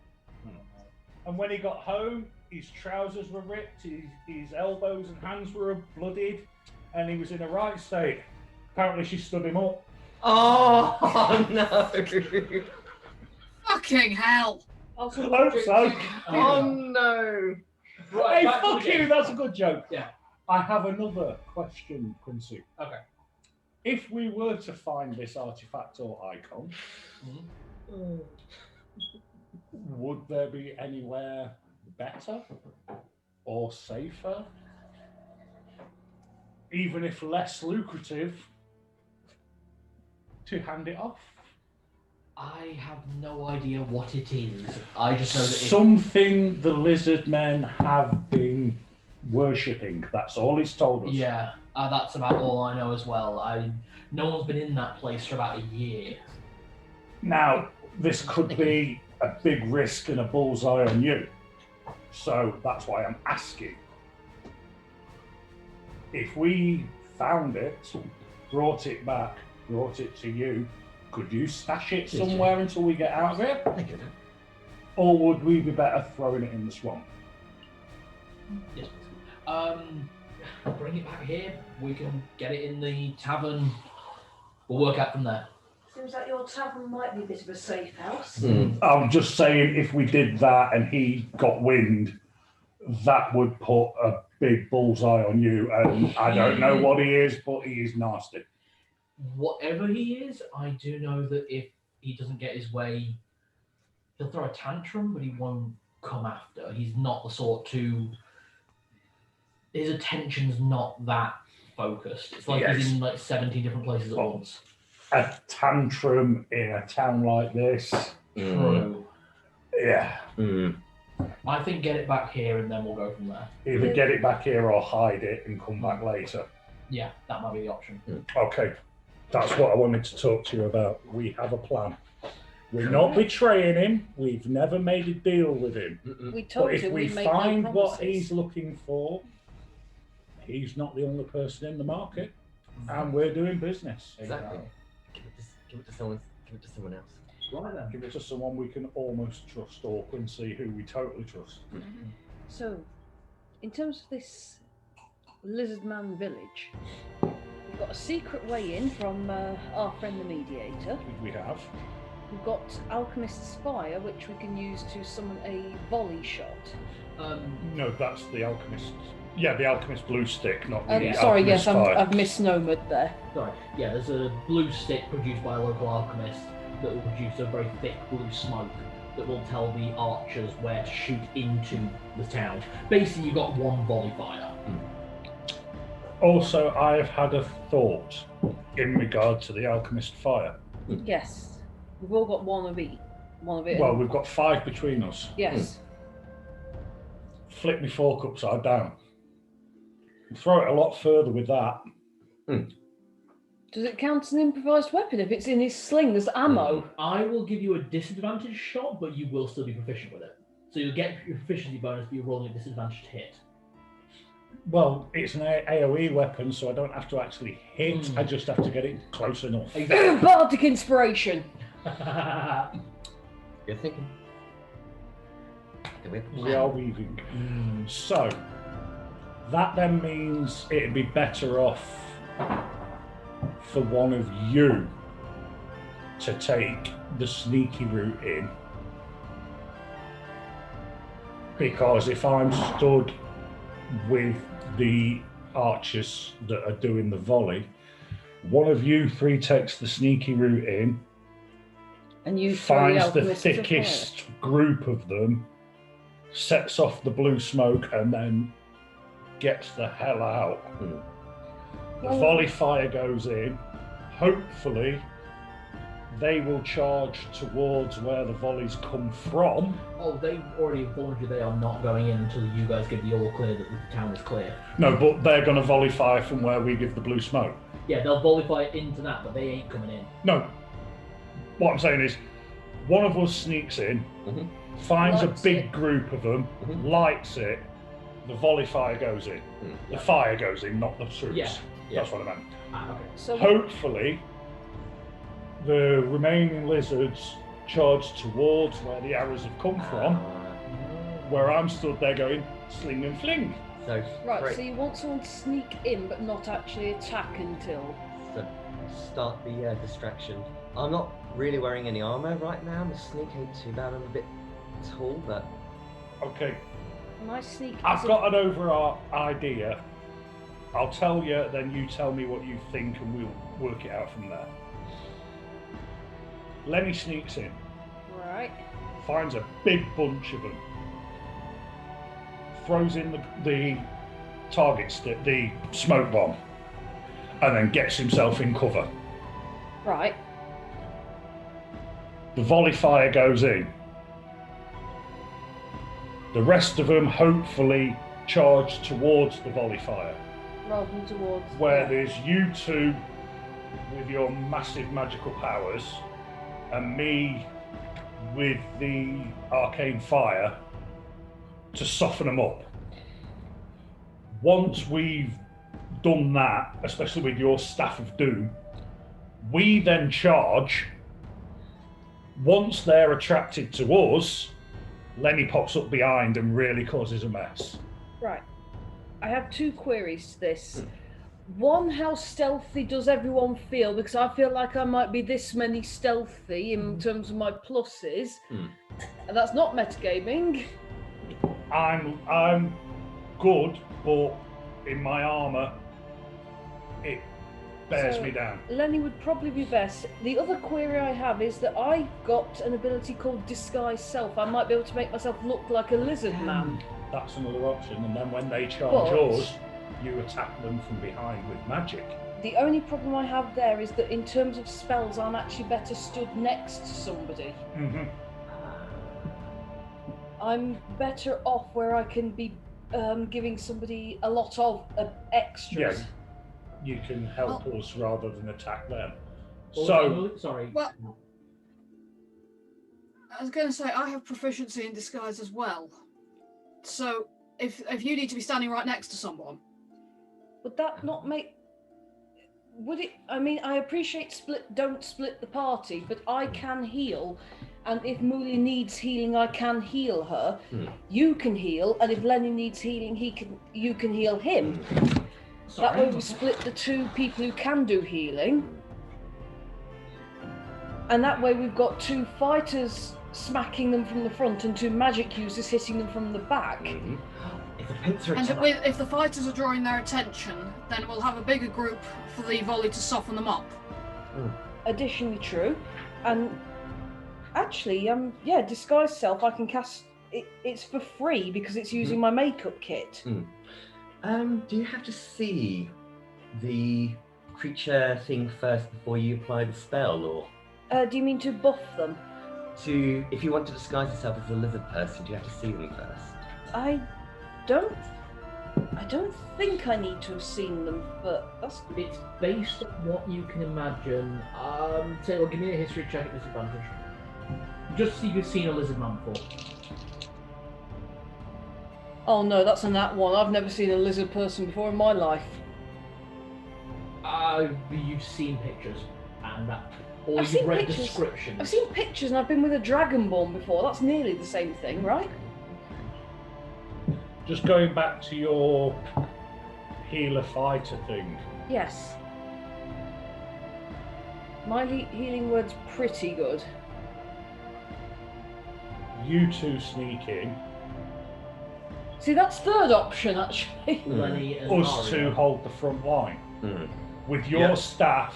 And when he got home, his trousers were ripped, his elbows and hands were bloodied, and he was in a right state. Apparently, she stood him up. Oh no! Fucking hell. I'll I hope so. Oh no! Right, Hey, back to the fuck you, game. that's a good joke. Yeah. I have another question, Quincy. Okay. If we were to find this artifact or icon, would there be anywhere better or safer, even if less lucrative, to hand it off? I have no idea what it is. I just know that Something the lizard men have been worshipping. That's all he's told us. Yeah, that's about all I know as well. No one's been in that place for about a year. Now, this could be a big risk and a bullseye on you. So that's why I'm asking. If we found it, brought it back, brought it to you, could you stash it somewhere until we get out of here? I could. Or would we be better throwing it in the swamp? Yes. Bring it back here. We can get it in the tavern. We'll work out from there. Seems like your tavern might be a bit of a safe house. I'm just saying, if we did that and he got wind, that would put a big bullseye on you. And I don't know what he is, but he is nasty. Whatever he is, I do know that if he doesn't get his way, he'll throw a tantrum, but he won't come after. He's not the sort to. His attention's not that focused. It's like he's in like 17 different places at once. A tantrum in a town like this. True. Yeah. I think get it back here and then we'll go from there. Either get it back here or hide it and come back later. Yeah, that might be the option. Okay. That's what I wanted to talk to you about. We have a plan. We're not betraying him. We've never made a deal with him. We told But if him we made find no what promises. he's looking for, he's not the only person in the market, and we're doing business. Exactly. Give it to someone else. Right then. Give it to someone we can almost trust, or Quincy, who we totally trust. So, in terms of this Lizardman village, we've got a secret way in from our friend the Mediator. We have. We've got Alchemist's Fire, which we can use to summon a volley shot. No, that's the alchemist. Yeah, the alchemist blue stick, not the Sorry, alchemist yes, fire. I've misnomered there. Sorry. Yeah, there's a blue stick produced by a local alchemist that will produce a very thick blue smoke that will tell the archers where to shoot into the town. Basically, you've got one volley fire. Also, I have had a thought in regard to the alchemist fire. Yes, we've all got one of each. Well, we've got 5 between us. Yes. Flip me fork upside down. Throw it a lot further with that. Does it count as an improvised weapon if it's in his sling? There's ammo. I will give you a disadvantage shot, but you will still be proficient with it. So you'll get your proficiency bonus, but you're rolling a disadvantaged hit. Well, it's an AoE weapon, so I don't have to actually hit. I just have to get it close enough. Exactly. Bardic inspiration. You're thinking. We are weaving. So, that then means it'd be better off for one of you to take the sneaky route in. Because if I'm stood with the archers that are doing the volley, one of you 3 takes the sneaky route in, And you throw finds the alchemists of fire. thickest group of them, sets off the blue smoke, and then gets the hell out. The volley fire goes in. Hopefully, they will charge towards where the volleys come from. Oh, they've already informed you they are not going in until you guys give the all clear that the town is clear. No, but they're going to volley fire from where we give the blue smoke. Yeah, they'll volley fire into that, but they ain't coming in. No. What I'm saying is, one of us sneaks in, finds Lights a big it. group of them, lights it, the volley fire goes in. The fire goes in, not the troops. Yeah. That's what I meant. Okay. So Hopefully, the remaining lizards charge towards where the arrows have come from, where I'm stood there going, sling and fling. So, right, great. so you want someone to sneak in but not actually attack until. So start the distraction. I'm not really wearing any armor right now. My sneak ain't too bad. I'm a bit tall, but Okay, My sneak. I've is a- got an overall idea. I'll tell you, then you tell me what you think, and we'll work it out from there. Lenny sneaks in, Right. finds a big bunch of them, throws in the target stick, the smoke bomb, and then gets himself in cover. Right. the volley fire goes in. The rest of them hopefully charge towards the volley fire. Rather than towards. Where there's you two with your massive magical powers, and me with the arcane fire to soften them up. Once we've done that, especially with your Staff of Doom, we then charge. Once they're attracted to us, Lenny pops up behind and really causes a mess. Right. I have two queries to this. One, how stealthy does everyone feel? Because I feel like I might be this many stealthy in terms of my pluses. And that's not metagaming. I'm good, but in my armour, it bears me down. Lenny would probably be best. The other query I have is that I've got an ability called Disguise Self. I might be able to make myself look like a lizard man. That's another option, and then when they charge us, you attack them from behind with magic. The only problem I have there is that in terms of spells, I'm actually better stood next to somebody. I'm better off where I can be giving somebody a lot of extras. Yeah, you can help us rather than attack them. Sorry. Well, I was going to say, I have proficiency in disguise as well. So, if you need to be standing right next to someone... Would that not make... Would it... I mean, I appreciate don't split the party, but I can heal, and if Mooly needs healing, I can heal her. You can heal, and if Lenny needs healing, you can heal him. That way we split the two people who can do healing. And that way we've got two fighters smacking them from the front and two magic users hitting them from the back. If the fighters are drawing their attention, then we'll have a bigger group for the volley to soften them up. Additionally true. And actually, Disguise Self I can cast, it's for free because it's using my makeup kit. Do you have to see the creature thing first before you apply the spell, or? Do you mean to buff them? If you want to disguise yourself as a lizard person, do you have to see them first? I don't think I need to have seen them, but that's... It's based on what you can imagine. Taylor, give me a history check at disadvantage. Just so you've seen a lizard man before. Oh no, that's a nat one. I've never seen a lizard person before in my life. You've seen pictures, and that... Or I've you've read pictures. descriptions. I've seen pictures and I've been with a dragonborn before. That's nearly the same thing, right? Just going back to your healer fighter thing. Yes. My healing word's pretty good. You two sneak in. See, that's third option, actually. Lenny and Us two hold the front line. With your staff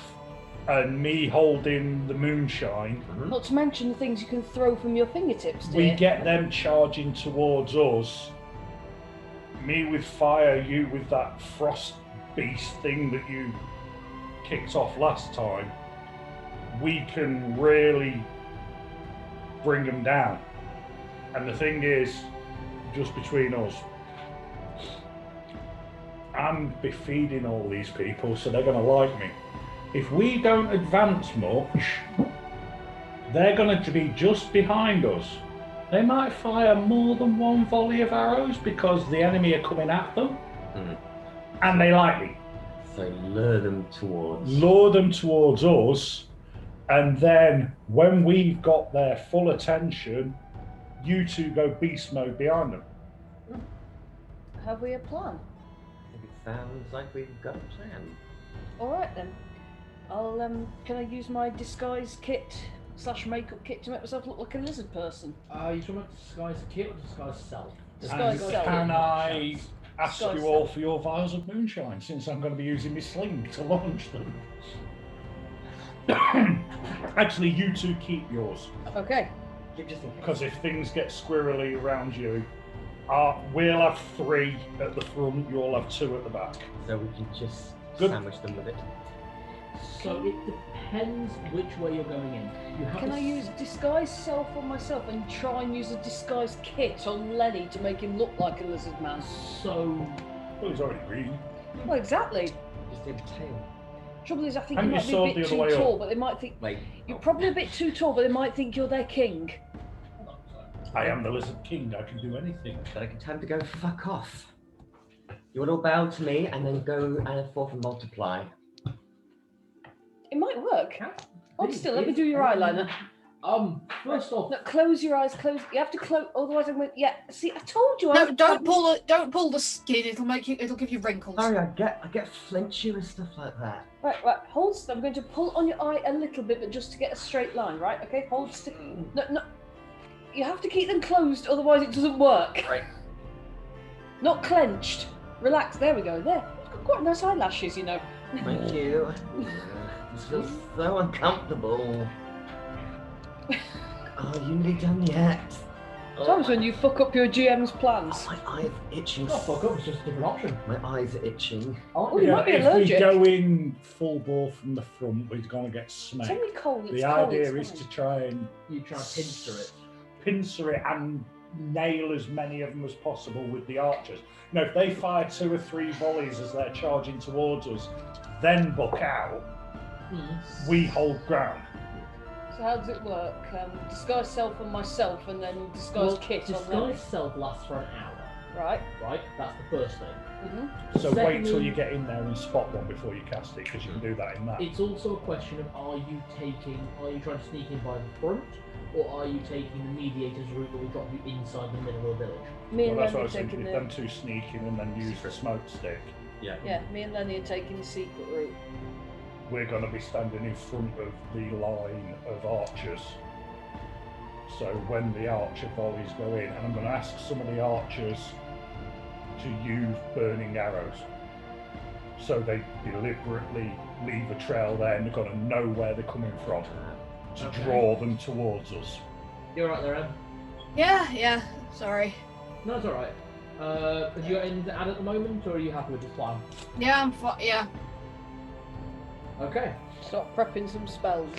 and me holding the moonshine. Not to mention the things you can throw from your fingertips, dear. We get them charging towards us. Me with fire, you with that frost beast thing that you kicked off last time. We can really bring them down. And the thing is, just between us, I'm befeeding all these people, so they're going to like me. If we don't advance much, they're going to be just behind us. They might fire more than one volley of arrows because the enemy are coming at them, and they like me. So lure them towards us, and then when we've got their full attention, you two go beast mode behind them. Have we a plan? It sounds like we've got a plan. All right then. I'll can I use my disguise kit / makeup kit to make myself look like a lizard person? You talking about disguise kit or disguise self? Disguise self. Can I ask Disguise you all for your vials of moonshine, since I'm going to be using my sling to launch them? Actually, you two keep yours. Okay. Because if things get squirrely around you, we'll have 3 at the front, you'll have 2 at the back. So we can just Good. sandwich them with it. So it depends which way you're going in. You have Can to I use disguise self on myself and try and use a disguise kit on Lenny to make him look like a lizard man? So Well, he's already green. Well, exactly. Just the tail. Trouble is, I think Hang you your might be a sword bit the too other way tall, up. but they might think Wait. you're probably a bit too tall, but they might think you're their king. I am the Lizard King. I can do anything. Time to go fuck off. You want to bow to me and then go and forth and multiply. It might work. Hold still. Let me do your eyeliner. First off, No, close your eyes. Close. You have to close. Otherwise, I'm going. Yeah. See, I told you. No, don't pull the skin. It'll give you wrinkles. Sorry, I get flinchy with stuff like that. Right. Hold still. I'm going to pull on your eye a little bit, but just to get a straight line. Right. Okay. Hold still. No. You have to keep them closed, otherwise it doesn't work. Right. Not clenched. Relax. There we go. There. You've got quite nice eyelashes, you know. Thank you. This feels so uncomfortable. Oh, you need done yet. Sometimes when you fuck up your GM's plans. My eye's itching. not fuck up, it's just a different option. My eyes are itching. Oh, you might be if allergic. we go in full bore from the front, we're going to get It's smoked. only cold. It's The cold, idea it's is fine. to try and You try and pincer it. pincer it and nail as many of them as possible with the archers. You know, if they fire 2 or 3 volleys as they're charging towards us, then buck out, we hold ground. So how does it work? Disguise self on myself, and then disguise kit on them. Disguise self lasts for an hour, Right. right? That's the first thing. Mm-hmm. So wait till Secondly- you get in there and spot one before you cast it, because you can do that in that. It's also a question of are you trying to sneak in by the front, or are you taking the mediator's route that will drop you inside the middle of the village? Me and Well, that's what I Lenny are was thinking. taking If the them two sneak in and then use the smoke stick, yeah. Me and Lenny are taking the secret route. we're going to be standing in front of the line of archers. So when the archer volleys go in, and I'm going to ask some of the archers to use burning arrows. So they deliberately leave a trail there, and they're going to know where they're coming from to Okay. draw them towards us. You're right there, Em. Yeah. Sorry. No, it's alright. Have you got anything to add at the moment, or are you happy with this plan? Yeah, I'm fine. Yeah. Okay. Start prepping some spells.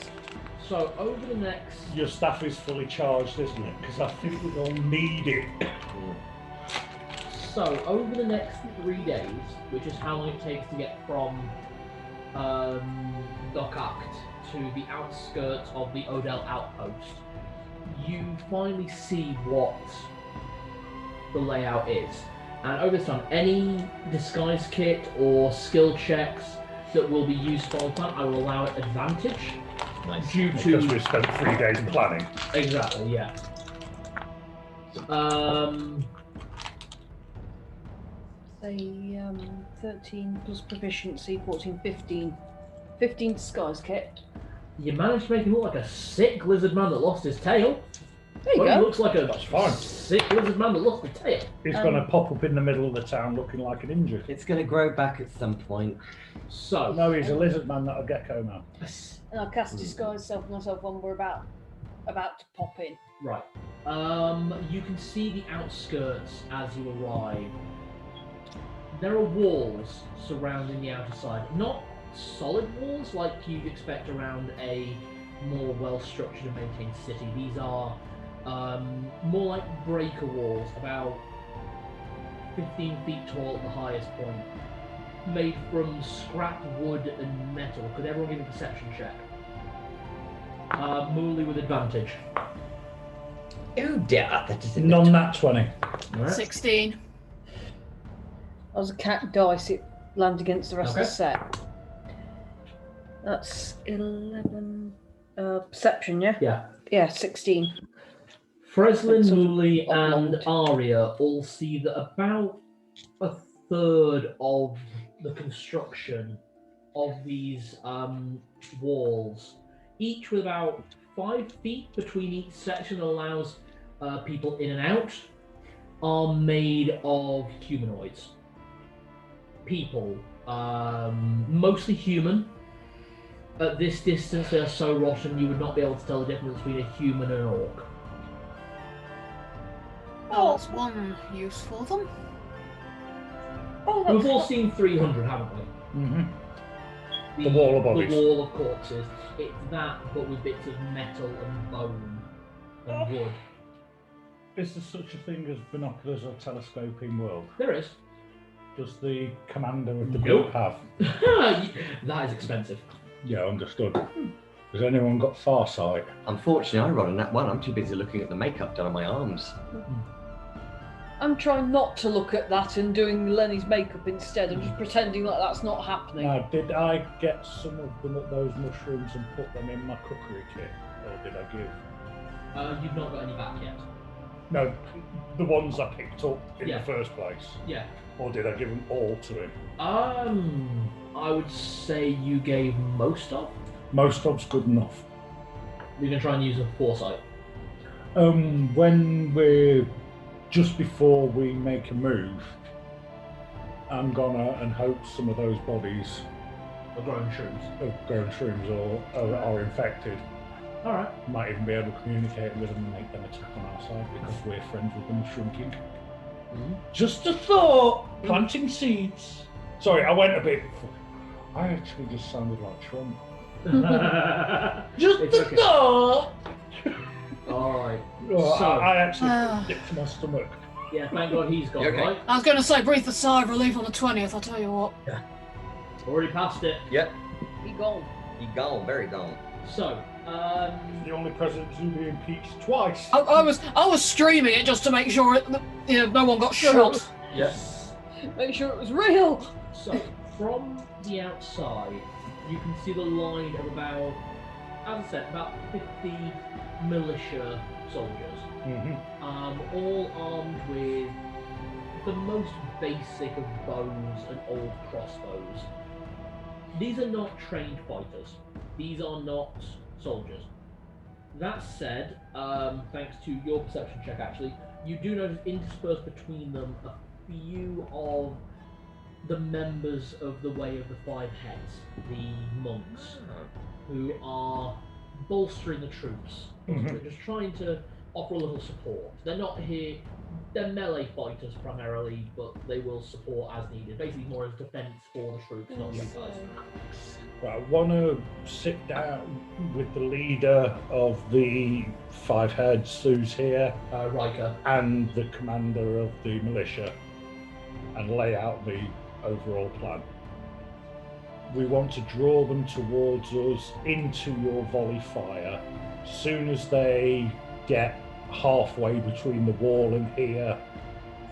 So over the next Your staff is fully charged, isn't it? Because I think we're going to need it. So, over the next 3 days, which is how long it takes to get from Docact to the outskirts of the Odell outpost, you finally see what the layout is. And over this time, any disguise kit or skill checks that will be used for the plan, I will allow it advantage. Nice. Due Because to... we've spent 3 days planning. Exactly, yeah. Say 13 plus proficiency, 14, 15. 15 disguise kit. You managed to make him look like a sick lizard man that lost his tail. There you Well, he go. looks like a That's fine. sick lizard man that lost his tail. He's going to pop up in the middle of the town looking like an injured. It's going to grow back at some point. So, No, he's a lizard man, not a gecko now. And I'll cast disguise self on myself when we're about to pop in. right. You can see the outskirts as you arrive. There are walls surrounding the outer side. Not solid walls like you'd expect around a more well-structured and maintained city. These are more like breaker walls, about 15 feet tall at the highest point, made from scrap wood and metal. Could everyone give a perception check? Mooley with advantage. Oh dear, that is None that 20. Right. 16. I was a cat dice, it lands against the rest Okay. of the set. That's 11. Perception, yeah? Yeah. Yeah, 16. Freslin, Sort of Mooley, and oblong. Arya all see that about a third of the construction of these walls, each with about 5 feet between each section, allows people in and out, are made of humanoids. People, mostly human. At this distance, they're so rotten you would not be able to tell the difference between a human and an orc. Well, that's one use for them. Oh, We've that's all seen 300, haven't we? Mm-hmm. The wall of bodies. The wall of corpses. It's that, but with bits of metal and bone and wood. Is there such a thing as binoculars or telescoping world? There is. Does the commander of the Nope. group have? That is expensive. Yeah, understood. Has anyone got farsight? Unfortunately, I rolled a nat 1. I'm too busy looking at the makeup done on my arms. I'm trying not to look at that and doing Lenny's makeup instead. I'm just pretending like that's not happening. Now, did I get some of those mushrooms and put them in my cookery kit, or did I give? You've not got any back yet. No, the ones I picked up in Yeah. the first place. Yeah. Or did I give them all to him? I would say you gave most of. Most of's good enough. We can try and use a foresight. When we're just before we make a move, I'm gonna and hope some of those bodies Or growing shrooms. of grown shrooms or are infected. Alright. Might even be able to communicate with them and make them attack on our side because we're friends with them shrinking. Just a thought! Planting seeds. Sorry, I went a bit. I actually just sounded like Trump. Just It's a okay. thought! Alright. Oh, So- I actually dipped my stomach. Yeah, thank God he's gone, You okay? right? I was going to say, breathe a sigh of relief on the 20th, I'll tell you what. Already passed it. Yep, He gone. he gone, very gone. So, The only president to be impeached twice. I was streaming it just to make sure no one got shot. Yes. Make sure it was real. So, from the outside, you can see the line of about, as I said, about 50 militia soldiers, all armed with the most basic of bows and old crossbows. These are not trained fighters. These are not soldiers. That said, thanks to your perception check actually, you do notice interspersed between them a few of the members of the Way of the Five Heads, the monks, who are bolstering the troops. They're just trying to offer a little support. They're not here, they're melee fighters primarily, but they will support as needed. Basically more as defense for the troops, not you guys. Right, I want to sit down with the leader of the Five Heads, who's here, Riker. and the commander of the militia, and lay out the overall plan. We want to draw them towards us into your volley fire. As soon as they get halfway between the wall and here,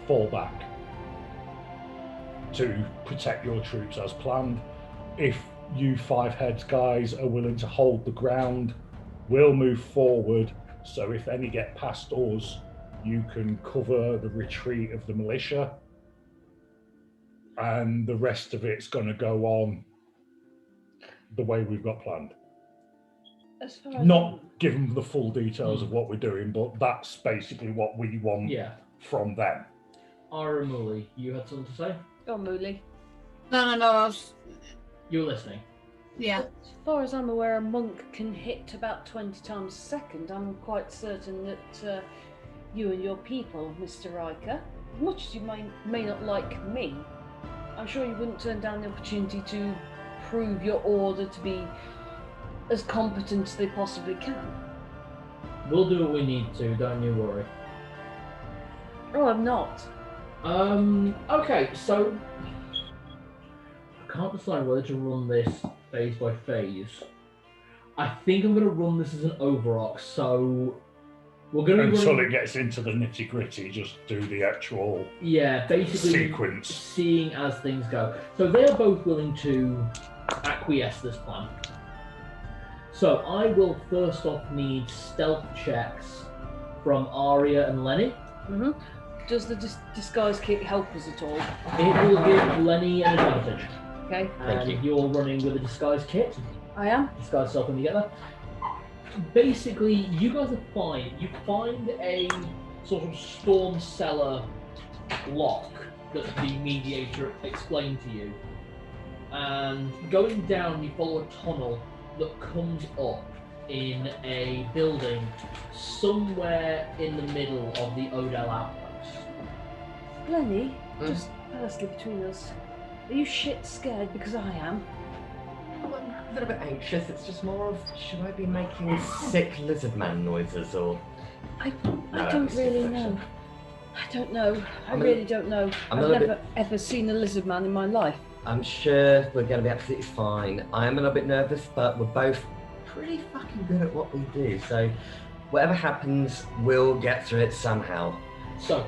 fall back to protect your troops as planned. If you Five Heads guys are willing to hold the ground, we'll move forward, so if any get past us, you can cover the retreat of the militia, and the rest of it's going to go on the way we've got planned. As far as Not give them the full details of what we're doing, but that's basically what we want Yeah. from them. Aramuli, you had something to say? Oh, Mooley. No, I was. You were listening. Yeah. As far as I'm aware, a monk can hit about 20 times a second. I'm quite certain that you and your people, Mr. Riker, as much as you may not like me, I'm sure you wouldn't turn down the opportunity to prove your order to be as competent as they possibly can. We'll do what we need to, don't you worry. Oh, I'm not. Okay, so I can't decide whether to run this phase by phase. I think I'm going to run this as an overarch, so we're going to be Until running, it gets into the nitty gritty, just do the actual basically sequence. seeing as things go. So they are both willing to acquiesce this plan. So I will first off need stealth checks from Arya and Lenny. Mm-hmm. Does the disguise kit help us at all? It will give Lenny an advantage. Okay, Thank you. And you're running with a disguise kit. I am. Disguise self when you get there. Basically, you guys are fine. You find a sort of storm cellar lock that the mediator explained to you. And going down, you follow a tunnel that comes up in a building somewhere in the middle of the Odell outpost. Lenny, just firstly between us, are you shit scared because I am? little bit anxious. It's just more of, should I be making sick lizard man noises or? I don't really know. I don't know. I really don't know. I'm I've a little never ever seen a lizard man in my life. I'm sure we're going to be absolutely fine. I am a little bit nervous, but we're both pretty fucking good at what we do. So whatever happens, we'll get through it somehow. So,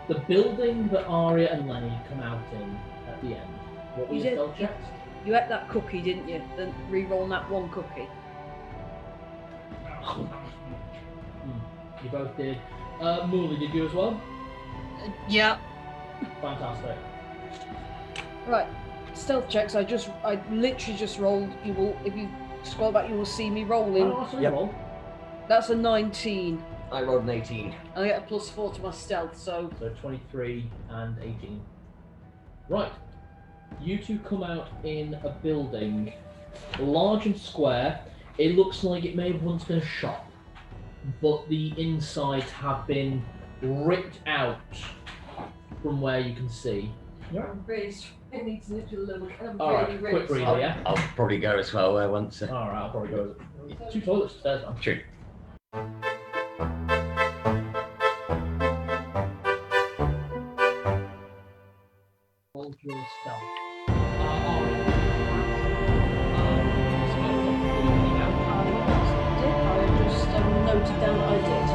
the building that Arya and Lenny come out in at the end, what were You your did- stealth checks? You ate that cookie, didn't you? Then re-roll that one cookie. You both did. Mooley, did you as well? Yeah. Fantastic. Right. Stealth checks. I literally just rolled. You will, if you scroll back, you will see me rolling. Oh, so Yep. roll. That's a 19. I rolled an 18. I get a +4 to my stealth, so So 23 and 18. Right. You two come out in a building, large and square. It looks like it may have once been a shop, but the insides have been ripped out from where you can see. I'm really struggling to lift a little. I'm Alright, quick breather, yeah? I'll probably go as well once. Alright, I'll probably go. 2 toilets upstairs now. True. Roll your stealth. I just noted down that I did.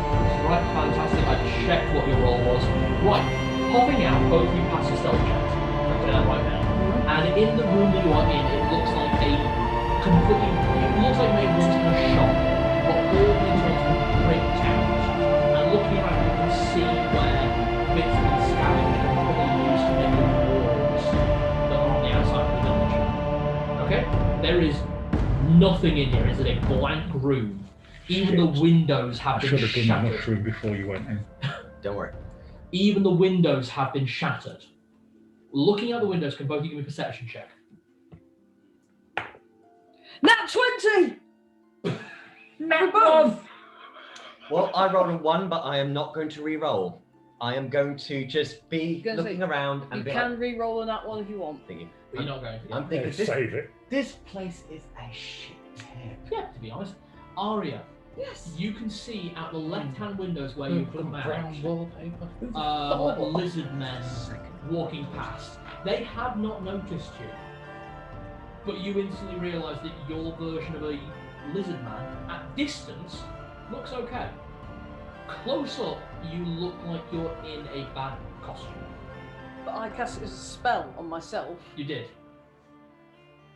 Right, fantastic. I checked what your roll was. Right, popping out, both of you pass your stealth checks. I'll say that right now. And in the room that you are in, it looks like a completely. It looks like maybe once in a shop, but all the insides have been ripped out. And looking around, you can see where bits have been scavenged and probably used to make the walls that are on the outside of the village. Okay? There is nothing in here. It's a blank room. Even the windows I have been should have done the shattered. mushroom before you went in. Don't worry. Even the windows have been shattered. Looking out the windows, can both of you give me a perception check? Nat 20! Nat one! Well, I rolled a 1, but I am not going to re-roll. I am going to just be Gonna looking say, around and You be can like, re-roll on that one if you want. thinking, But you're not going to. I'm Yeah. thinking this, Save it. this place is a shit tip. Yeah, to be honest. Arya, Yes. you can see out the left-hand windows where you come out, Brown wallpaper. lizard men walking past. They have not noticed you, but you instantly realise that your version of a lizard man at distance looks okay. Close up, you look like you're in a bad costume. But I cast it as a spell on myself. You did.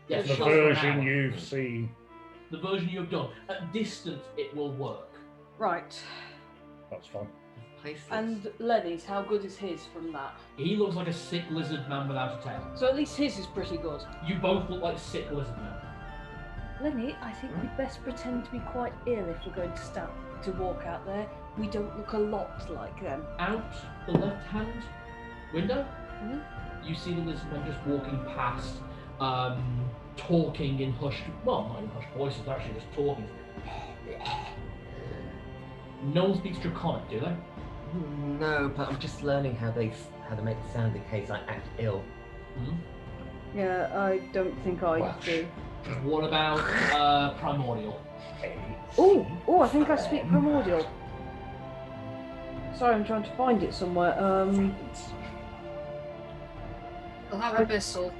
Yes, The shot for an version hour. you've seen. The version you have done. At distance, it will work. Right. That's fine. And Lenny's, how good is his from that? He looks like a sick lizard man without a tail. So at least his is pretty good. You both look like sick lizard men. Lenny, I think we'd best pretend to be quite ill if we're going to walk out there. We don't look a lot like them. Out the left-hand window, Mhm. you see the lizard men just walking past, talking in hushed, well, not in hushed voices, they're actually just talking. No one speaks Draconic, do they? No, but I'm just learning how they make the sound in case I act ill. Hmm? Yeah, I don't think I Welsh. do. What about Primordial? Oh, I think I speak primordial. Sorry, I'm trying to find it somewhere. I'll have abyssal.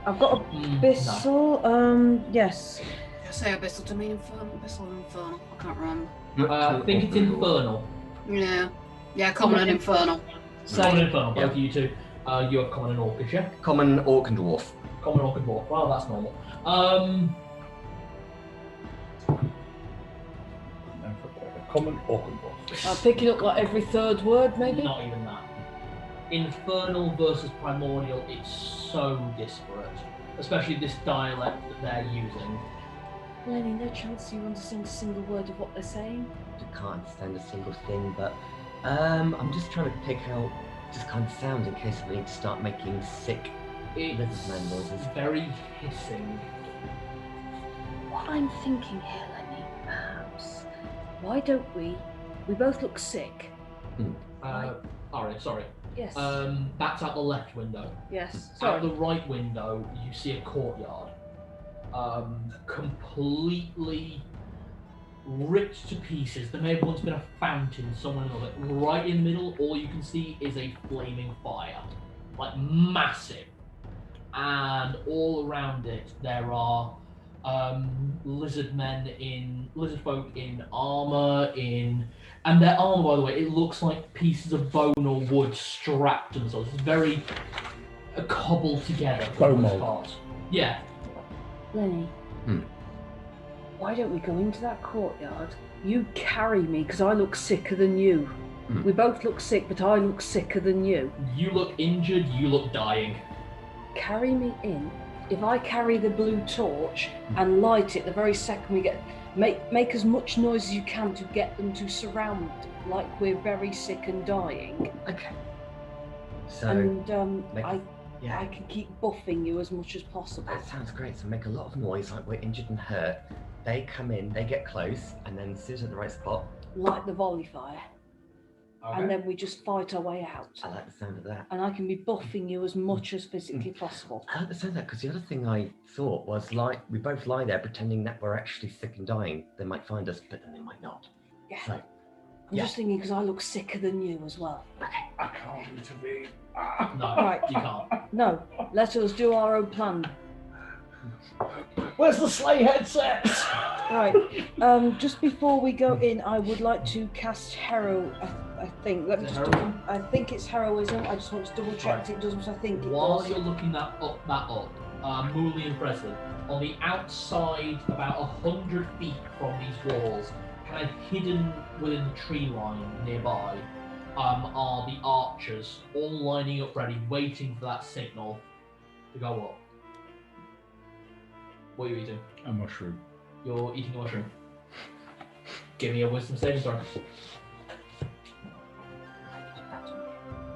I've got a No. Bissell. Yes. I say abyssal to mean infernal. Abyssal or infernal. I can't remember. I think it's Infernal. Yeah. Yeah, common and infernal. Common and Infernal, both Yep. of you two. You have Common and Orcish, yeah? Common orc and dwarf. Common Orc and Dwarf. Well, that's normal. Common orc and I'm picking up like every third word, maybe. Not even that. Infernal versus Primordial, it's so disparate. Especially this dialect that they're using. Lenny, no chance you understand a single word of what they're saying. I can't understand a single thing, but I'm just trying to pick out just kind of sounds in case we need to start making sick It's lizard man noises. very hissing. What I'm thinking here, Lenny, perhaps, why don't we both look sick. Alright, sorry. Yes. That's out the left window. Yes. Out Sorry. the right window, you see a courtyard. completely ripped to pieces. There may have once been a fountain somewhere in it. Right in the middle, all you can see is a flaming fire, like massive. And all around it, there are lizard folk in armor, and their armor, by the way, it looks like pieces of bone or wood strapped to themselves. It's very cobbled together for the most part. Yeah. Lenny, why don't we go into that courtyard? You carry me, because I look sicker than you. We both look sick, but I look sicker than you. You look injured, you look dying. Carry me in. If I carry the blue torch and light it the very second we get... Make as much noise as you can to get them to surround, like we're very sick and dying. Okay. So, And yeah. I can keep buffing you as much as possible. That sounds great. So make a lot of noise, like we're injured and hurt. They come in, they get close, and then as soon as at the right spot, Light the volley fire. Okay. And then we just fight our way out. I like the sound of that. And I can be buffing you as much as physically possible. I like the sound of that because the other thing I thought was like we both lie there pretending that we're actually sick and dying. They might find us, but then they might not. Yeah. So, I'm just thinking because I look sicker than you as well. I can't intervene. No, Right. you can't. No, let us do our own plan. Where's the sleigh headset? Right. Just before we go in, I would like to cast I think. Let me Is it just heroism? I think it's heroism. I just want to double check Right. it does what I think it While does. you're looking that up, Mooley and Presley, on the outside, about 100 feet from these walls, kind of hidden within the tree line nearby, are the archers, all lining up ready, waiting for that signal to go up. What are you eating? A mushroom. You're eating a mushroom. Give me a wisdom saving throw.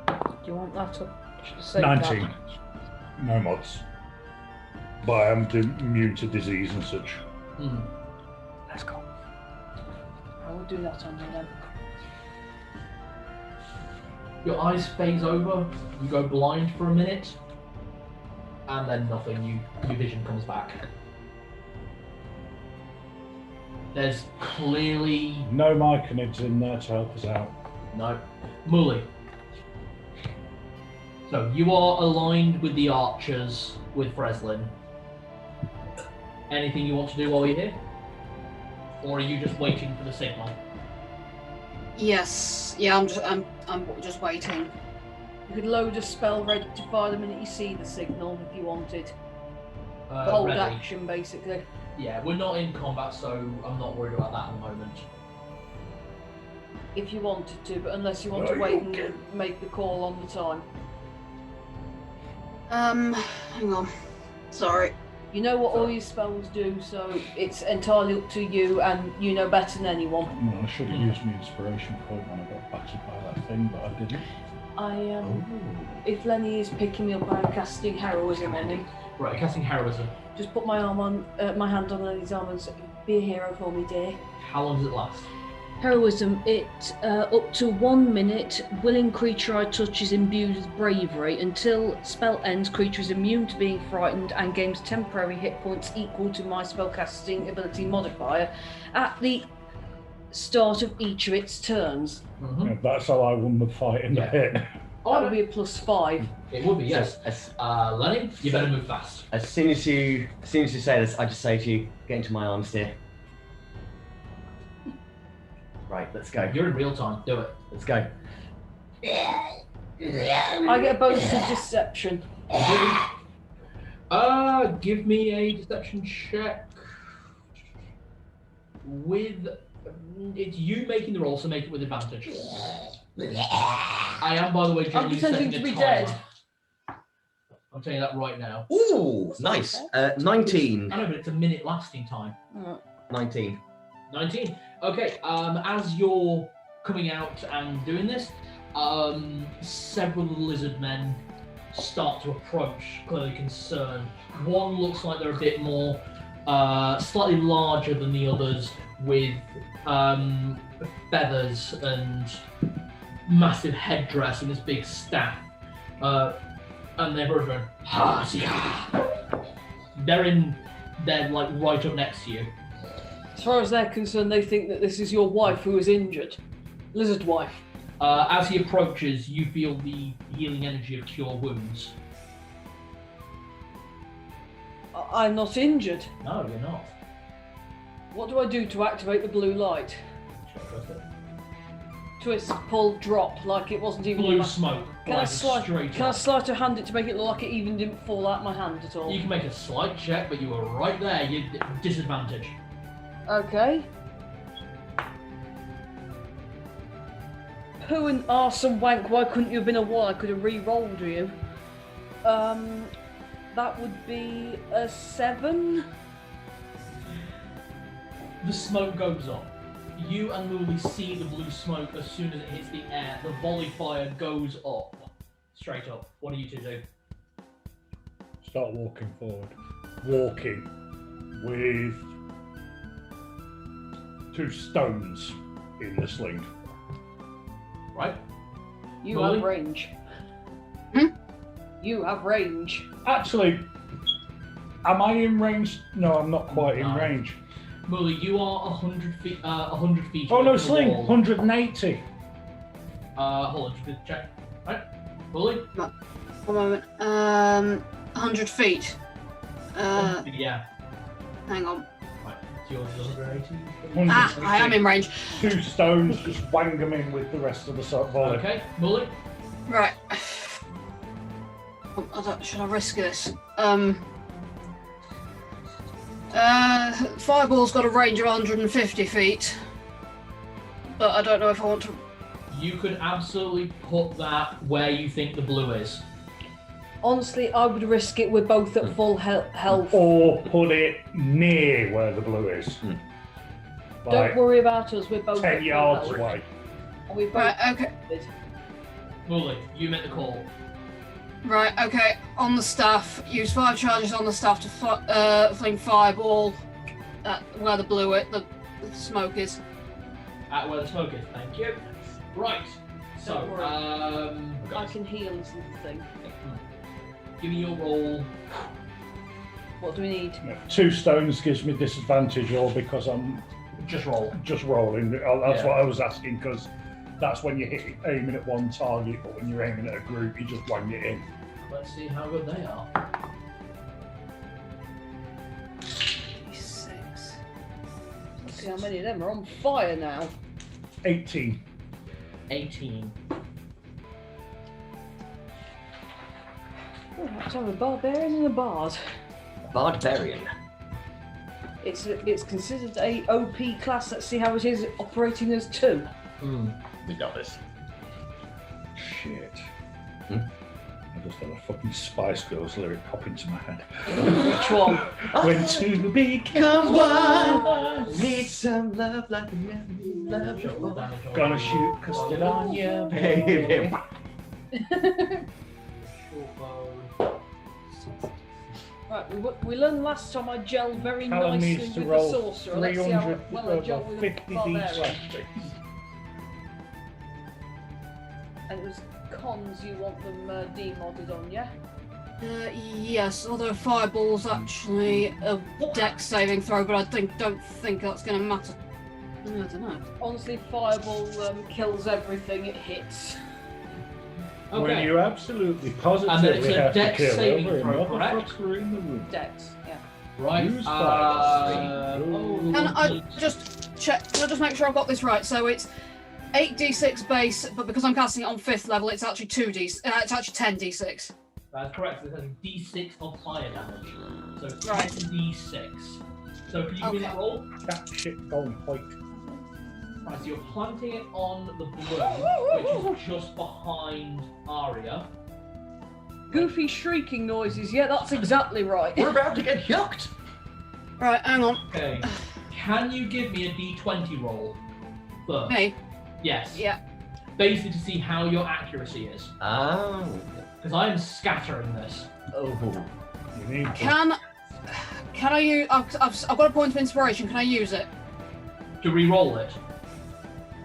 Do you want that up? Should I save 19. that? No mods. But I am immune to disease and such. let's go. I will do that on you then. Your eyes phase over, you go blind for a minute, and then nothing, your vision comes back. There's clearly... No Myconids in there to help us out. No. Mooley. So, you are aligned with the archers, with Freslin. Anything you want to do while you're here? Or are you just waiting for the signal? Yes. Yeah, I'm just waiting. You could load a spell ready to fire the minute you see the signal if you wanted. Uh, Hold ready. action basically. Yeah, we're not in combat, so I'm not worried about that at the moment. If you wanted to, but unless you want No, to wait you and can. make the call on the time. Hang on. Sorry. You know what all your spells do, so it's entirely up to you, and you know better than anyone. No, I should have used my inspiration point when I got battered by that thing, but I didn't. If Lenny is picking me up, I'm casting heroism on him. Right, casting heroism. Just put my arm on, my hand on Lenny's arm and say, "Be a hero for me, dear." How long does it last? Heroism, it up to 1 minute. Willing creature I touch is imbued with bravery. Until spell ends, creature is immune to being frightened and gains temporary hit points equal to my spellcasting ability modifier at the start of each of its turns. Mm-hmm. Yeah, that's how I won the fight in the Yeah. pit. That would be a +5. It would be, yes. Lenny, you better move fast. As soon as you say this, I just say to you, get into my arms, dear. Right, let's go. You're in real time, do it. Let's go. I get a bonus to deception. Give me a deception check. With... It's you making the roll, so make it with advantage. I am, by the way, I'm generally pretending setting to a be timer. dead. I'm telling you that right now. Ooh, nice. 19. I know, but it's a minute lasting time. 19. 19. Okay, as you're coming out and doing this, several of the lizard men start to approach, clearly concerned. One looks like they're a bit more, slightly larger than the others, with feathers and massive headdress and this big staff. And they're both going, "Ha-sia." They're in they're like right up next to you. As far as they're concerned, they think that this is your wife who is injured. Lizard wife. As he approaches, you feel the healing energy of Cure Wounds. I'm not injured. No, you're not. What do I do to activate the blue light? Sure, trust it. Twist, pull, drop, like it wasn't even in Blue my... smoke. Can I rises slide? straight Can I up. sleight of hand it to make it look like it even didn't fall out my hand at all? You can make a slight check, but you were right there. You disadvantage. Okay. Poo and arse and wank. Why couldn't you have been a one? I could have re-rolled you. That would be a 7. The smoke goes up. You and Mooley see the blue smoke as soon as it hits the air. The volley fire goes up. Straight up. What do you two do? Start walking forward. Walking with 2 stones in the sling. Right? You Molly? have range. You have range. Actually, am I in range? No, I'm not quite in No. range. Mooley, you are 100 feet. 100 feet. Oh away no, from the sling, wall. 180. Hold on, just check. Right, Mooley. 1 moment. 100 feet. 100 feet, yeah. Hang on. Right. So yours is 180. 180. I am in range. 2 stones, just wang them in with the rest of the volley. Okay, Mooley. Right. Should I risk this? Fireball's got a range of 150 feet, but I don't know if I want to. You could absolutely put that where you think the blue is. Honestly, I would risk it. We're both at full health. Or put it near where the blue is. Don't Like worry about us. We're both 10 at full yards health. away. And we're both Right. Okay. Mooley, you make the call. Right. Okay. On the staff, use 5 charges on the staff to fling fireball at where the the smoke is. At where the smoke is. Thank you. Right. So, Don't worry. I can heal and something. give me your roll. What do we need? 2 stones gives me disadvantage, or because I'm Just roll. just rolling. That's Yeah. what I was asking, because that's when you're aiming at one target, but when you're aiming at a group, you just wang it in. Let's see how good they are. 6. Let's see how many of them are on fire now. 18. 18. Oh, let's have a barbarian and a bard. Barbarian. It's considered a OP class. Let's see how it is operating as 2. We got this. Shit. I just had a fucking Spice Girls lyric pop into my head. Which one? When two Become one. Need some love like a man love before. gonna shoot custard on you, Baby. Right, we learned last time I gelled very Callum nicely needs to with roll the sorcerer. Let's see how 300, well I gel with 50 the barbarian. d20. And it was cons you want them demodded on, yeah? Yes, although fireball's actually a dex saving throw, but I don't think that's going to matter. I don't know. Honestly, fireball kills everything it hits. When Okay. you absolutely And then positively it's a have to dex kill saving every throw, correct? motherfucker in the room. Dex, yeah. Right. Use fire. Can I just check? Can I just make sure I've got this right? So it's 8d6 base, but because I'm casting it on 5th level, it's actually 2d. It's actually 10d6. That's correct. It's a d6 of fire damage. So it's Right. 10d6. So can you give me that roll? That shit going white. Right, so you're planting it on the blue, which is just behind Aria. Goofy shrieking noises, yeah, that's exactly right. We're about to get hooked. Right, hang on. Okay. Can you give me a d20 roll first? Hey, Yes. yeah. Basically to see how your accuracy is. Oh. Because I am scattering this. Oh. You need to. Can I use? I've got a point of inspiration. Can I use it To re-roll it?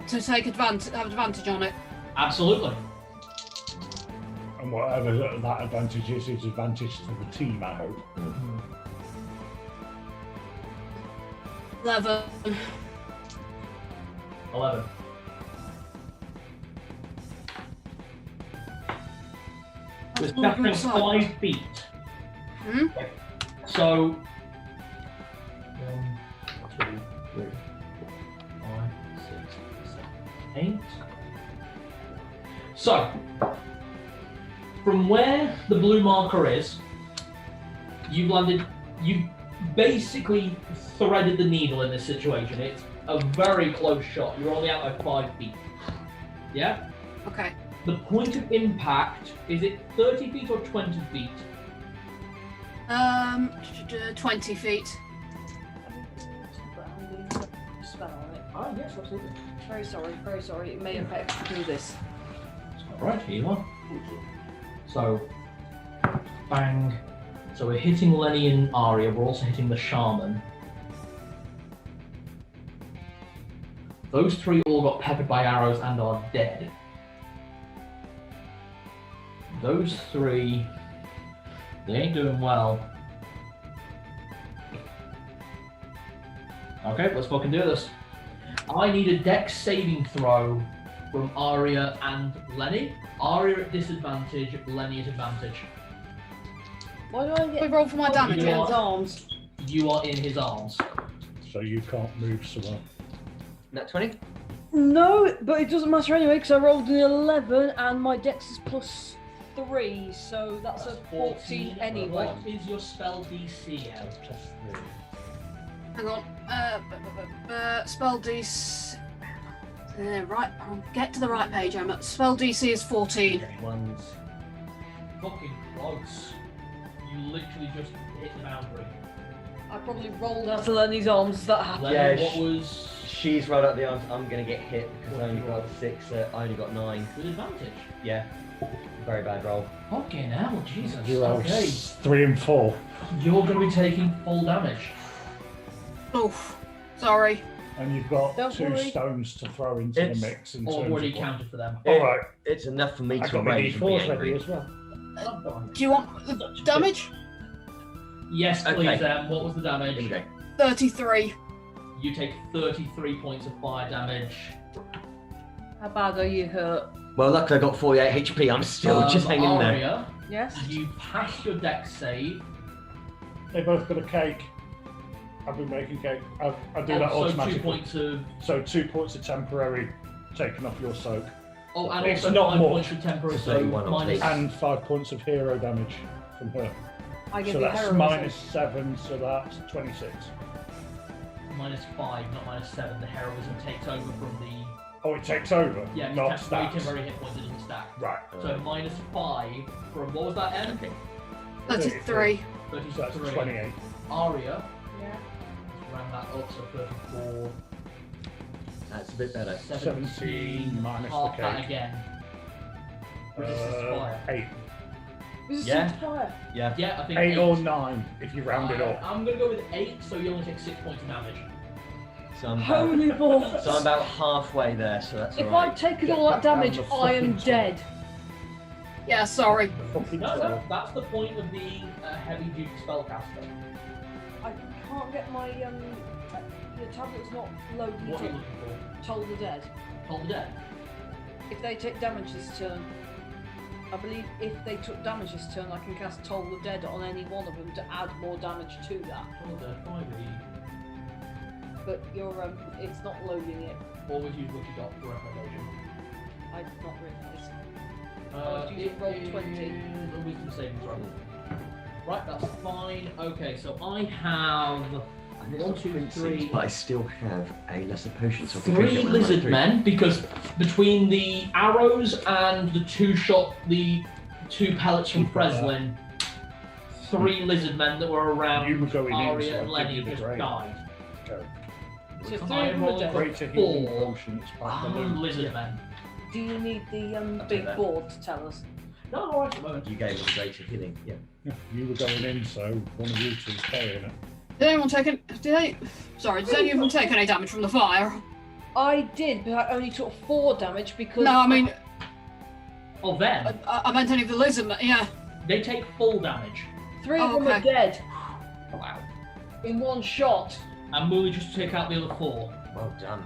to take advantage? Have advantage on it? Absolutely. And whatever that advantage is advantage to the team, I hope. 11. 11. We're scattering 5 feet. Hmm? So 1, 2, 3, 4, 5, 6, 7, 8. So from where the blue marker is, you basically threaded the needle in this situation. It's a very close shot. You're only out by 5 feet. Yeah? Okay. The point of impact, is it 30 feet or 20 feet? 20 feet. Spell on it. Ah, yes, absolutely. Very sorry. It may affect me this. Alright, here you are. Thank you. So, bang. So we're hitting Lenny and Arya, we're also hitting the shaman. Those 3 all got peppered by arrows and are dead. Those 3, they ain't doing well. Okay, let's fucking do this. I need a dex saving throw from Arya and Lenny. Arya at disadvantage, Lenny at advantage. Why do I We get roll for my damage. You Jen's are- arms? You are in his arms. So you can't move so well. That 20? No, but it doesn't matter anyway because I rolled an 11 and my dex is +3, so that's a 14 anyway. What is your spell DC out? Hang on. Spell DC. Right. I'll get to the right page, Emma. Spell DC is 14. Ones. Fucking close. You literally just hit the boundary. I probably rolled out of Lenny's arms. That happened. Lenny, Yeah, what was She's rolled up the arms. I'm going to get hit because I only got 6. I only got 9. with advantage? Yeah. Very bad roll. Fucking hell, Jesus. You rolled Okay. 3 and 4. You're going to be taking full damage. Oof. Sorry. And you've got Don't 2 worry. stones to throw into It's the mix in Or terms already of what- counted for them. Alright, It's enough for me I to got my rage and be D4s ready angry. as well. Do you want the damage? Yes, please, Okay. What was the damage? Here we go. 33. You take 33 points of fire damage. How bad are you hurt? Well, luckily I got 48 HP. I'm still just hanging there. Arya, Yes? you passed your dex save. They both got a cake. I've been making cake. I do that Also 2 automatically. points of... So 2 points of temporary taken off your soak. Oh, and It's also not 5 much. points of temporary, It's so only one on minus... each. And 5 points of hero damage from her. I give So you that's heroism. -7, so that's 26. -5, not -7. The heroism takes over from the... Oh, it takes over, Yeah, not it's temporary stats. hit points, it doesn't stack. Right. So -5 from... What was that, M? Okay. 33. So that's 33. 28. Arya, Yeah. let's round that up, so 34... That's a bit better. 17 minus half the that cake. again. Resistance to fire. 8. Resistance to fire. Yeah. Yeah, I think 8 or 9 if you round it up. I'm gonna go with 8, so you only take 6 points of damage. So I'm about, Holy balls! so I'm about halfway there, so that's If alright. I'd taken Get all that back down damage, the I am fucking dead. Yeah, sorry. The fucking No, sword. that's the point of being a heavy duty spellcaster. I can't get my the tablet's not loaded What are you to looking Toll the Dead. for? Hold the dead. If they take damage this turn, I believe if they took damage this turn, I can cast Toll the Dead on any one of them to add more damage to that. Hold the dead, 5e. But you're it's not loading it. Always use what you got for recommendation. I did not realise. was using roll 20. is a wisdom saving throw. Right, that's fine. Okay, so I have And it's 1, not 2, Prince's, 3, but I still have a lesser potion, so I can drink 3 it when I'm lizard through. men, because between the arrows and the 2 pellets from Freslin, 3 lizard men that were around You were going in, Arya so and I'll Lenny give you the just grade. died. Go. So 3 I of them are rolled dead. Greater healing 4 potion. It's back the loot. lizard men. Do you need the take big that. board to tell us? No, I'm alright at the moment. You gave us greater healing, yeah. Yeah, you were going in, so one of you two is carrying it. Did anyone take any? Did any of them take any damage from the fire? I did, but I only took 4 damage because. No, I mean, Oh, them. I meant any of the lizard men. Yeah. They take full damage. 3 of them are okay. dead Wow. in one shot. And Mooley just take out the other 4. Well done.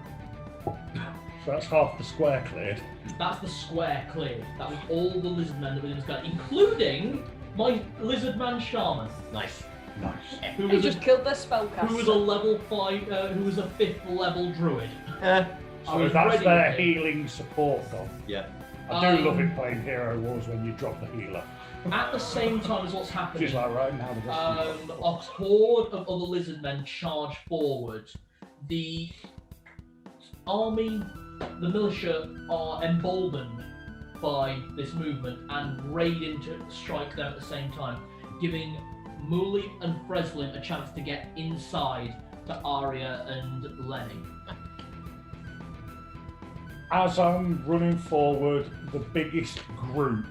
So that's half the square cleared. That's the square cleared. That was all the lizard men that were in this guy, including my lizard man shaman. Nice. Nice. Who He was just a, killed their spellcaster. who was a level 5, who was a 5th level druid. I So was that's ready their with it. healing support dog. Yeah. I do love it playing Hero Wars when you drop the healer. At the same time as what's happening, Just like right now, the rest of a horde of other lizard men charge forward. The army, the militia, are emboldened by this movement and raid in to strike them at the same time, giving Mooley and Freslin a chance to get inside to Arya and Lenny. As I'm running forward, the biggest group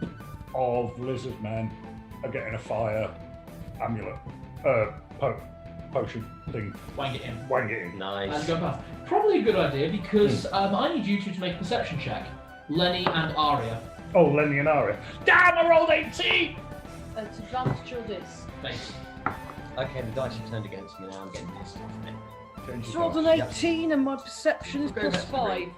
of lizard men are getting a fire amulet, potion thing. Wang it in. Wang it in. And Nice. go past. Probably a good idea because I need you two to make a perception check. Lenny and Arya. Oh, Lenny and Aria. Damn, I rolled 18! It's advantage or this. Face. Okay, the dice have turned against me now. I'm getting pissed off now. Change It's your rolled an dice. 18 and my perception is Go plus back to 5.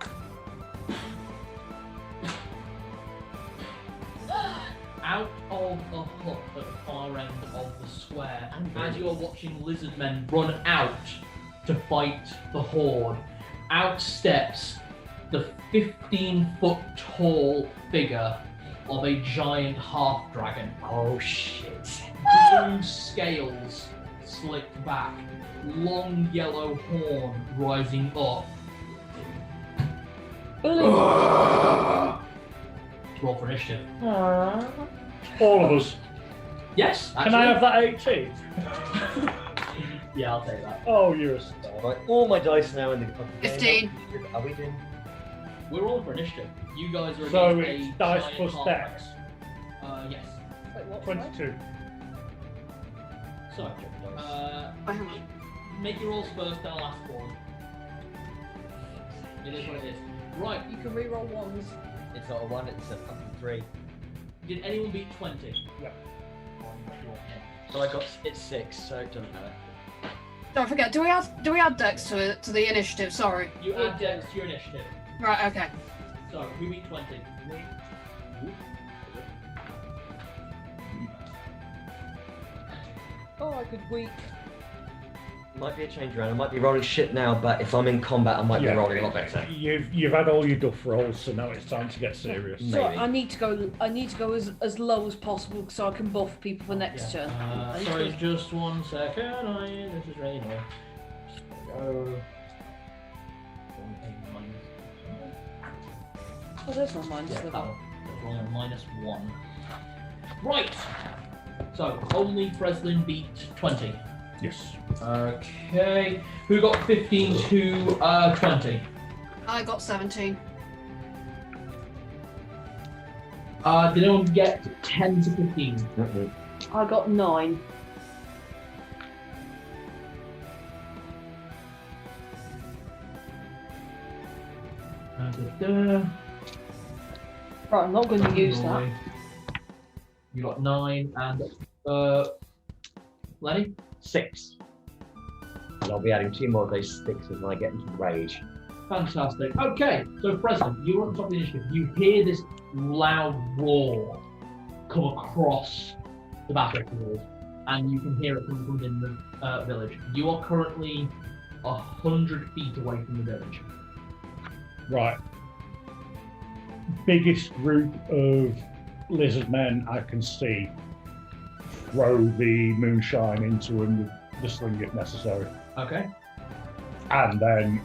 Out of a hut at the far end of the square, as you're watching lizard men run out to fight the horde, out steps the 15-foot tall figure of a giant half dragon. Oh shit. Blue scales slicked back, long yellow horn rising up. Bully. Roll for initiative. All of us. Yes, Can I have that 18? Yeah, I'll take that. Oh, you're a star. Right, all my dice now in the 15. Are we doing? We're rolling for initiative. You guys are So against it's a dice giant plus half dex. dragon. Yes. Wait, what? sorry? 22. So, Hang on. make your rolls first, then I'll ask for them. It is what it is. Right, You can reroll ones. It's not a 1, it's a fucking 3. did anyone beat 20? Yeah. So I got it's 6, so it doesn't matter. Don't forget, do we add dex to the initiative? Sorry. You add dex to your initiative. Right, okay. So, who beat 20? Oh, I could weak. Might be a change around. I might be rolling shit now, but if I'm in combat, I might be rolling a lot better. You've had all your duff rolls, so now it's time to get serious. Maybe. So I need to go as low as possible so I can buff people for next turn. I need Sorry, to- just 1 second. This is ready now. Go. Oh, there's no minus Yeah, for that that. one. That's rolling a -1. Right. So only Freslin beat 20. Yes. Okay. Who got 15 to 20? I got 17. Did anyone get 10 to 15? I got 9. Right, I'm not going to use that. You got 9 and Lenny? 6. And I'll be adding 2 more of those sticks when I get into rage. Fantastic. Okay, so President, you're on top of the initiative. You hear this loud roar come across the battlefield, and you can hear it coming from within the village. You are currently 100 feet away from the village. Right. Biggest group of lizard men I can see. Throw the moonshine into him with the sling if necessary. Okay. And then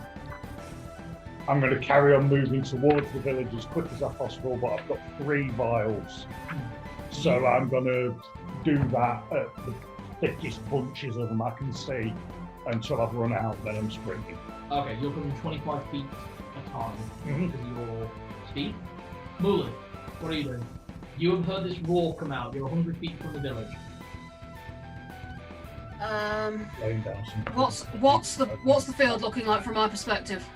I'm going to carry on moving towards the village as quick as I possible, but I've got 3 vials. So I'm going to do that at the thickest bunches of them I can see until I've run out, then I'm sprinting. Okay, you're coming 25 feet a time Mhm. because of your speed. Mulan, what are you doing? You have heard this roar come out. You're 100 feet from the village. Laying down some. What's the field looking like from my perspective?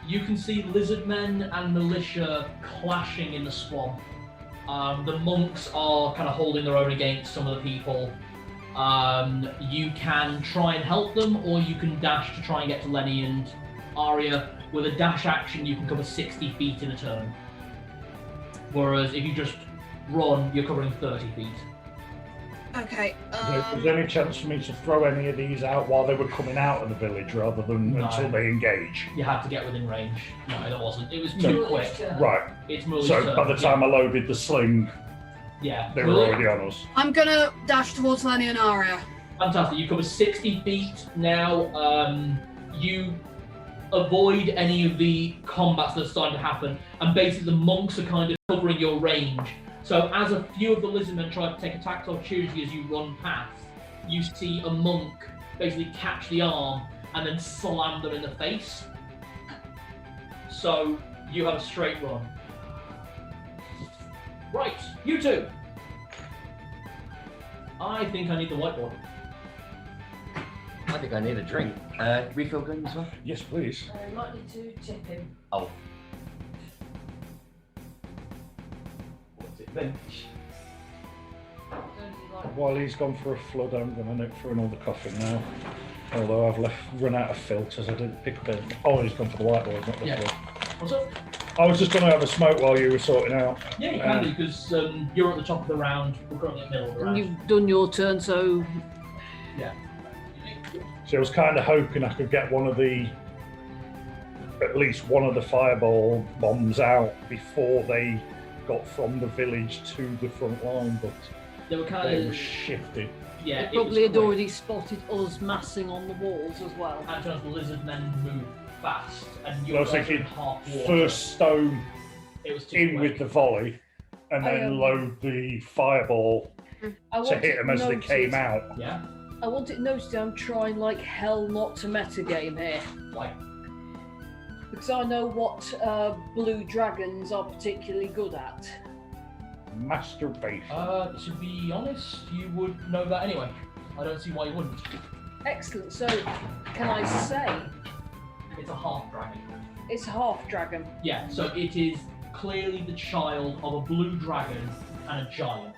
You can see lizard men and militia clashing in the swamp. The monks are kind of holding their own against some of the people. You can try and help them, or you can dash to try and get to Lenny and Arya. With a dash action, you can cover 60 feet in a turn. Whereas if you just run, you're covering 30 feet. Okay. Is there any chance for me to throw any of these out while they were coming out of the village rather than No. until they engage? You had to get within range. No, it wasn't. It was No. too quick. Right. It's Mully's So turn. by the time I loaded the sling, yeah. they were Mully, already on us. I'm gonna dash towards Lenny and Arya. Fantastic. You cover 60 feet now. You avoid any of the combats that are starting to happen, and basically the monks are kind of covering your range. So as a few of the lizardmen try to take attacks of opportunity as you run past, you see a monk basically catch the arm and then slam them in the face. So you have a straight run. Right, you two. I think I need the whiteboard. I think I need a drink. Refill gun as well? Yes, please. Likely to tip him. Oh. What's it then? While he's gone for a flood, I'm going to nip for another coffin now. Although I've run out of filters, I didn't pick up anything. Oh, he's gone for the whiteboard, not the Yeah. flood. What's up? I was just going to have a smoke while you were sorting out. Yeah, you can do, because you're at the top of the round, we're currently in the middle of the And round. you've done your turn, so So I was kind of hoping I could get at least one of the fireball bombs out before they got from the village to the front line, but They were kind they of were shifted. yeah. they it probably was had quick. already spotted us massing on the walls as well. And turns the lizard men move fast, and I you're was thinking half water. First stone it was too in quick. with the volley, and then load the fireball I to want hit it them as they noted- came out. Yeah, I want it noted I'm trying like hell not to metagame here. like Because I know what blue dragons are particularly good at. Masturbation. to be honest, you would know that anyway. I don't see why you wouldn't. Excellent. So, can I say It's a half dragon. it's half dragon? Yeah, so it is clearly the child of a blue dragon and a giant.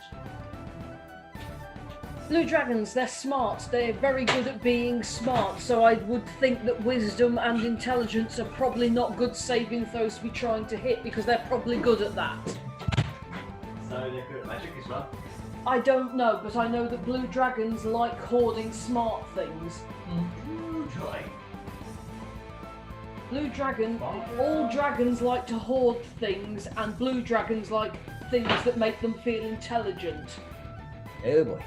Blue dragons, they're smart. They're very good at being smart. So I would think that wisdom and intelligence are probably not good saving throws to be trying to hit because they're probably good at that. So they're good at magic as well. I don't know, but I know that blue dragons like hoarding smart things. Blue dragon, all dragons like to hoard things, and blue dragons like things that make them feel intelligent. Oh boy.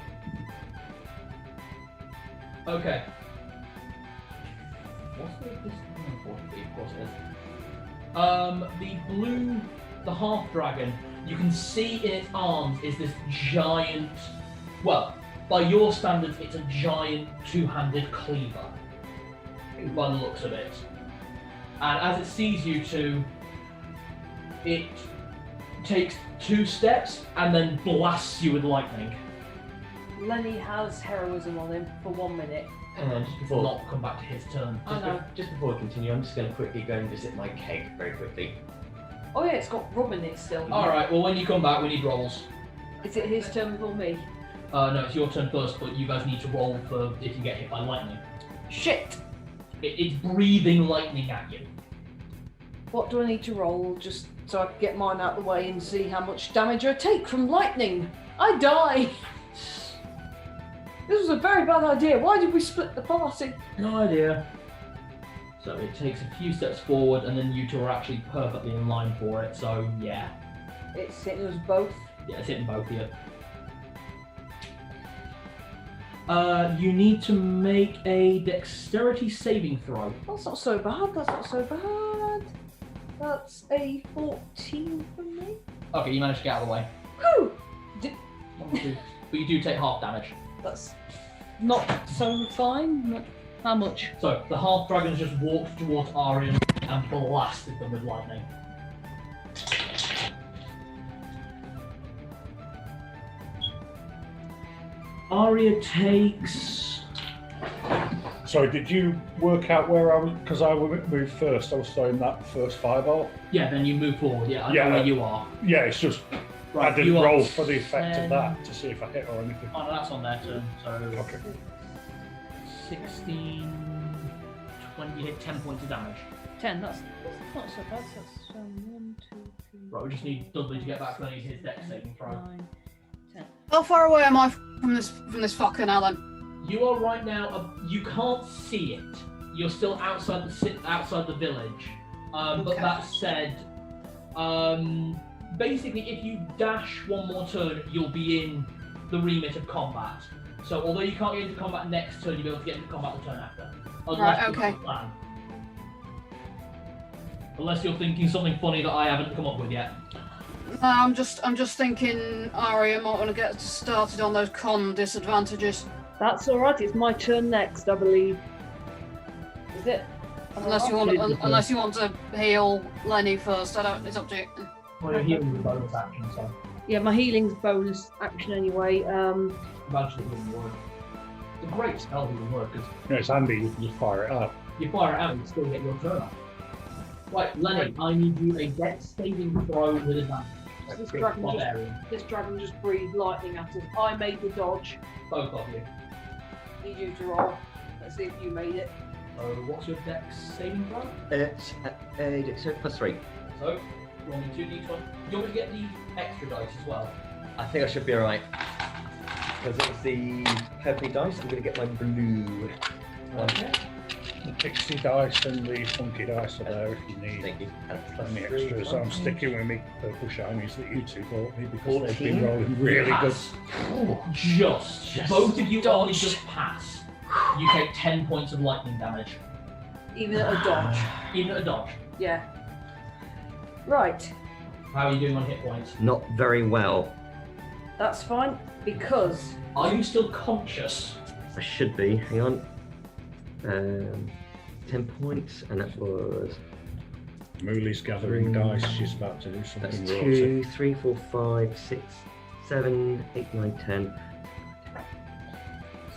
Okay. What's the of course it is. The half dragon, you can see in its arms is this giant, well, by your standards, it's a giant two-handed cleaver, by the looks of it. And as it sees you two, it takes 2 steps and then blasts you with lightning. Lenny has heroism on him for 1 minute. And then just Will before, not come back to his turn. I know. just before we continue, I'm just going to quickly go and visit my keg very quickly. Oh yeah, it's got rum in it still. Alright, well when you come back we need rolls. Is it his turn or me? No, it's your turn first, but you guys need to roll for if you get hit by lightning. Shit! It's breathing lightning at you. What do I need to roll just so I can get mine out of the way and see how much damage I take from lightning? I die! This was a very bad idea. Why did we split the party? No idea. So it takes a few steps forward, and then you two are actually perfectly in line for it. So yeah, It's hitting us both. yeah, it's hitting both of you. You need to make a dexterity saving throw. That's not so bad. That's not so bad. That's a 14 from me. Okay, you managed to get out of the way. Whew! But you do take half damage. That's not so fine. How much? So the half dragons just walked towards Aryan and blasted them with lightning. Arya takes. So did you work out where I was? Because I moved first. I was throwing that first fireball. Yeah, then you move forward. Yeah, I Yeah. know where you are. Yeah, it's just Right, I did you are roll for the effect 10. of that to see if I hit or anything. Oh, no, that's on their turn. So Okay. 16, 20, you hit 10 points of damage. 10. That's not so bad. That's 1, 2, 3. Right, we just need Dudley to get back to his dex saving throw. 9, 10. How far away am I from this fucker now then? You are right now. You can't see it. You're still outside the village. But Okay. that said, basically, if you dash one more turn, you'll be in the remit of combat. So, although you can't get into combat next turn, you'll be able to get into combat the turn after. Right, okay. Plan. Unless you're thinking something funny that I haven't come up with yet. No, I'm just thinking Aria might want to get started on those con disadvantages. That's all right. It's my turn next, I believe. Is it? Unless you want to heal Lenny first. I don't. It's up to you. Well, you're healing with bonus action, so Yeah, my healing's bonus action anyway. imagine it wouldn't work. It's a great spell that would work, because It's handy, you can just fire it up. you fire it out and you still get your turn up. Right, Lenny, I need you a dex saving throw with advantage. This dragon, Barbarian. just breathed lightning at us. I made the dodge. Both of you. Need you to roll. Let's see if you made it. So, what's your dex saving throw? It's so +3. So, roll me 2d20. Do you want me to get the extra dice as well? I think I should be alright. Because it was the purpley dice, I'm going to get my blue one. Okay. The pixie dice and the funky dice are there if you need Thank you. And any +3. extras. I'm sticking with me purple shinies that you two bought me because they've 14. been rolling really good. Pass. Just. Yes. Both of you only Dodge. just pass. You take 10 points of lightning damage. Even at a dodge. Even at a dodge. Yeah. Right. How are you doing on hit points? Not very well. That's fine because Are you still conscious? I should be. Hang on. 10 points, and that was Mooley's gathering dice. She's about to do that's something naughty. 2, 3, 4, 5, 6, 7, 8, 9, 10.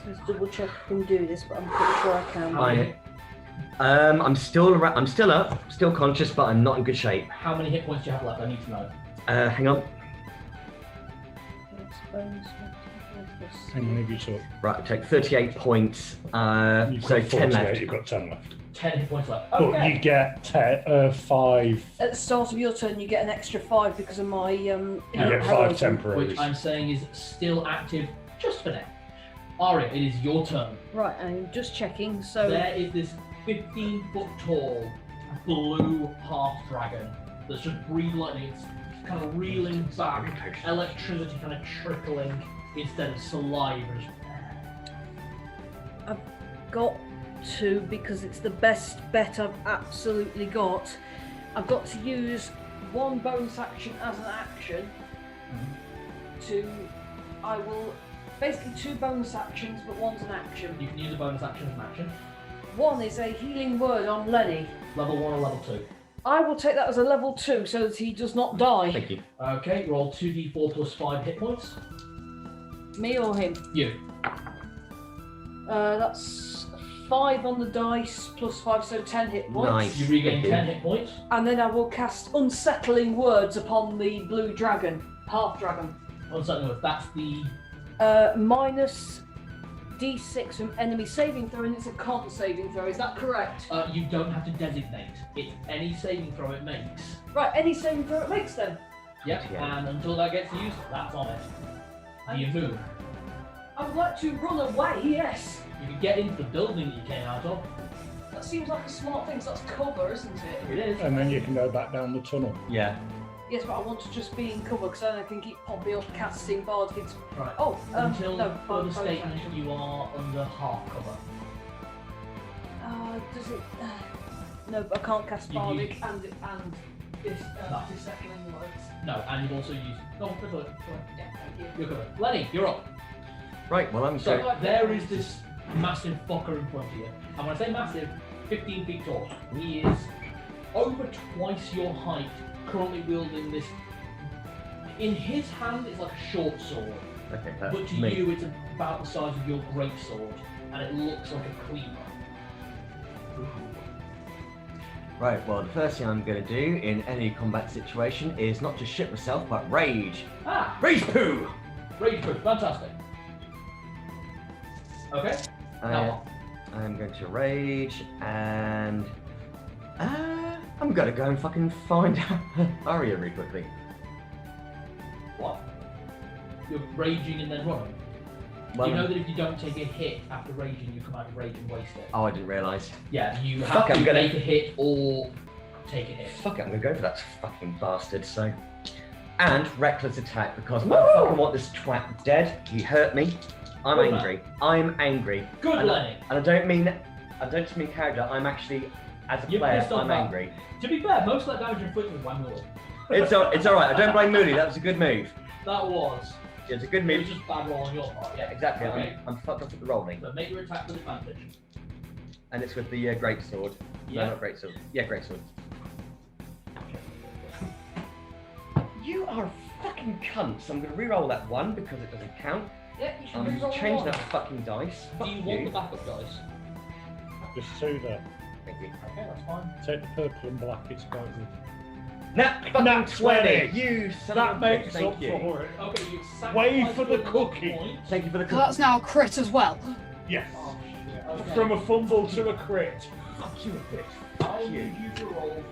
let's double check if I can do this, but I'm pretty sure I can. How many, I'm still up, still conscious, but I'm not in good shape. how many hit points do you have left? I need to know. Hang on. How many have you took? Right, I take 38 points. You've So got 10 48, left. You've got 10 left. 10 hit points left. But Okay. you get 5. At the start of your turn, you get an extra 5 because of my You get 5 heroism. temporaries. Which I'm saying is still active just for now. Aria, it is your turn. Right, I'm just checking. So There is this 15-foot tall blue half dragon that's just breathing lightning. It's kind of reeling back, electricity kind of trickling instead of saliva. got to, because it's the best bet I've absolutely got. I've got to use one bonus action as an action. I will basically 2 bonus actions, but one's an action. You can use a bonus action as an action. One is a healing word on Lenny. Level 1 or level 2. I will take that as a level 2 so that he does not die. Thank you. Okay, roll 2d4 plus 5 hit points. Me or him? You. That's 5 on the dice plus 5, so 10 hit points. Nice. You regain Thank you. 10 hit points. And then I will cast unsettling words upon the blue dragon, half dragon. Unsettling words. That's the. Minus D6 from enemy saving throw, and it's a con saving throw. Is that correct? You don't have to designate. It's any saving throw it makes. Right, any saving throw it makes then. Yep, Yeah. and until that gets used, that's on it. Do you move? I would like to run away. Yes. You can get into the building that you came out of. That seems like a smart thing. So that's cover, isn't it? It is. And then you can go back down the tunnel. Yeah. Yes, but I want to just be in cover because then I can keep popping up casting bardic. Right. Oh, Until no, further bonus statement, action. you are under half cover. Does it? No, but I can't cast You bardic and this No. dissettling words. No, and you've also used. No, go for it. Yeah, thank you. You're covered. Lenny, you're up. Right, well, I'm So so. there is this massive fucker in front of you. And when I say massive, 15 feet tall. He is over twice your height, currently wielding this. In his hand, it's like a short sword, Okay, but that's to me. you, it's about the size of your great sword, and it looks like a cleaver. Right, well, the first thing I'm going to do in any combat situation is not just shit myself, but rage. Ah, Rage poo! rage proof, fantastic. Okay. Now I'm going to rage and I'm going to go and fucking find Aria really quickly. what? You're raging and then running. Well, You know that if you don't take a hit after raging, you come out of rage and waste it. oh, I didn't realise. Yeah, you Fuck, have I'm to gonna- make a hit or take a hit. Fuck it, I'm going to go for that fucking bastard, so... And reckless attack, because I fucking want this twat dead. He hurt me. I'm Good man. angry. I'm angry. Good, And Lenny. I don't just mean character, I'm actually, as a You're player, pissed off I'm about- angry. To be fair, most of that damage inflicted was one move. It's alright, I don't blame Moody, that was a good move. That was. It's a good It was move. just bad roll on your part, yeah. Exactly, Okay. I'm fucked up with the rolling. So make your attack with advantage. And it's with the great sword. Yeah. No, not great sword. Yeah, great sword. You are a fucking cunt, so I'm going to re-roll that one because it doesn't count. Yeah, you should I'm re-roll changing one. that fucking dice. Do Fuck you you. want the backup dice? There's two there. Thank you. Okay, that's fine. Take the purple and black, it's about Nat fucking Nat 20! 20. You son that of a bitch, makes thank up you. for it. Okay, you Wait sacrifice for the your luck cookie. point. Thank you for the So that's now a crit as well. Yes. Oh, shit. Okay. From a fumble to a crit. Fuck you a bitch. I Fuck you. need you to roll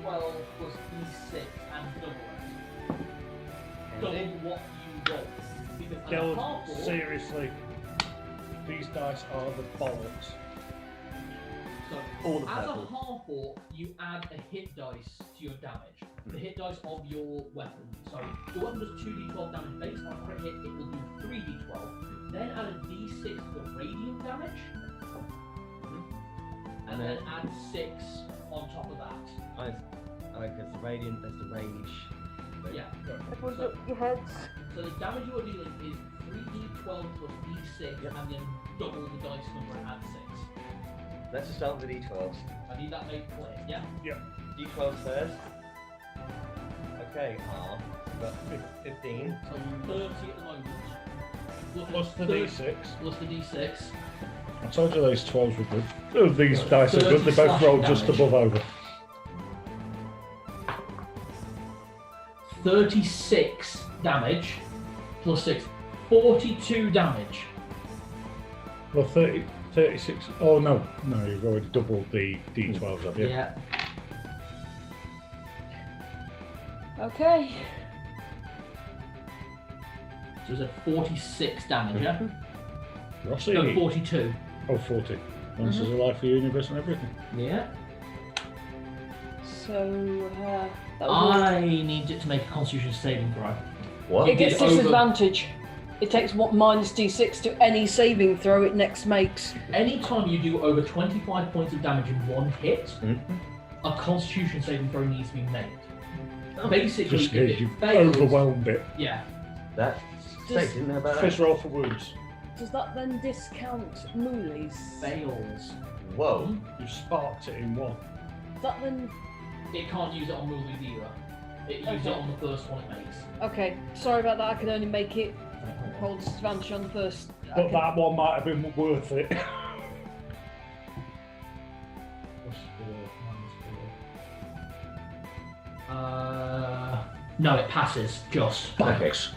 3d12 plus d6 and double it. Double what you roll. Because at a Dylan, half roll, seriously. These dice are the bollocks. so All the as a purple. half orc, you add a hit dice to your damage. The hit dice of your weapon. So the weapon does 2d12 damage base. On a crit hit, it will do 3d12. Then add a d6 for radiant damage. And then add 6 on top of that. Because the radiant, there's the rage. Yeah. Everyone's up your heads. So the damage you are dealing is 3d12 plus d6 Yep. and then double the dice number and add 6. Let's just start with the d12s. I need that made clear, yeah? D12 first. Okay, we've got 15. So 30 at the moment. Plus the 30 d6. Plus the d6. I told you those 12s were good. Oh, these dice are good. They 30 both rolled slashing just damage. above over. 36 damage plus 6. 42 damage. Well, 30, 36. Oh, no. No, you've already doubled the d12s, have you? Yeah. Okay. So it's a 46 damage, yeah? Rossi? No, 42. Oh, 40. Once is a life for universe and everything. Yeah. So that was I need it to make a constitution saving throw. What? it gets did over- disadvantage. It takes what minus d6 to any saving throw it next makes. Anytime you do over 25 points of damage in one hit, Mhm. a constitution saving throw needs to be made. Basically, Just if in case it you fails, overwhelmed it. yeah, That Does- didn't know about Fist that. roll for wounds. Does that then discount Mooley's? fails. Whoa. You sparked it in one. Does that then? It can't use it on Mooley's either. It uses it Okay. on the first one it makes. Okay, sorry about that. I can only make it hold disadvantage on the first. I But can- that one might have been worth it. No, it passes just. Bollocks.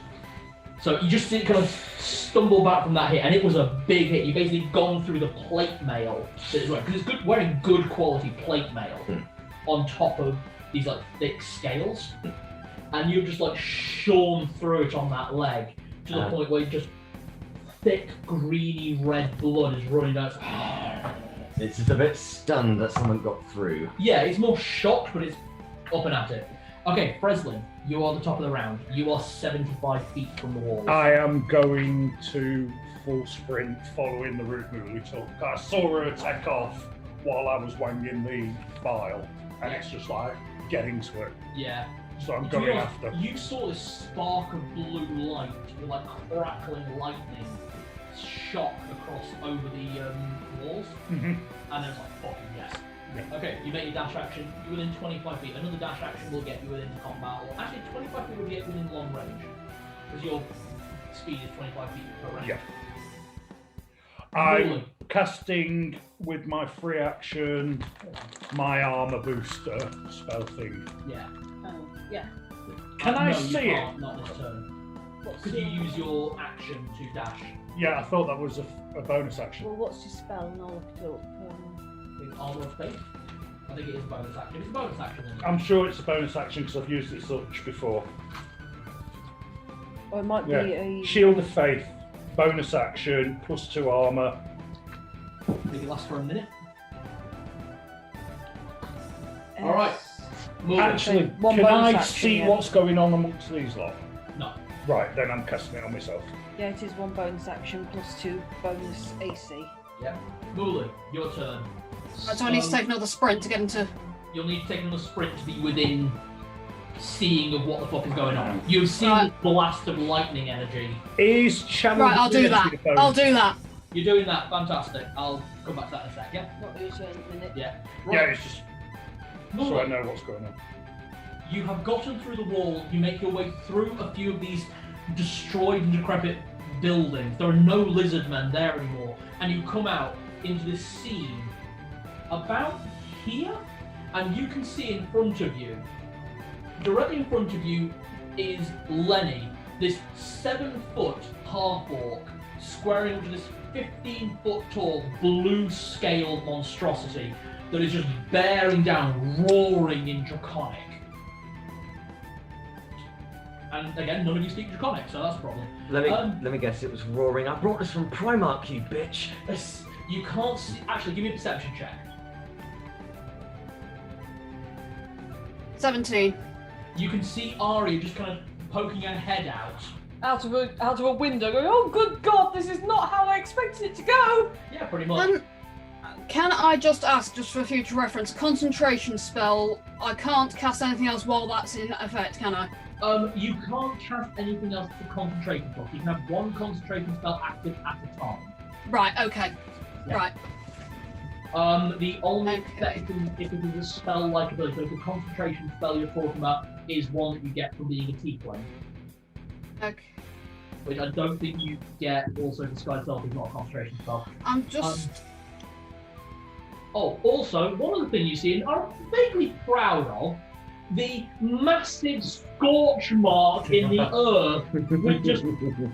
So you just see it kind of stumble back from that hit, and it was a big hit. You basically gone through the plate mail that it's wearing, because it's good, wearing good quality plate mail on top of these like thick scales, and you've just like shone through it on that leg to the point where just thick greeny red blood is running down. It's just a bit stunned that someone got through. Yeah, it's more shocked, but it's up and at it. Okay, Freslin, you are the top of the round. You are 75 feet from the wall. I am going to full sprint following the route Mooley took. I saw her take off while I was wanging the file, and it's just like getting to it. Yeah. So I'm To be going honest, after. You saw this spark of blue light with like crackling lightning shot across over the walls, Mhm. and there's like fucking yes. Yeah. Okay, you make your dash action. You're within 25 feet. Another dash action will get you within combat. Or actually, 25 feet will get you within long range, because your speed is 25 feet per round. Yeah. I'm casting with my free action my armor booster spell thing. Yeah. Oh, yeah. Can I no, see you it? can't, not this turn. What's Could you use your action to dash? Yeah, I thought that was a bonus action. Well, what's your spell? And I'll look it up. With Armor of Faith? I think it is a bonus action. If it's a bonus action, then I'm sure it's a bonus action because I've used it such before. Or it might Yeah. be a. Shield of Faith, bonus action, +2 armor. it lasts for a minute. S. Alright. Moving. Actually, one can bonus I action, see yeah. what's going on amongst these lot? No. Right, then I'm casting it on myself. Yeah, it is one bonus action +2 bonus AC. Yeah. Mooly, your turn. So I need to take another sprint to get into. You'll need to take another sprint to be within seeing of what the fuck is going on. You've seen Right. the blast of lightning energy. Is channel Right, I'll do that. divinity a I'll bonus? do that. You're doing that. Fantastic. I'll come back to that in a sec. Yeah. Not your turn at the minute. Yeah. Yeah, Right. it's just so Mooly, I know what's going on. you have gotten through the wall. You make your way through a few of these destroyed and decrepit buildings. There are no lizard men there anymore, and you come out into this scene about here, and you can see in front of you, directly in front of you, is Lenny, this 7-foot half-orc, squaring into this 15-foot tall, blue-scaled monstrosity that is just bearing down, roaring in Draconic. And again, none of you speak Draconic, so that's a problem. Let me guess, it was roaring. I brought this from Primark, you bitch. You can't see. Actually, give me a perception check. 17. You can see Arya just kind of poking her head out. Out of a window, going, oh good god, this is not how I expected it to go. Yeah, pretty much. Can I just ask, just for future reference, concentration spell? I can't cast anything else while that's in effect, can I? You can't cast anything else to concentration spell. You can have one concentration spell active at a time. Right. Okay. Yeah. Right. The only Okay. exception, if it is a spell-like ability, so if the concentration spell you're talking about is one that you get from being a tiefling, Okay. which I don't think you get. Also, Disguise Self is not a concentration spell. I'm just. Oh, also, one other thing you see, and I'm vaguely proud of, the massive scorch mark in the earth. With just,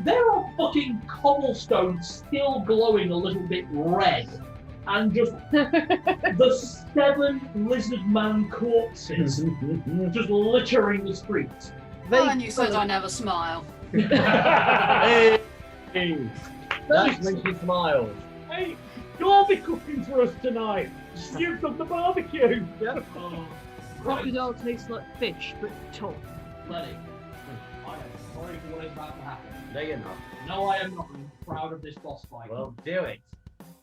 there are fucking cobblestones still glowing a little bit red, and just the 7 lizard man corpses just littering the streets. and you said I never smile. Hey! That makes me smile. Hey, you'll be cooking for us tonight. You've done the barbecue. Yep. Right, Crocodile tastes like fish, but tough. Lenny, I am sorry for what is about to happen. No, you're not. No, I am not. I'm proud of this boss fight. Well, do it.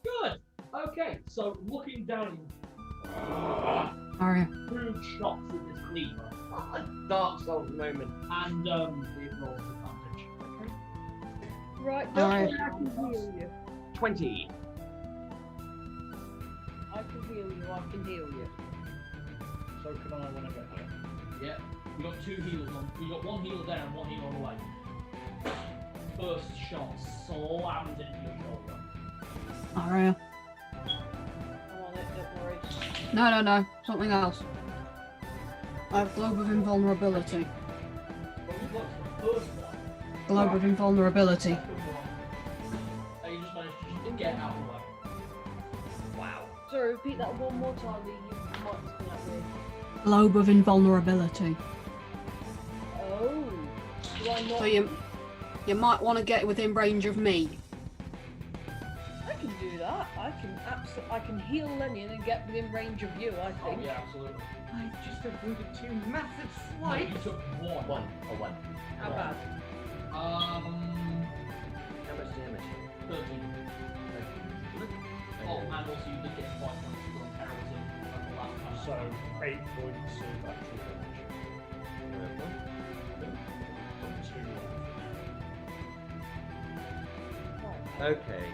Good. Okay, so looking down Aria. crude shots with this cleaver, Dark Souls moment. and it rolls advantage. Okay. Right, Alright. I can heal you. 20. I can heal you, I can heal you. So can I when I get there? Yeah, you got 2 healers on. You got 1 healer there and 1 healer on the way. First shot slams into your shoulder. Aria. I'm on it, don't worry. No. Something else. I have Globe of Invulnerability. But we got the first one. Globe of Invulnerability. Second one. And you just managed to just get out of the way. Wow. Sorry, repeat that one more time, Lee. You might just be like me. Globe of Invulnerability. Oh. Do I not? So you might want to get within range of me. I can do that. I can heal Lenny and then get within range of you, I Oh think. yeah, absolutely. I just avoided 2 massive No, swipes. you took 1. 1. Oh, 1. How bad? How much damage? 13. Oh, and also you did get 5 points from heroism at the last time. So 8 points of actual damage. 2. Okay.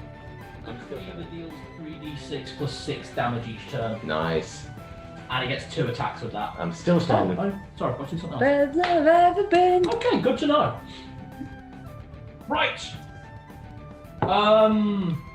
The cleaver deals 3d6 plus 6 damage each turn, Nice. and he gets 2 attacks with that. I'm still standing. Oh, sorry, what's something else? Best I've ever been. Okay, good to know. Right.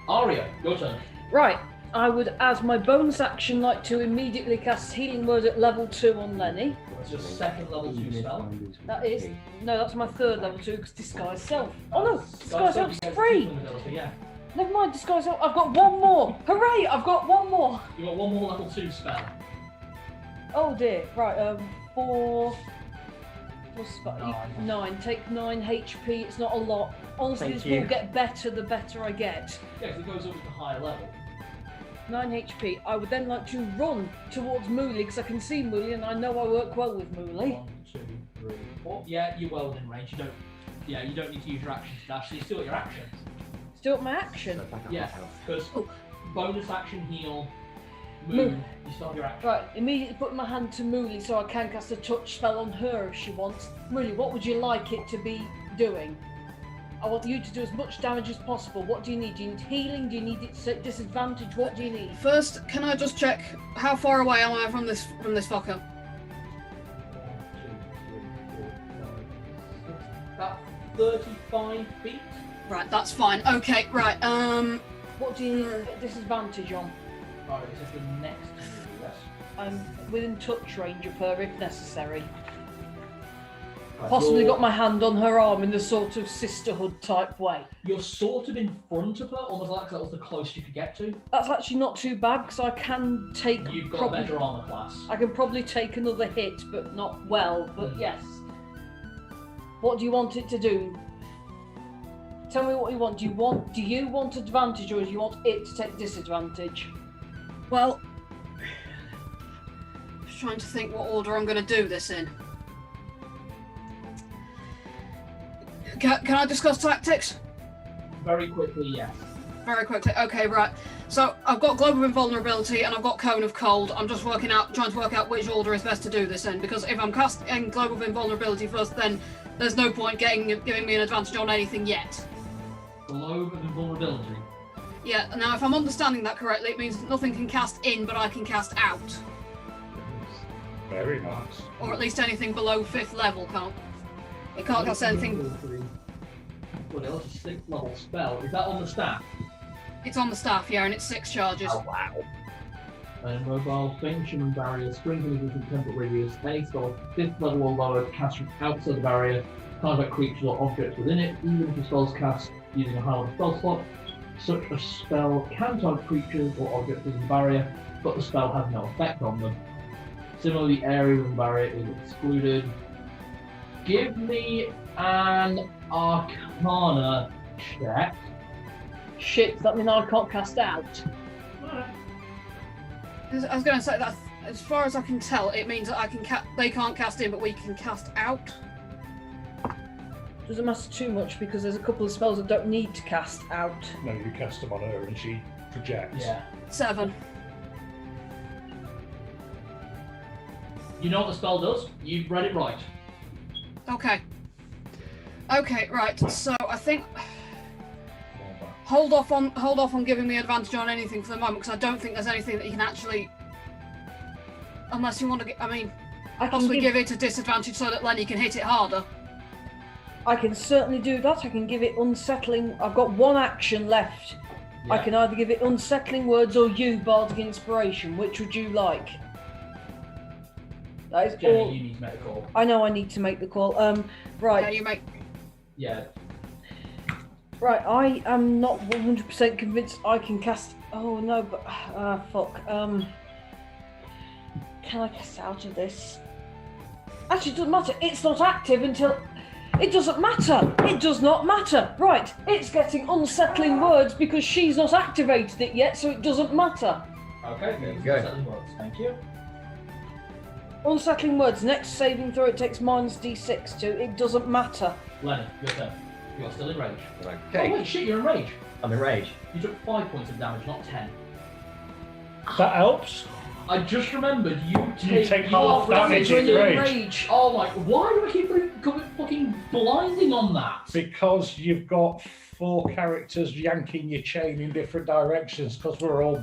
Aria, your turn. Right. I would, as my bonus action, like to immediately cast Healing Word at level 2 on Lenny. That's your second level 2 spell. That is, no, that's my third level 2 because Disguise Self. Oh no, Disguise Self's free. Yeah. Never mind, Disguise Self. I've got one more. Hooray! I've got one more. You got one more level 2 spell. Oh dear. Right. 4 plus 9. 9. Take 9 HP. It's not a lot. Honestly, Thank this you. will get better the better I get. Yeah, because it goes up to higher level. 9 HP. I would then like to run towards Mooley because I can see Mooley and I know I work well with Mooley. 1, 2, 3, 4. Yeah, you're well within range. You don't need to use your action to dash, so you still got your action. Still up my action. Yeah, because bonus action heal, move, you start your action. Right, immediately put my hand to Mooley so I can cast a touch spell on her if she wants. Mooley, what would you like it to be doing? I want you to do as much damage as possible. What do you need? Do you need healing? Do you need it at disadvantage? What do you need? First, can I just check how far away am I from this fucker? 1, 2, 3, 4, 5, 6. About 35 feet. Right, that's fine. Okay, right. What do you need at disadvantage on? Right, this is the next to you, yes. I'm within touch range of her if necessary. Right, Possibly you're- got my hand on her arm in the sort of sisterhood type way. You're sort of in front of her, almost like that was the closest you could get to. That's actually not too bad because I can take. You've got probably, a better armor class. I can probably take another hit, but not well. But yes. What do you want it to do? Tell me what you want. Do you want advantage or do you want it to take disadvantage? Well, just trying to think what order I'm going to do this in. Can I discuss tactics? Very quickly, yes. Very quickly. Okay, right. So I've got Global Invulnerability and I've got Cone of Cold. I'm just trying to work out which order is best to do this in, because if I'm casting Global Invulnerability first, then there's no point giving me an advantage on anything yet. Globe of Invulnerability. Yeah, now if I'm understanding that correctly, it means nothing can cast in, but I can cast out. Very nice. Or at least anything below 5th level can't. It can't cast anything. What else? A 6th level spell. Is that on the staff? It's on the staff, yeah, and it's 6 charges. Oh, wow. And mobile, faint shimmering barrier, sprinkling different temporal radius, any spell 5th level or lower cast from outside the barrier, target creatures or objects within it, even if the spell's cast using a high level spell slot. Such a spell can target creatures or objects within the barrier, but the spell has no effect on them. Similarly, area within the barrier is excluded. Give me an Arcana check. Shit, does that mean I can't cast out? I was going to say that, as far as I can tell, it means that they can't cast in, but we can cast out. Doesn't matter too much because there's a couple of spells that don't need to cast out. No, you cast them on her and she projects. Yeah. 7. You know what the spell does? You've read it right. Okay. Okay, right. So I think hold off on giving me advantage on anything for the moment, because I don't think there's anything that you can actually, unless you want to. I can possibly give it a disadvantage so that Lenny can hit it harder. I can certainly do that. I can give it unsettling. I've got one action left. Yeah. I can either give it unsettling words or you bardic inspiration. Which would you like? That is Jenny, all. you need to make a call. I know I need to make the call. Right. Yeah, you make. Yeah. Right. I am not 100% convinced I can cast. Oh no, but fuck. Can I cast out of this? Actually, it doesn't matter. It's not active until. It doesn't matter. It does not matter. Right. It's getting unsettling words because she's not activated it yet, so it doesn't matter. Okay, There you go. Settling words. Thank you. Unsettling words. Next saving throw, it takes minus d6 to. It doesn't matter. Lenny, your turn. You're still in rage. Oh Okay, wait, shit, you're in rage. I'm in rage. You took 5 points of damage, not 10. That helps. I just remembered you take are half damage when in you're in rage. Oh my! Why do I keep fucking blinding on that? Because you've got 4 characters yanking your chain in different directions because we're all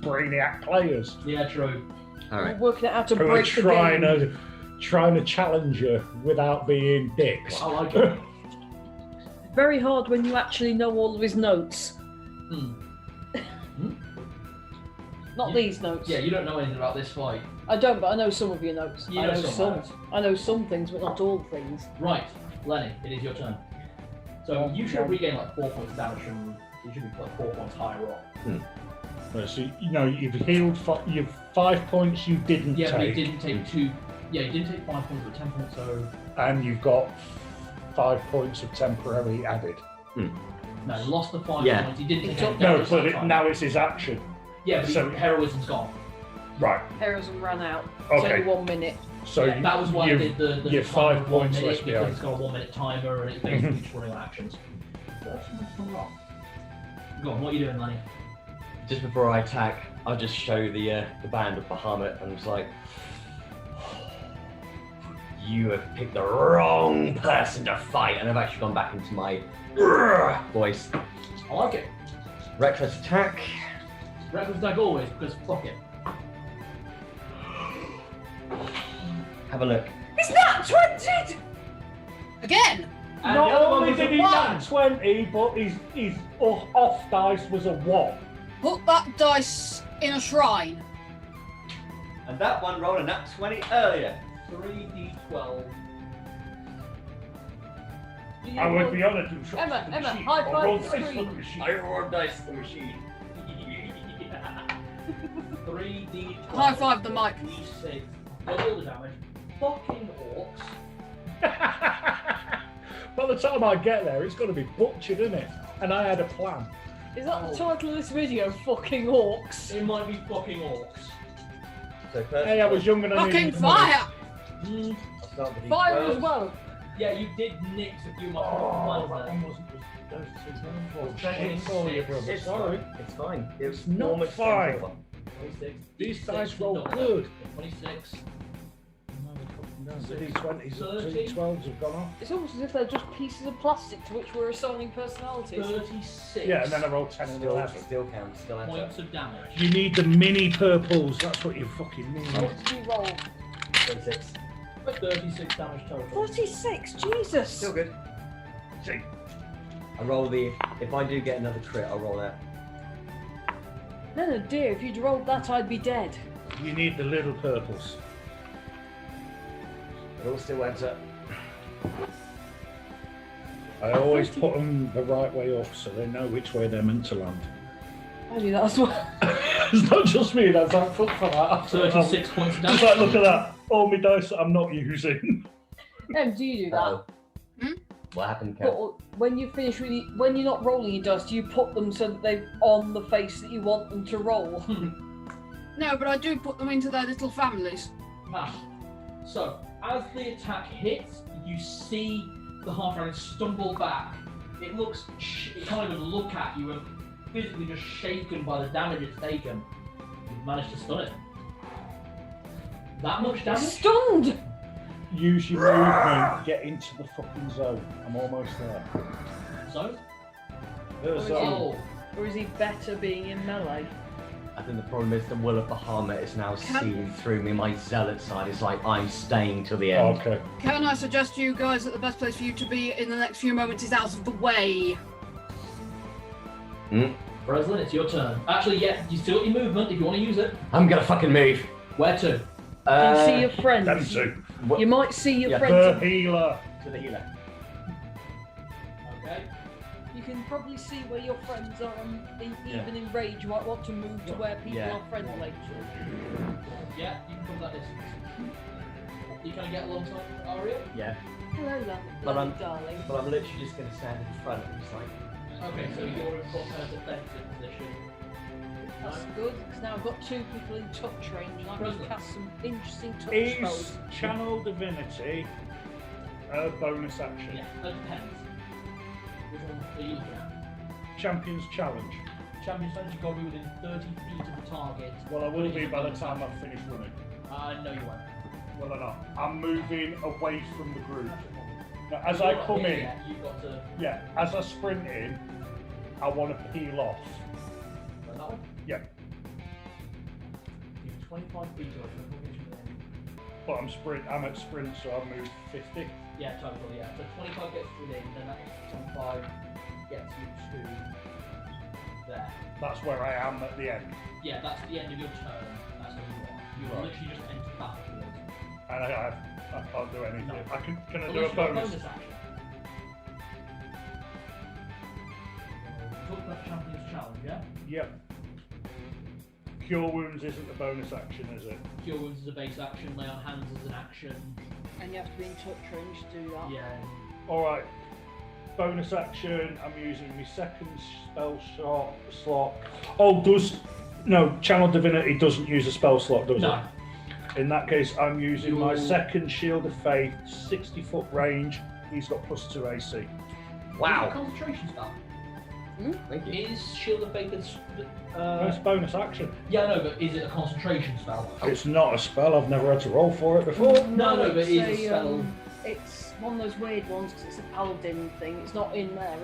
brainiac players. Yeah, true. All right. We're working out how to Who are break the game. trying to challenge you without being dicks. I like it. Very hard when you actually know all of his notes. Not these notes. Yeah, you don't know anything about this fight. I don't, but I know some of your notes. You I know know some some. notes. I know some things, but not all things. Right, Lenny, it is your turn. So you should regain like 4 points of damage from. You should be like 4 points higher up. Right, so you've healed. You've 5 points you didn't Yeah, take. but you didn't take 2. Yeah, you didn't take 5 points, but 10 points. So And you've got 5 points of temporary added. no, you lost the 5 Yeah. points. You didn't take took- any No, damage but that time. now it's his action. Yeah, but so- heroism's gone. Right. Heroism ran out. It's Okay. only 1 minute. So Yeah, that was why I you've- did the you're timer 5 of 1 points minute, less because behind. it's got a 1 minute timer and it's basically just running on actions. Go on, what are you doing, Lenny? Just before I attack, I'll just show the band of Bahamut and it's like, you have picked the wrong person to fight, and I've actually gone back into my voice. I like it. Reckless attack. Reckless attack always, because fuck it. Have a look. It's not 20! Again. And not the other one only was did a he 1. nat 20, but his off dice was a 1. Put that dice in a shrine. And that one rolled a nat 20 earlier. 3d12. I would be honest with you. Emma, the Emma, machine. high I five rolled the dice for screen. the machine. I rolled dice the machine. 3d12. High five the mic. D6. Double the damage. Fucking orcs. By the time I get there, it's going to be butchered, isn't it? And I had a plan. Is that the title of this video? Fucking orcs. It might be fucking orcs. So first, Hey, I was young and I Fucking needed money. fire! I'll start with Fire D12. as well. Yeah, you did nix a few Oh, miles that there. one wasn't just those two numbers. Second Sorry, six. brother. It's Sorry. fine. It's fine. It was not almost fine. 26. These D6 dice is roll double. good. 26. The D20s, 30. the D12s have gone off. It's almost as if they're just pieces of plastic to which we're assigning personalities. 36. Yeah, and then I rolled 10 and Still, 11. still counts. Still adds up. Points of damage. You need the mini purples, that's what you fucking need. What did you roll? 36. 36 damage total. 36, Jesus! Still good. See, I roll the. If I do get another crit, I'll roll that. No, dear, if you'd rolled that, I'd be dead. you need the little purples. It all still adds up. I always put them the right way up so they know which way they're meant to land. I do that as well. It's not just me, that's like foot for that. 36 points of damage. Just like, look at that. All my dice that I'm not using. Do you do that? Uh-oh. Hmm? What happened, Kat? But when you finish with when you're not rolling your dice, do you put them so that they're on the face that you want them to roll? No, but I do put them into their little families. Ah. So, as the attack hits, you see the half-dragon stumble back. It can't even look at you and physically just shaken by the damage it's taken. You've managed to stun it. That much damage? Stunned! Use your movement, get into the fucking zone. I'm almost there. So? The Or is zone. Oh, Or is he better being in melee? I think the problem is the will of Bahamut is now Can- seeing through me. My zealot side is like, I'm staying till the end. Okay. Can I suggest to you guys that the best place for you to be in the next few moments is out of the way? Breslin, it's your turn. Actually, yeah, you still got your movement if you want to use it. I'm gonna fucking move. Where to? Do you see your friends? Them two. You might see your Yeah. friends. The healer. To the healer. Okay. You can probably see where your friends are, and Yeah. even in rage, you might want to move to where people Yeah. are friendly. Yeah, you can come that distance. You kind of get alongside Aria? Yeah. Hello, But lovely I'm- darling. But I'm literally just gonna stand in front and just like. Okay, so you're in proper defensive position. That's good, because now I've got two people in touch range, and I can President. cast some interesting touch Is spells. Channel Divinity a bonus action? Yeah, that depends. Which one are you looking at? Champion's Challenge. Champion Challenge, you've got to be within 30 feet of the target. Well, I will be by the time I've finished running. No, you won't. Well, I'm not. I'm moving away from the group. Now, as You're I not come here in, yet, you've got to. yeah, as I sprint in, I want to peel off. Like that one? Yeah. You're 25 feet away from the position then. But I'm at sprint, so I'll move 50. Yeah, total, yeah. So 25 gets within, then that 25 gets you to there. That's where I am at the end. Yeah, that's the end of your turn. That's where you are. You Right. literally just entered the battlefield. And I can't do anything. No. Can I do Unless a you've got bonus? action. Talk about Champion's Challenge, yeah? Yep. Cure Wounds isn't a bonus action, is it? Cure Wounds is a base action, Lay on Hands is an action. And you have to be in touch range to do that. Yeah. Alright. Bonus action, I'm using my second spell slot. Oh, no, Channel Divinity doesn't use a spell slot, does No. it? In that case, I'm using my Your- second Shield of Faith, 60-foot range. He's got +2 AC. Is it a Wow. concentration spell? Thank you. Is Shield of Faith Nice bonus action. Yeah, no, but is it a concentration spell? It's not a spell, I've never had to roll for it before. No, but it is a it's spell. It's one of those weird ones because it's a paladin thing. It's not in there.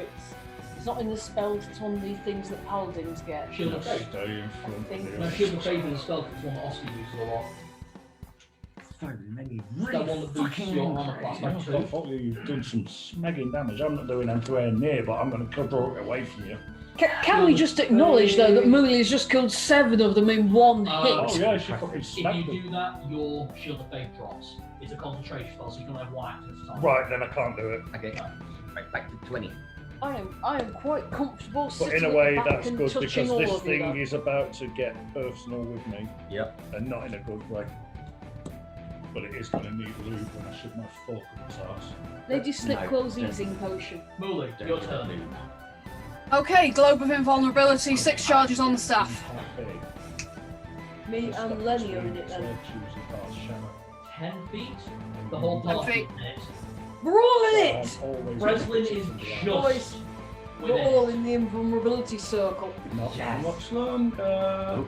It's not in the spells. It's one of the things that paladins get. Shield of Faith. Stay in front think- of No, you. Shield of Faith is a spell because it's one that Oscar uses a lot. So many That one that boosts your armor class by 2. You've done some smegging damage. I'm not doing anywhere near, but I'm going to draw it away from you. Can we just acknowledge though that Mooley has just killed 7 of them in one hit? Oh yeah, she fucking If smacked you them. do that, your Shield of Faith drops. It's a concentration spell, so you can only have 1 action at a time. Right, then I can't do it. Okay, right back to 20. I am quite comfortable But sitting in a at way, the back that's and good touching because all this of you. thing is about to get personal with me, Yep. and not in a good way. But it is going to need lube when I shove my fork up its arse. Lady Slip No, Clothes don't. easing potion. Mooley, Don't your do turn. that. Okay, Globe of Invulnerability, 6 charges on the staff. Me and Lenny are in it then. 10 feet. The whole 10 party feet. in it. We're all in it! Breslin is Boys, just we're within. all in the invulnerability circle. Not Yes. much longer.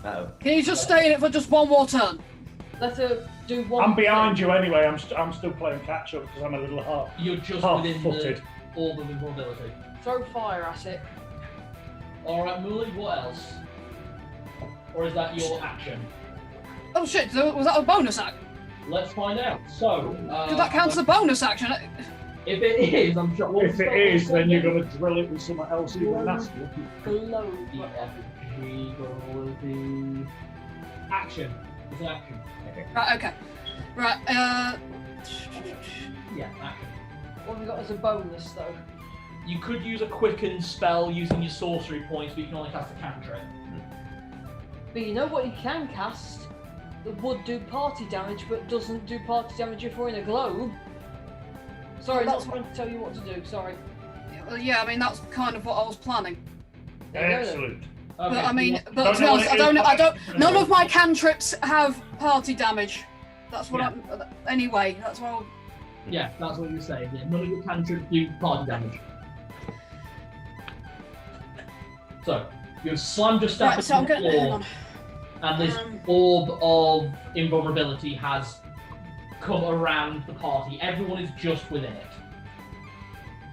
Uh-oh. Can you just stay in it for just one more turn? Let her do one. I'm behind you anyway. I'm still playing catch up because I'm a little half. You're just Half within footed. the orb of invulnerability. Throw fire at it. Alright, Mooley, what else? Or is that your action? Oh shit, was that a bonus action? Let's find out. So, Did that count as a bonus action? if it is, I'm sure. If it is, then you're going to drill it with something else even nastier. Below. The effigy will be action. It's an action. Right, okay. Right, Yeah, action. What have we got as a bonus though? You could use a quicken spell using your sorcery points, but you can only cast a cantrip. But you know what you can cast that would do party damage, but doesn't do party damage if we're in a globe. Sorry, That's not trying to tell you what to do. Sorry. yeah, I mean, that's kind of what I was planning. There you go then. Excellent. Okay. But I mean, Don't but to be know honest, what it is. none of my cantrips have party damage. That's what Yeah. I'm, anyway, that's what I'll, Yeah, that's what you're saying. Yeah, none of your cantrips do party damage. So, you've slammed your staff right, so I'm into the going, hang floor, on. and this Um, orb of invulnerability has come around the party. Everyone is just within it.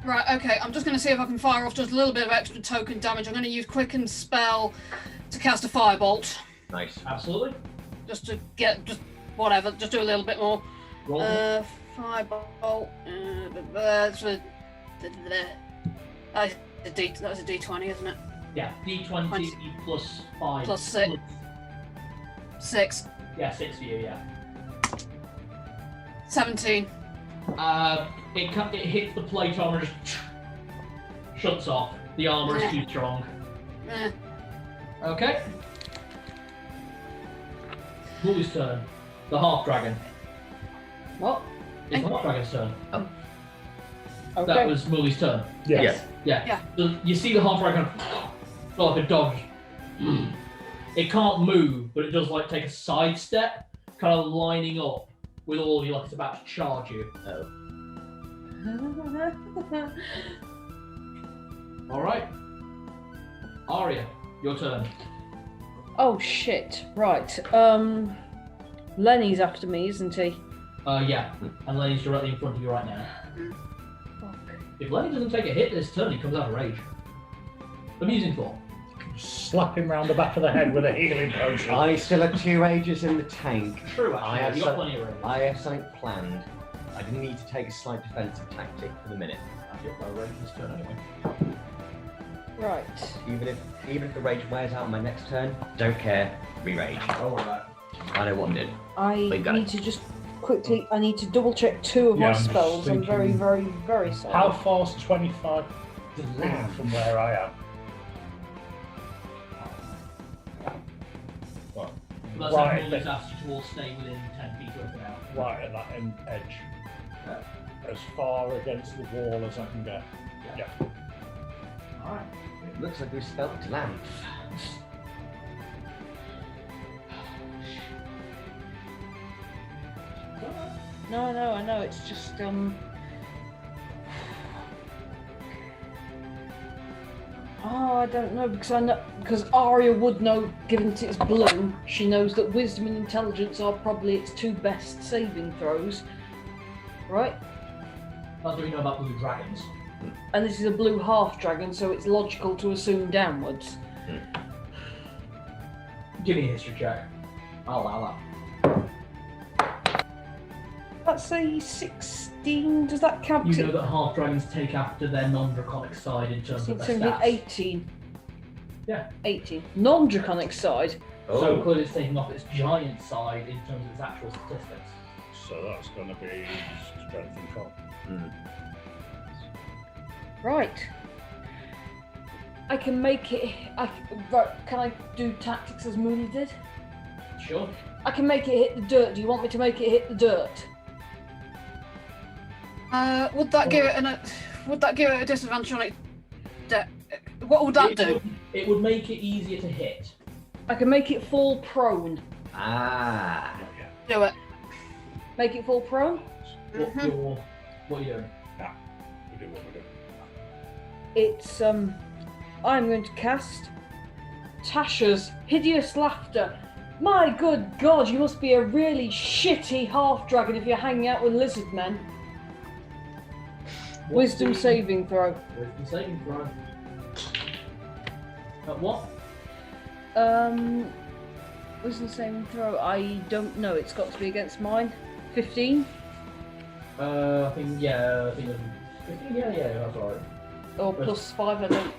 Right, okay, I'm just going to see if I can fire off just a little bit of extra token damage. I'm going to use Quicken Spell to cast a Firebolt. Nice. Absolutely. Just to get, just whatever, just do a little bit more. Roll. Firebolt. That's a D20, isn't it? Yeah, D20 plus 5. Plus 6. 6. Yeah, 6 for you, yeah. 17. It hits the plate armor and just shuts off. The armor is too strong. Okay. Mooley's turn. The half dragon. What? It's the half dragon's turn. Okay. That was Mooley's turn. Yes. Yeah. Yeah. So you see the half dragon like a dog. It can't move, but it does like take a side step, kind of lining up with all you like it's about to charge you. Alright. Arya, your turn. Oh shit! Right. Lenny's after me, isn't he? Yeah. And Lenny's directly in front of you right now. Fuck. If Lenny doesn't take a hit this turn, he comes out of rage. Amusing thought. Slap him round the back of the head with a healing potion. I still have 2 ages in the tank. True, I actually. have You got some- plenty of rage. I have something planned. I didn't need to take a slight defensive tactic for the minute. You've got rage this turn anyway. Right. Even if the rage wears out on my next turn, don't care. Re-rage. Don't worry about I know what did. I We've got need to just quickly. I need to double check 2 of Yeah, my I'm just spells. I'm very, thinking- very, very sorry. How far's 25 from where I am? it. That's Right, like always asked you to all stay within 10 feet of it now. Right at that end edge. As far against the wall as I can get. Yeah. Alright. It looks like we spelled lamp. No, I know. It's just Oh, I don't know because Arya would know, given that it's blue. She knows that wisdom and intelligence are probably its 2 best saving throws, right? That's what you know about blue dragons. And this is a blue half dragon, so it's logical to assume downwards. Give me a history check. I'll allow that. Let's say 16. Does that count? You know that half dragons take after their non-draconic side in terms of their 16, stats. 18. Yeah. 18. Non-draconic side. So clearly it's taking off its giant side in terms of its actual statistics. So that's going to be strength and con. Right. I can make it. Right, can I do tactics as Mooney did? Sure. I can make it hit the dirt. Do you want me to make it hit the dirt? Would that give it a disadvantage on it? What would that do? It would make it easier to hit. I can make it fall prone. Ah. Do it. Make it fall prone? What are you doing? We do what we do. It's I'm going to cast Tasha's Hideous Laughter. My good God, you must be a really shitty half dragon if you're hanging out with lizard men. Wisdom saving throw. Wisdom saving throw. At what? Wisdom saving throw. I don't know. It's got to be against mine. 15. I think it's 15. Yeah, that's alright. Or plus 5. I don't.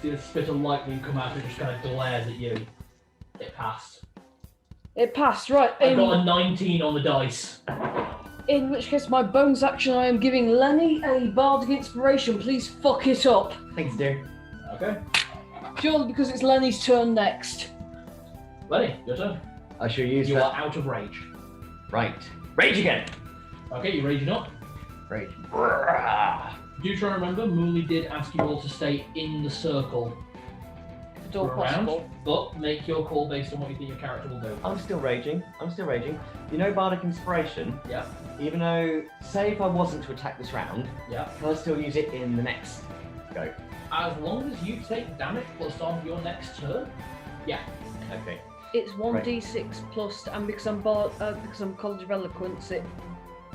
See the spit of lightning come out and just kind of glares at you. It passed. It passed, right. I got a 19 on the dice. In which case, my bonus action, I am giving Lenny a bardic inspiration. Please fuck it up. Thanks, dear. Okay. Purely because it's Lenny's turn next. Lenny, your turn. I shall use You that. are out of rage. Right. Rage again. Okay, you're raging up. Rage. Do try and remember, Mooley did ask you all to stay in the circle If at for all a round, possible. but make your call based on what you think your character will do. I'm still raging. You know Bardic Inspiration? Yeah, Even though, say if I wasn't to attack this round, yeah. can I still use it in the next go? As long as you take damage plus on your next turn, yeah. Okay. It's 1d6 plus, and because I'm College of Eloquence,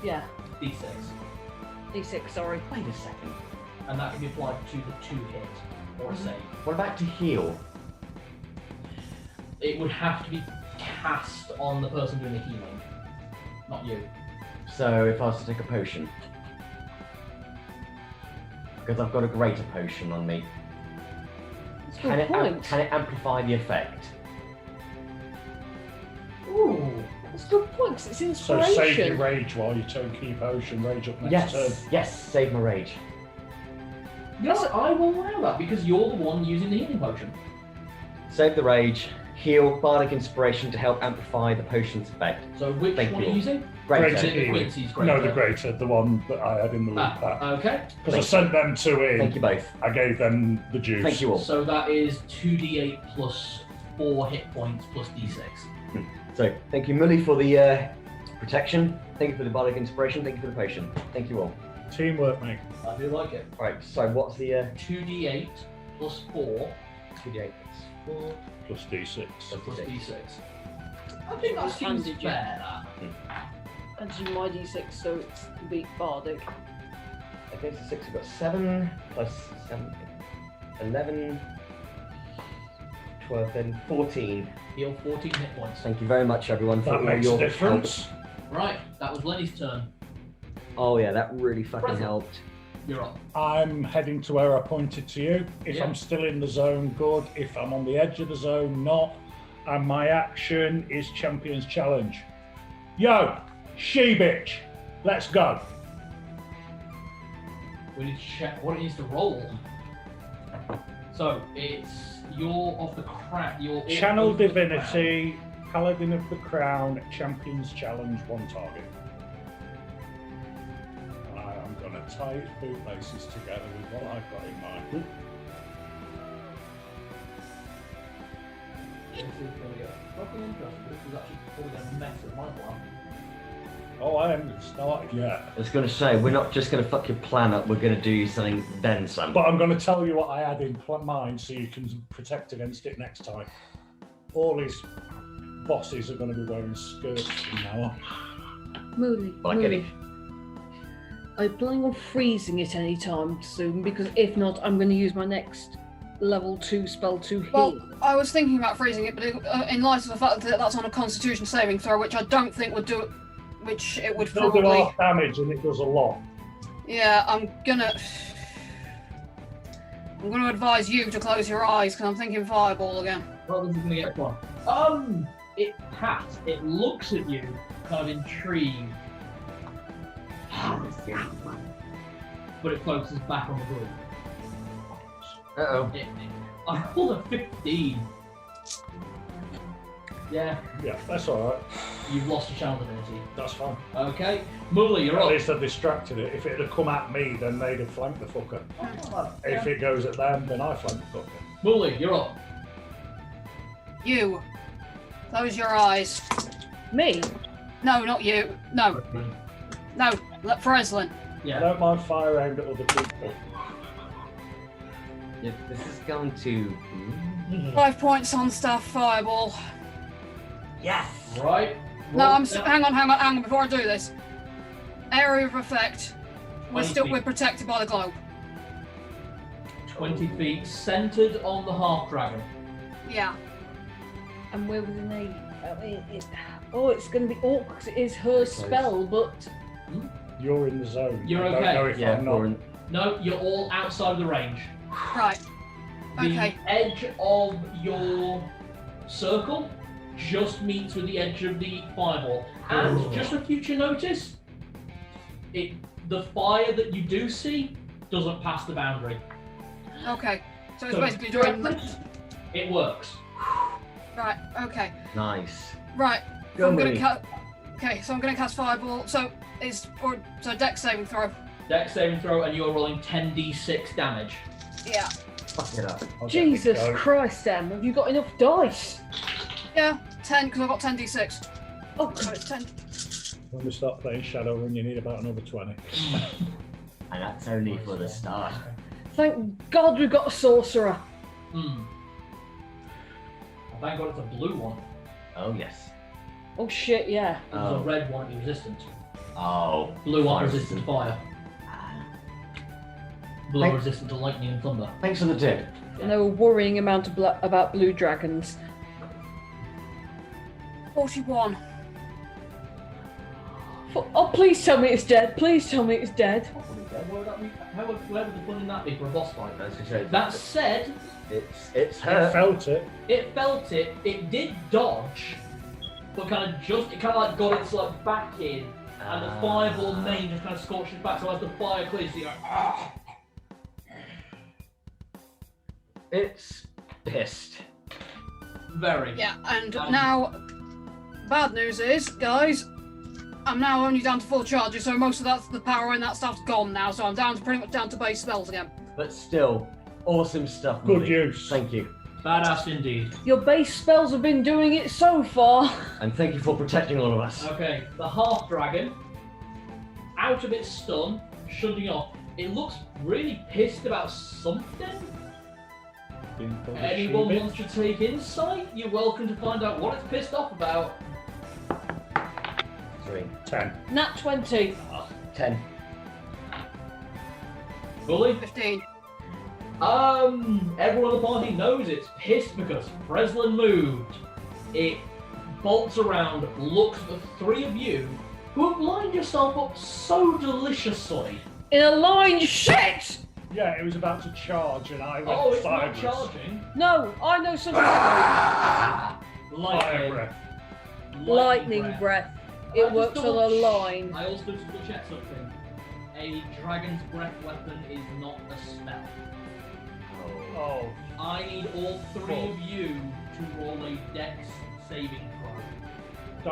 yeah, D6. d6. Sorry. Wait a second. And that can be applied to the 2 hit or save. What about to heal? It would have to be cast on the person doing the healing, not you. So if I was to take a potion. Because I've got a greater potion on me. That's a Can good it, point. can it amplify the effect? Ooh. That's a good point, 'cause it's So inspiration. save your rage while you turn key potion, rage up next turn. Yes, save my rage. Yes, I will allow that because you're the one using the healing potion. Save the rage, heal, Bardic Inspiration to help amplify the potion's effect. So which Thank one you. are you using? Greater. Is it the healing. Quincy's greater? No, the greater, the one that I had in the loop pack. Okay. Because I sent them 2 in, Thank you both. I gave them the juice. Thank you all. So that is 2d8 plus 4 hit points plus d6. So, thank you, Mully, for the protection. Thank you for the Bardic Inspiration. Thank you for the potion. Thank you all. Teamwork, mate. I do like it. Right, so what's the 2d8 plus 4 2d8? 4 Plus D6. plus d6. I think that seems Handed fair. you. That. And do my d6, so it's beat Bardic. Against the 6, we've got 7 plus 7, 11, 12, then 14. Heal 14 hit points. Thank you very much, everyone, for That all makes your a difference. Right, that was Lenny's turn. help. Oh, yeah, that really fucking Present. helped. You're up. I'm heading to where I pointed to you. If Yeah. I'm still in the zone, good. If I'm on the edge of the zone, not. And my action is Champion's Challenge. Yo, she bitch, let's go. We need to check what it is to roll. So it's you're off the crap. You're Channel off the Divinity, Paladin of the Crown, Champion's Challenge, 1 target. I'm going to tie its bootlaces together with what I've got in mind. This is going to get fucking interesting. This is actually probably going to mess with my plan. Oh, I haven't started yet. I was going to say, we're not just going to fuck your plan up, we're going to do something then some. But I'm going to tell you what I had in mind so you can protect against it next time. All these bosses are going to be wearing skirts from now on. Mooley, Well, I get it. Are you planning on freezing it anytime soon? Because if not, I'm going to use my next level 2 spell to heal. Well, I was thinking about freezing it, but in light of the fact that that's on a Constitution saving throw, which I don't think would do it, which it would It'll do probably. half damage and it does a lot. Yeah, I'm gonna advise you to close your eyes because I'm thinking fireball again. Well, this is going to get fun. It pats. It looks at you, kind of intrigued. But it focuses back on the group. Uh-oh. I pulled a 15. Yeah, Yeah, that's all right. you've lost your channel divinity. That's fine. Okay, Mooley, you're At up. least I distracted it. If it had come at me, then they'd have flanked the fucker. If it goes at them, then I flank the fucker. Mooley, you're up. You. Close your eyes. Me? No, not you. No. No. Let Freslin. I Yeah. don't mind fire aimed at other people. Yeah, this is going to... 5 points on staff fireball. Yes! Right. No, roll I'm. down. Hang on. Before I do this, area of effect. 20 We're feet. protected by the globe. 20 feet, centered on the half dragon. Yeah. And we're within it's going to be awkward because it is her spell, but You're in the zone. You're I don't okay. know if Yeah, I'm not. we're in... No, you're all outside of the range. Right. The Okay. edge of your circle just meets with the edge of the fireball. And just for future notice, the fire that you do see doesn't pass the boundary. Okay. So it's So- basically doing. It works. Right. Okay. Nice. Right. Go, I'm gonna Mooney. Okay, so I'm gonna cast fireball. So dex saving throw. Dex saving throw, and you're rolling 10d6 damage. Yeah. Fuck it up. I'll get Jesus it go. Christ, Em, have you got enough dice? Yeah. 10 because I've got 10d6. Oh, So it's 10. When we start playing Shadowrun, you need about another 20. And that's only for the start. thank God we've got a sorcerer. Hmm. Thank God it's a blue one. Oh, yes. Oh shit, yeah. If it was a red one, it'd be resistant. Oh. Blue one Fire resistant to fire. Blue Thank- resistant to lightning and thunder. Thanks for the tip. I know a worrying amount of about blue dragons. 41. Oh, please tell me it's dead. Please tell me it's dead. Where would the fun in that be for a boss fight? As I said, That said, it's I her. felt it. it felt it. It did dodge, but kind of like got its like back in, and the fireball main just kind of scorched it back. So as the fire clears, you go, ah. It's pissed. Very. Yeah, and now, bad news is, guys, I'm now only down to full charges, so most of the power in that stuff's gone now, so I'm pretty much down to base spells again. But still, awesome stuff. Good Mooney. use. Thank you. Badass indeed. Your base spells have been doing it so far. And thank you for protecting all of us. Okay, the half dragon, out of its stun, shunting off. It looks really pissed about something. Anyone wants to take insight? You're welcome to find out what it's pissed off about. 3. 10. Nat 20. 10. Bully? 15. Everyone in the party knows it's pissed because Freslin moved. It bolts around, looks at the three of you who have lined yourself up so deliciously In a line, shit! Yeah, it was about to charge, and I went Oh, it's not sideways. charging. No, I know something. Fire Lightning. breath. Lightning breath. It just works on a double- line. I also double check something. A dragon's breath weapon is not a spell. Oh, I need all three of you to roll a dex saving throw.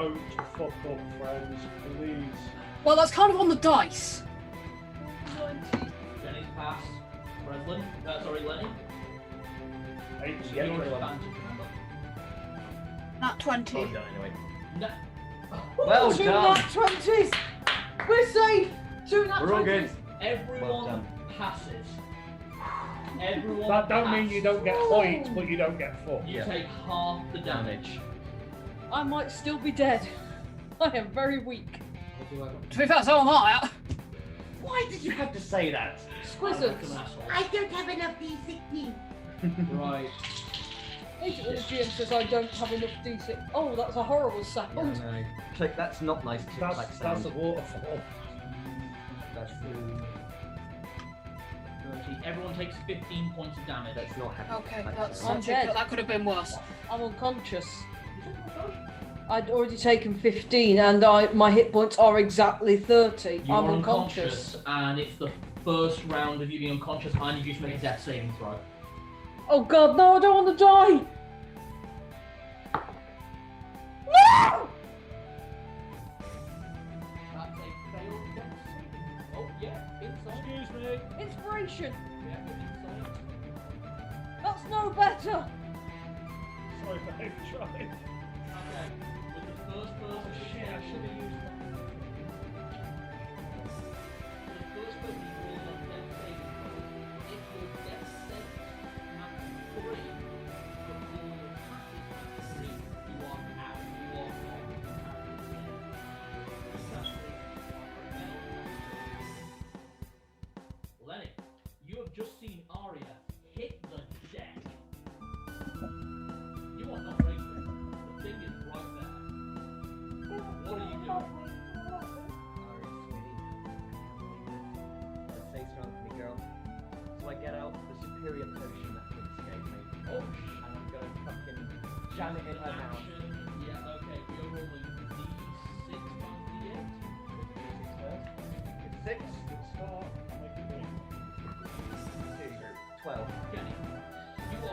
don't fuck up, friends, please. Well, that's kind of on the dice. Jenny's passed. Breslin, Lenny. Yeah, You're 21. advantage, remember. Nat 20. Oh, done anyway. No. Well Two done. nat 20s! We're safe! Two nat We're all 20s! good. Everyone Well done. passes. Everyone That don't mean you don't get Oh. points, but you don't get fucked. You Yeah. take half the damage. I might still be dead. I am very weak. To be fair, so am I. Why did you have to say that? Exquisite. I don't have enough D16. Right. Hate it when the GM says I don't have enough D6. Oh, that's a horrible sound. No. Click, that's not nice. Click, clack That's sound. a waterfall. That's, 30. Everyone takes 15 points of damage. that's not happy. Okay, clack that's sound. I'm dead. that could have been worse. I'm unconscious. I'd already taken 15 and my hit points are exactly 30. You're I'm unconscious, and it's the first round of you being unconscious. I need you to make a death saving throw. Oh god, no, I don't want to die! No! That's a failed death saving. Oh, yeah, inside. Excuse me. Inspiration! Yeah, inside. That's no better! Sorry for having tried. Okay, with the first person. Shit, I should have used that. The first person you roll on death saving throw, if your death saved at 3, before your attack is at 3, you are out. You are not. Lenny, you have just seen Arya hit the deck. You are not racing. The thing is right there. What are you doing? Alright, sweetie. Let's say strong for me, girl. So I get out the superior potion that Prince gave me. Oh, And I'm gonna fucking jam it in her mouth. Yeah, okay. We are rolling D6 times D8. It's 6, Good start. Make it big. 2, 12. Jenny, you are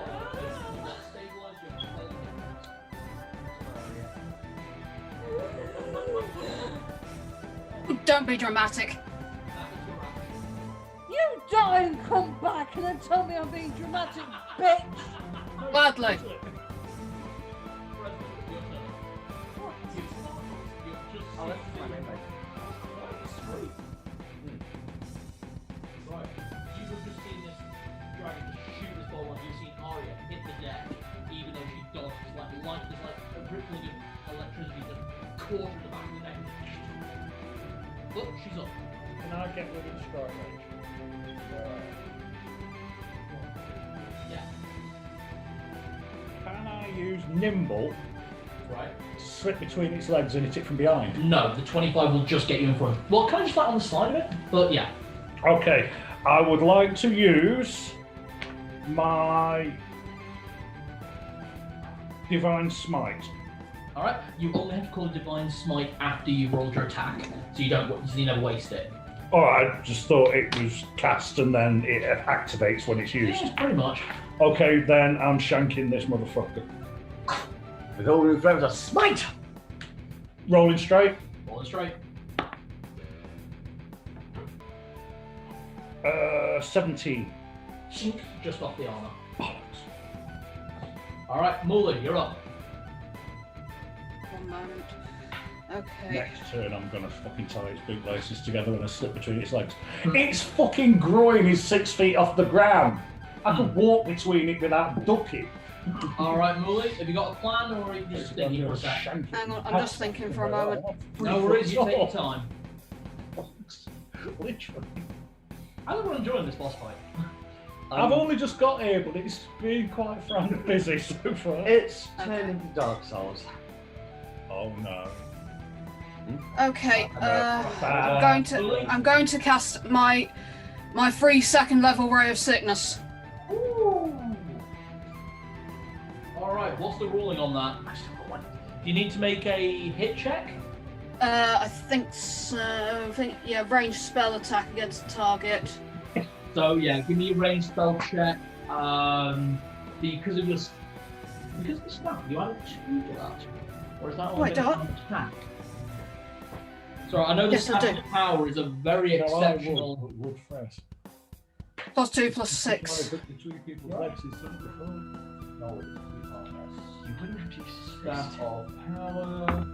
stabilized. You have 12 damage. Don't be dramatic. That is your action. You die and come back and then tell me I'm being dramatic, bitch! Gladly. Oh, that's my main base. Right, you have just seen this dragon shoot this ball on. You've seen Arya hit the deck, even though she dodged. It's like light, there's like a rippling of electricity just caught in the back of the neck. Look, she's up. Can I get within strike range? Yeah. Can I use nimble Right. to slip between its legs and hit it from behind? No, the 25 will just get you in front. Well, can I just like on the side of it? But yeah. Okay, I would like to use my Divine Smite. All right. You only have to call a divine smite after you rolled your attack, so you never waste it. Oh, I just thought it was cast and then it activates when it's used. Yeah, pretty much. Okay, then I'm shanking this motherfucker. With all new friends, a smite! Rolling straight. Rolling straight. 17. Chink, just off the armor. Bollocks. All right, Mullen, you're up. One moment. Okay. Next turn, I'm gonna fucking tie its bootlaces together and I slip between its legs. Its fucking groin is 6 feet off the ground. I could walk between it without ducking. All right, Mullen, have you got a plan, or are you just I'm thinking for gonna a sec? shank it. Hang on, I'm just thinking for a moment. No worries, you take your time. Literally. I think we're enjoying this boss fight. I've only just got here, but it's been quite frank busy so far. It's turned into Dark Souls. Oh no. Okay. I'm going to cast my free second level ray of sickness. Alright, what's the ruling on that? Do you need to make a hit check? I think so. Yeah, ranged spell attack against the target. So yeah, give me a ranged spell check. Because of the snap, you added 2 to that. Or is that only Wait, an attack? So I know the Yes, I do. snap power is a very exceptional. Wood first. +2 +6. No, You wouldn't have used Snap fist. of power.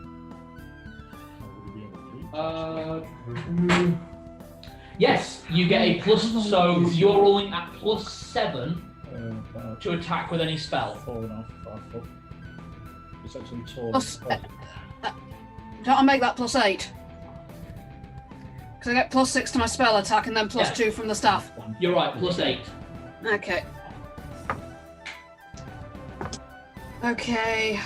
Yes, you get a plus. So you're rolling at +7 to attack with any spell. 4.5, 5 foot. It's actually tall. Don't I make that +8? Because I get +6 to my spell attack and then +2 from the staff. You're right, +8. Okay. Okay.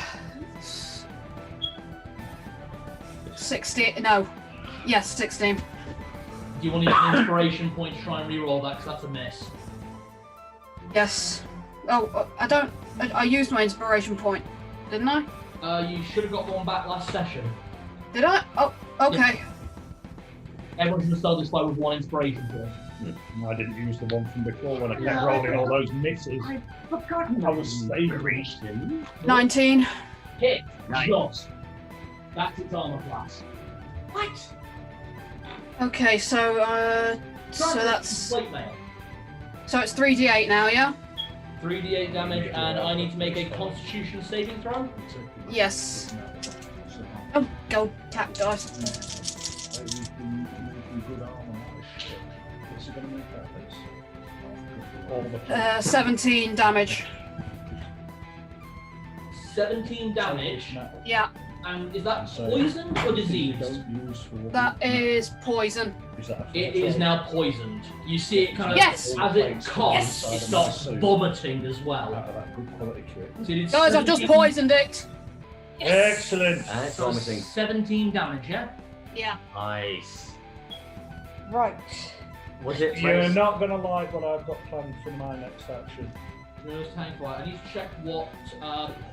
16. No. Yes, 16. Do you want to use an inspiration point to try and reroll that? Because that's a miss. Yes. Oh, I don't. I used my inspiration point, didn't I? You should have got one back last session. Did I? Oh, okay. Everyone's going to start this fight with 1 inspiration point. I didn't use the one from before when I kept rolling all those misses. I've forgotten. I was saving. 19. Hit. Nice. Shot. That's its armor class. What? Okay, so that's Plate mail. so it's 3d8 now, yeah? 3d8 damage, and I need to make a Constitution saving throw. Yes. Oh, gold tap dice. What's it going to make that? All the 17 damage. 17 damage. Yeah, And is that poisoned or diseased? that is poison. It is now poisoned. You see it kind of, Yes! as it coughs, Yes! it starts vomiting as well. Out of that good quality kit. So it's Guys, I've just 17 poisoned it. Excellent. And it's so vomiting. 17 damage, yeah? Yeah. Nice. Right. Was it? You're not going to like what I've got planned for my next action. Nose tank flight. I need to check what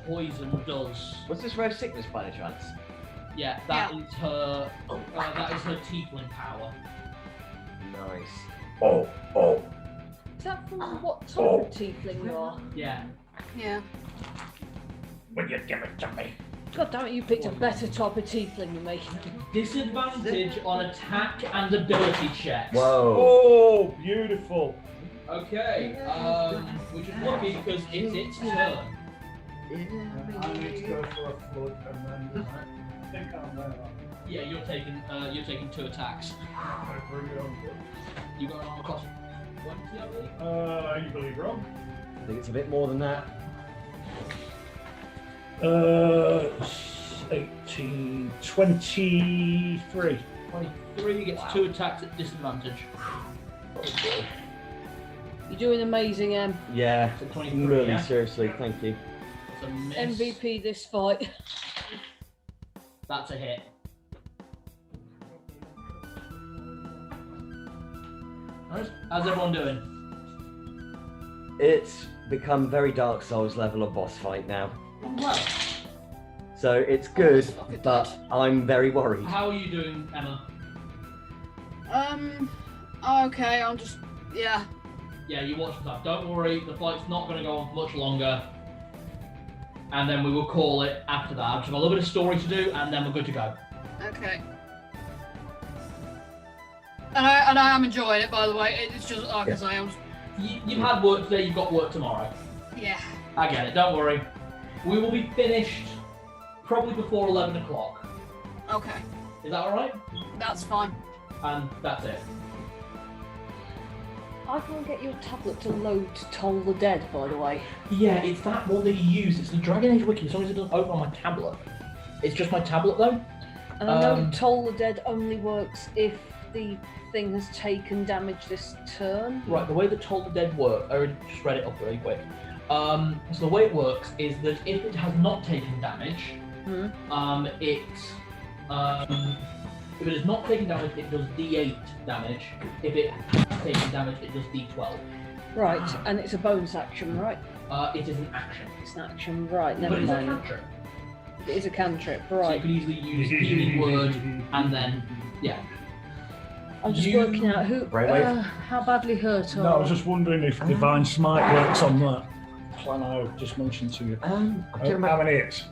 poison does. Was this rare sickness by any chance? Yeah, that is her tiefling power. Nice. Oh. Is that from what type of tiefling you are? Yeah. Yeah. Will you give it to me? God damn it, you picked a better type of tiefling than me. Disadvantage on attack and ability checks. Whoa. Oh, beautiful. Okay, which is lucky because it's its turn. I need to go for a flood and then I think I'm there. Yeah, you're taking 2 attacks. I bring it on. You got an armor cost 20, I believe. You believe wrong? I think it's a bit more than that. 18, 23. 23 gets 2 attacks at disadvantage. You're doing amazing, Yeah. So 23, Really, yeah? seriously, thank you. That's a miss. MVP this fight. That's a hit. How's everyone doing? It's become very Dark Souls level of boss fight now. Well, So it's good, but I'm very worried. how are you doing, Emma? Okay, I'm just. Yeah. Yeah, you watched that. Don't worry, the fight's not going to go on for much longer. And then we will call it after that. I've just got a little bit of story to do, and then we're good to go. Okay. And I am enjoying it, by the way. It's just like I say, You've had work today, you've got work tomorrow. yeah. I get it, don't worry. We will be finished probably before 11 o'clock. Okay, Is that alright? that's fine. And that's it. I can't get your tablet to load to Toll the Dead, by the way. Yeah, it's that one that you use. It's the Dragon Age Wiki, as long as it doesn't open on my tablet. It's just my tablet, though. And I know Toll the Dead only works if the thing has taken damage this turn. Right, the way that Toll the Dead works, I already just read it up really quick. So the way it works is that if it has not taken damage, it If it is not taking damage, it does D8 damage. If it is taking damage, it does D12. Right, and it's a bonus action, right? It is an action. It's an action, right? Never But it's a mind. cantrip. It is a cantrip, So you right? could easily use healing word and then, yeah. I'm just You- working out who, Brainwave? how badly hurt No, I was just wondering if Divine Smite works on that plan I just mentioned to you. I don't How remember. many hits?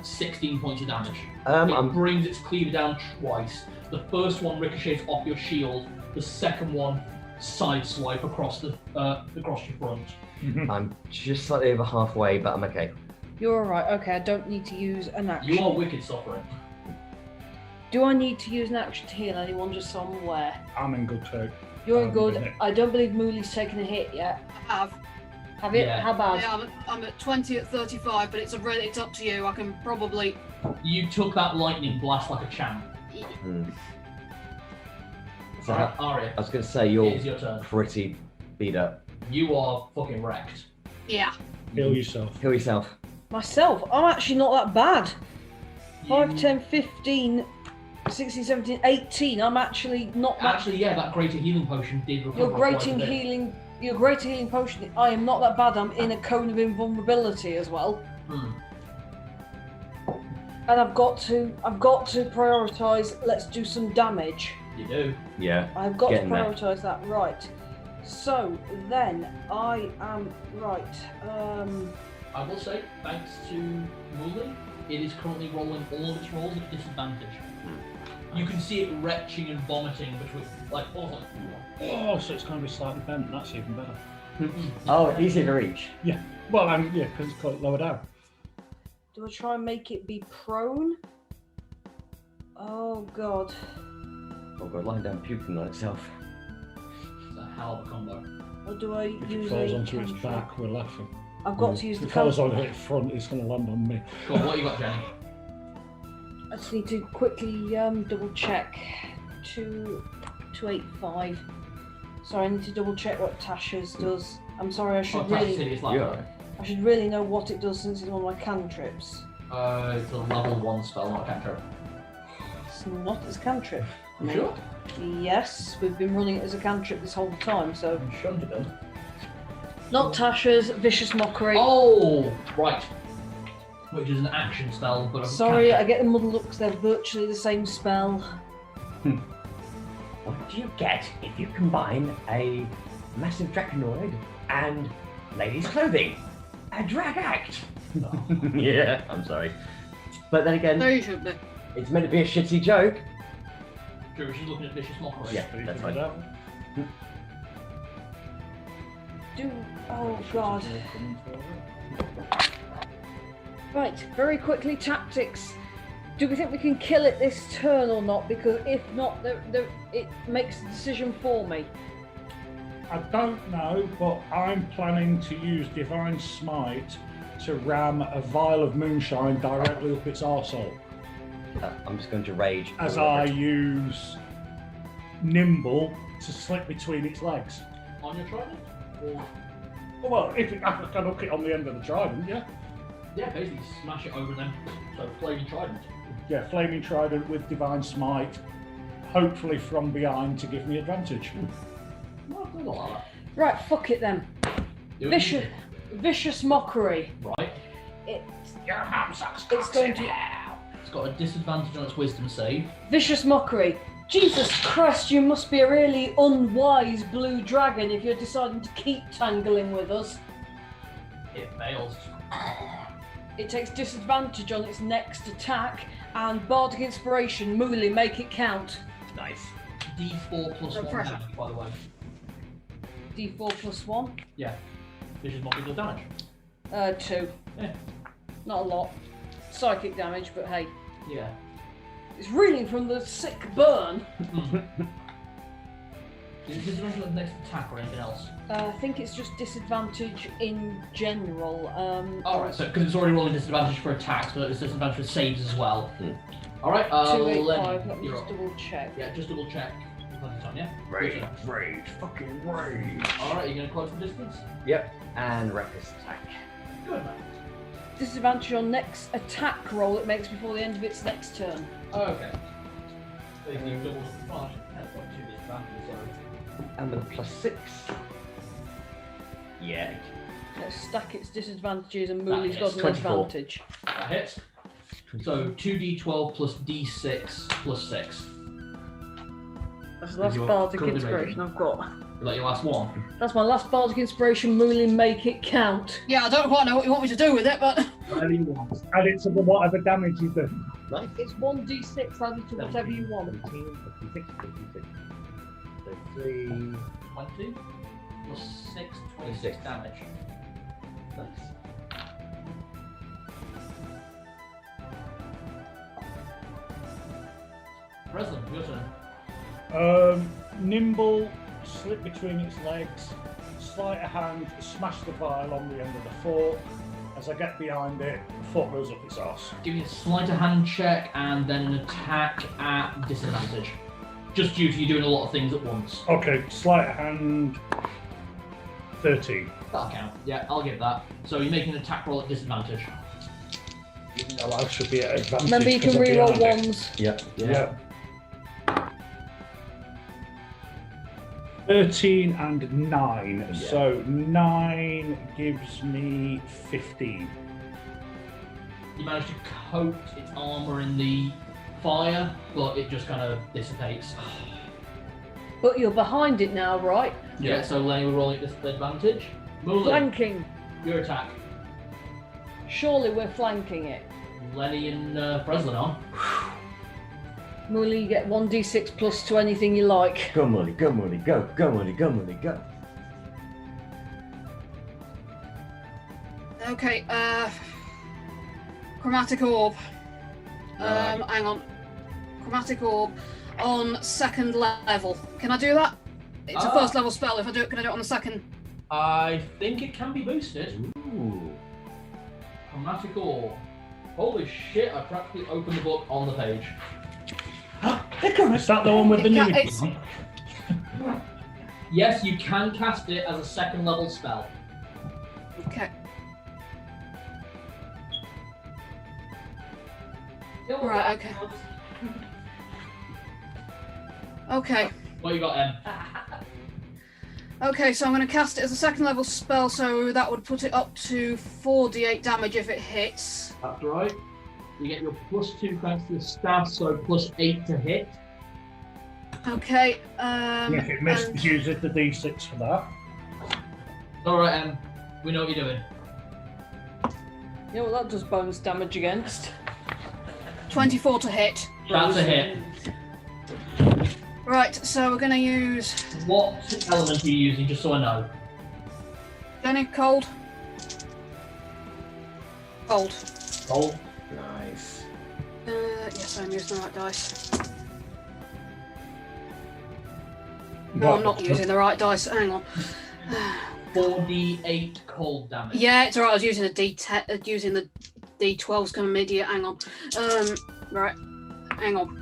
16 points of damage. It I'm brings its cleaver down twice. The first one ricochets off your shield. The second one sideswipe across across your front. I'm just slightly over halfway, but I'm okay. You're alright, okay, I don't need to use an action. You are wicked suffering. Do I need to use an action to heal anyone just so I'm aware? I'm in good shape. You're Um, good. minute. I don't believe Mooley's taken a hit yet. I have. Have you? Yeah. How bad? Yeah, I'm at 20 at 35, but it's up to you. I can probably. You took that lightning blast like a champ. Hmm. So Alright, how- Arya, I was going to say it you're is your turn. pretty beat up. You are fucking wrecked. Yeah. Heal yourself. Heal yourself. Myself, I'm actually not that bad. 5, You- 10, 15, 16, 17, 18. I'm actually not that. Actually, yeah, that greater healing potion did recover. Your quite greater a bit. healing. Your greater healing potion. I am not that bad. I'm in a cone of invulnerability as well, Hmm. and I've got to prioritise. Let's do some damage. You do. Yeah. I've got Getting to there. prioritise that, right. So then I am right. I will say, thanks to Mooley, it is currently rolling all of its rolls at disadvantage. You can see it retching and vomiting between, like, Oh, so it's going to be slightly bent. That's even better. Oh, easy to reach. Well, yeah, because it's got lower down. Do I try and make it be prone? Oh god. Oh god, lying down puking on itself. It's a hell of a combo. Or do I If it use falls a onto its cantrip? back, we're laughing. I've got to use If the it falls cantrip. onto its front, it's going to land on me. Go on, what you got, Jenny? I just need to quickly double check. 285. Sorry, I need to double check what Tasha's does. I'm sorry, I should Tasha's really hideous like Yeah. I should really know what it does since it's one of my cantrips. It's a level 1 spell, not a cantrip. It's not as cantrip. You sure? Yes, we've been running it as a cantrip this whole time, so I'm sure you do. not Tasha's Vicious Mockery. Oh, right. Which is an action spell, but a Sorry, I cantrip. get them muddled up because they're virtually the same spell. What do you get if you combine a massive draconoid and ladies' clothing? A drag act. Yeah, I'm sorry. But then again, No, you should be. it's meant to be a shitty joke. Sure, she's looking at vicious mockery. Yeah, that's fine. Oh god. Right, very quickly, tactics. Do we think we can kill it this turn or not? Because if not, it makes the decision for me. I don't know, but I'm planning to use Divine Smite to ram a vial of moonshine directly up its arsehole. I'm just going to rage. As all over I it. use Nimble to slip between its legs. On your trident? Or... Well, if I can hook it on the end of the trident, yeah. Yeah, basically smash it over them. So, flaming trident. Yeah, Flaming Trident with Divine Smite, hopefully from behind to give me advantage. No, there's a lot of that. Right, fuck it then. Do it Vicious, easy. vicious mockery. Right. Your mum sucks It's going to It's got a disadvantage on its wisdom save. vicious mockery. Jesus Christ, you must be a really unwise blue dragon if you're deciding to keep tangling with us. It fails. It takes disadvantage on its next attack, and Bardic Inspiration, Mooley, make it count. Nice. D4 plus No 1 pressure. damage, by the way. D4 plus 1. Yeah. Vicious mockery does damage. 2. Yeah. Not a lot. Psychic damage, but hey. Yeah. It's reeling from the sick burn. Is it disadvantage on the next attack or anything else? I think it's just disadvantage in general. Alright, so because it's already rolling disadvantage for attacks, but it's disadvantage for saves as well. Hmm. Alright, 285. Let me you're just up. double check. Yeah, just double check. Time, yeah? Rage, rage, fucking rage. Alright, you're going to close the distance? Yep. And reckless attack. Good, man. Disadvantage on next attack roll it makes before the end of its next turn. Okay. So if you double fine, that's not too disadvantage, sorry. And with a +6. Yeah. Let's stack its disadvantages and That Mooley's got hits. an 24. advantage. That hits. So 2d12 plus d6 plus 6. That's the last Your bardic currently inspiration I've got. Is that your last one? That's my last bardic inspiration. Mooley, make it count. Yeah, I don't quite know what you want me to do with it, but Whatever you want. Add it to the whatever damage you do. Nice. It's 1d6 added to whatever you want. 17, 56, 56. So 3. 20 plus 6, 26 damage. Nice. Breslin, your turn. Nimble, slip between its legs, sleight of hand, smash the vial on the end of the fork. As I get behind it, the fork goes up its arse. Give me a sleight of hand check and then an attack at disadvantage. Just due to you doing a lot of things at once. Okay, sleight of hand, 13. That'll count. Yeah, I'll give that. So you're making an attack roll at disadvantage. Even though I should be at advantage. Remember, you can 'cause I'm reroll behind it. ones. Yep. Yeah. 13 and 9. Yeah. So 9 gives me 15. You manage to coat its armor in the fire, but it just kind of dissipates. But you're behind it now, right? Yeah, so Lenny will roll at disadvantage. Mooley, Flanking. your attack. Surely we're flanking it. Lenny and Breslin on. Mooley, you get 1d6 plus to anything you like. Go, Molly, go, Molly, go, go, Molly, go, Molly, go. okay. Chromatic orb. Right. Hang on. Chromatic orb on 2nd level. Can I do that? It's a 1st level spell. If I do it, can I do it on the 2nd? I think it can be boosted. Ooh. Chromatic orb. Holy shit, I practically opened the book on the page. Is that the one with the It ca- nibby? it's- Yes, you can cast it as a 2nd level spell. Okay. Right, okay. Okay. What you got, Em? Okay, so I'm going to cast it as a 2nd level spell, so that would put it up to 4d8 damage if it hits. That's right. You get your +2 thanks to the staff, so +8 to hit. Okay. If it missed, and- use it the d6 for that. Alright, Em. We know what you're doing. You know what that does bonus damage against? 24 to hit. That's a hit. Right, so we're going to use What element are you using, just so I know? Jenny, cold. Cold. Gold. Nice. Yes, I'm using the right dice. No, I'm not using the right dice. Hang on. 4d8 cold damage. Yeah, it's alright. I was using a D10, using the D12's kind of idiot. Hang on. Right. Hang on.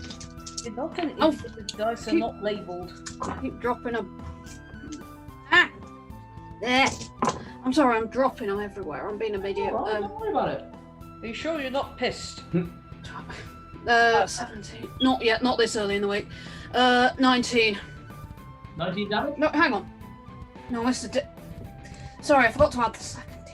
You're not an Oh. idiot. The dice are not labelled. I keep dropping them. Ah! There. I'm sorry, I'm dropping them everywhere. I'm being an idiot. Alright, don't worry about it. Are you sure you're not pissed? 17. Not yet. Not this early in the week. 19. 19 damage? No, hang on. No, Mr. Sorry, I forgot to add the 2nd D.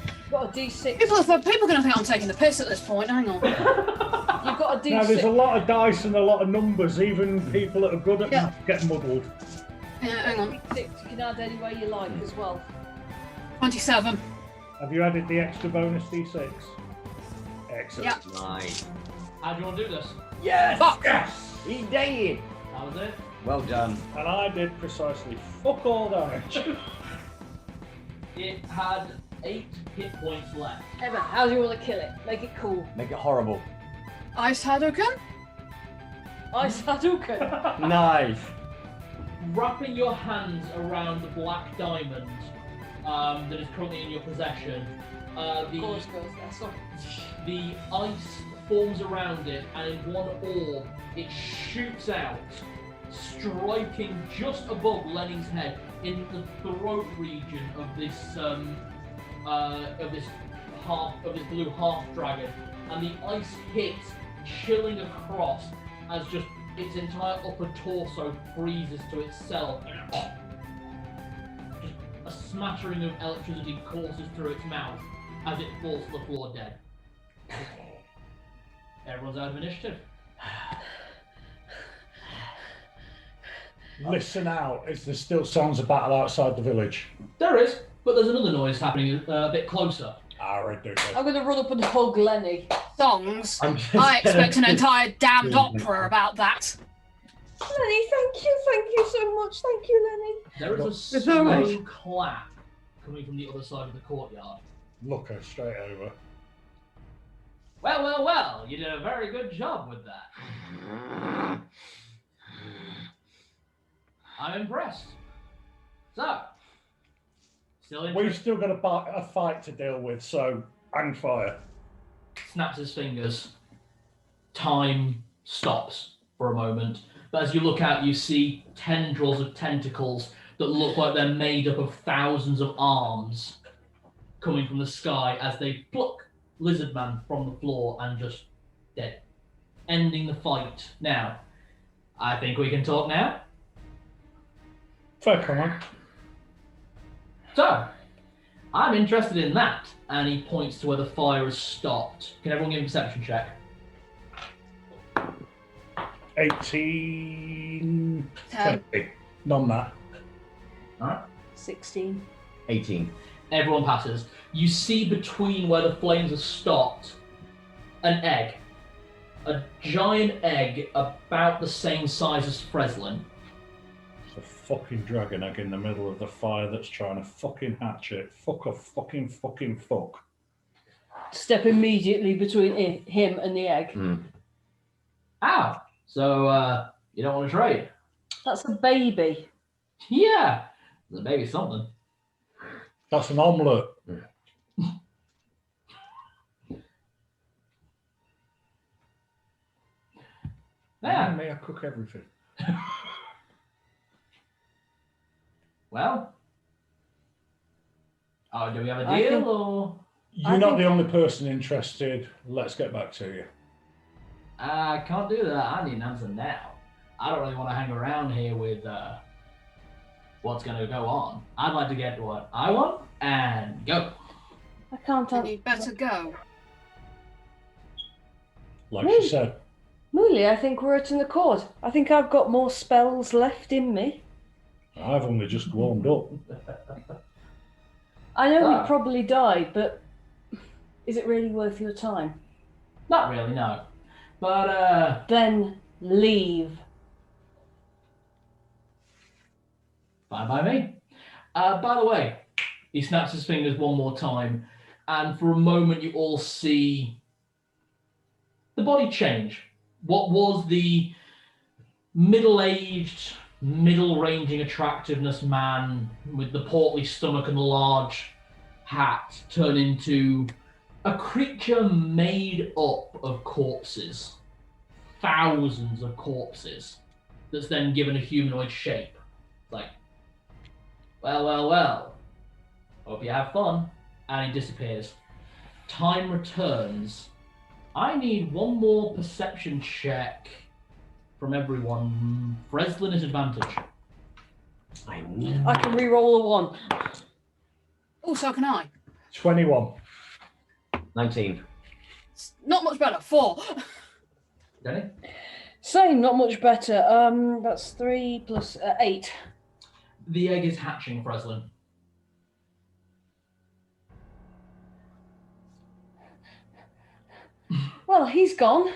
You've got a d6. People are going to think I'm taking the piss at this point. Hang on. You've got a d6. Now, there's a lot of dice and a lot of numbers. Even people that are good at Yeah. math get muddled. Yeah, hang on. You can add any way you like as well. 27. Have you added the extra bonus d6? Excellent. Yeah. Nice. How do you want to do this? Yes! Fuck! Yes! He did! That was it. Well done. And I did precisely fuck all damage. It had 8 hit points left. Emma, how do you want to kill it? Make it cool. Make it horrible. Ice Hadouken? Ice Hadouken. Nice. Wrapping your hands around the black diamond that is currently in your possession, Of course goes there. Sorry. the ice forms around it, and in one orb, it shoots out, striking just above Lenny's head in the throat region of this blue half dragon, and the ice hits chilling across as just its entire upper torso freezes to itself. Just a smattering of electricity courses through its mouth as it falls to the floor dead. Everyone's out of initiative. Listen out, as there still sounds of battle outside the village. There is, but there's another noise happening a bit closer. Alright, do I'm going to run up and hug Lenny. Songs. I'm just I expect an gonna- entire damned opera about that. Lenny, thank you so much. Thank you, Lenny. There is a It's all right. slow clap coming from the other side of the courtyard. Look her straight over. Well, you did a very good job with that. I'm impressed. So, still We've interested? still got a fight to deal with, so hang fire. Snaps his fingers. Time stops for a moment. But as you look out, you see tendrils of tentacles that look like they're made up of thousands of arms coming from the sky as they pluck Lizardman from the floor and just dead. Ending the fight. Now, I think we can talk now. Fair comment. So, I'm interested in that. And he points to where the fire has stopped. Can everyone give a perception check? 18... 10. 20. None that. Alright. 16. 18. Everyone passes. You see between where the flames have stopped an egg. A giant egg about the same size as Freslin. It's a fucking dragon egg in the middle of the fire that's trying to fucking hatch it. Fuck a fucking fuck. Step immediately between him and the egg. Ow! So, you don't want to trade? That's a baby. Yeah! The baby's something. That's an omelette. Yeah. May I cook everything? Well. Oh, do we have a I deal think- or? You're I not think- the only person interested. Let's get back to you. I can't do that. I need an answer now. I don't really want to hang around here with what's going to go on. I'd like to get what I want and go. I can't Then answer. you'd better go. Like Really? she said. Mooley, I think we're at an accord. I think I've got more spells left in me. I've only just warmed up. I know Ah. we probably died, but is it really worth your time? Not really, no. But, Then leave. fine by me. By the way, he snaps his fingers one more time, and for a moment you all see the body change. What was the middle-aged, middle-ranging attractiveness man with the portly stomach and the large hat turn into a creature made up of corpses. Thousands of corpses. That's then given a humanoid shape. Like, well. Hope you have fun. And he disappears. Time returns. I need one more perception check from everyone. Freslin is advantage. I I can re-roll a 1. Also, can I? 21. 19. It's not much better. 4. Danny? Same, not much better. That's 3 plus 8. The egg is hatching, Freslin. Well, he's gone.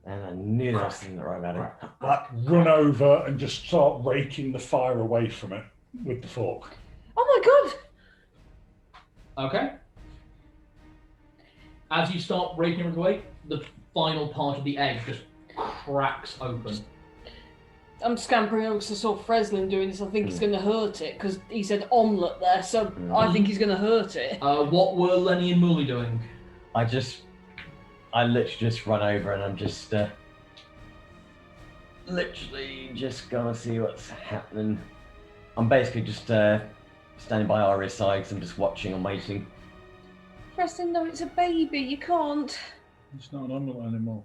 And I knew there was something right about it. Fuck. Run over and just start raking the fire away from it with the fork. Oh my god! Okay. As you start raking it away, the final part of the egg just cracks open. I'm scampering over because I saw Freslin doing this. I think he's going to hurt it because he said omelette there, so I think he's going to hurt it. What were Lenny and Mooley doing? I literally just run over and I'm just literally just gonna see what's happening. I'm basically just standing by Aria's side 'cause I'm just watching and waiting. Freslin, no, it's a baby. You can't. It's not an omelette anymore.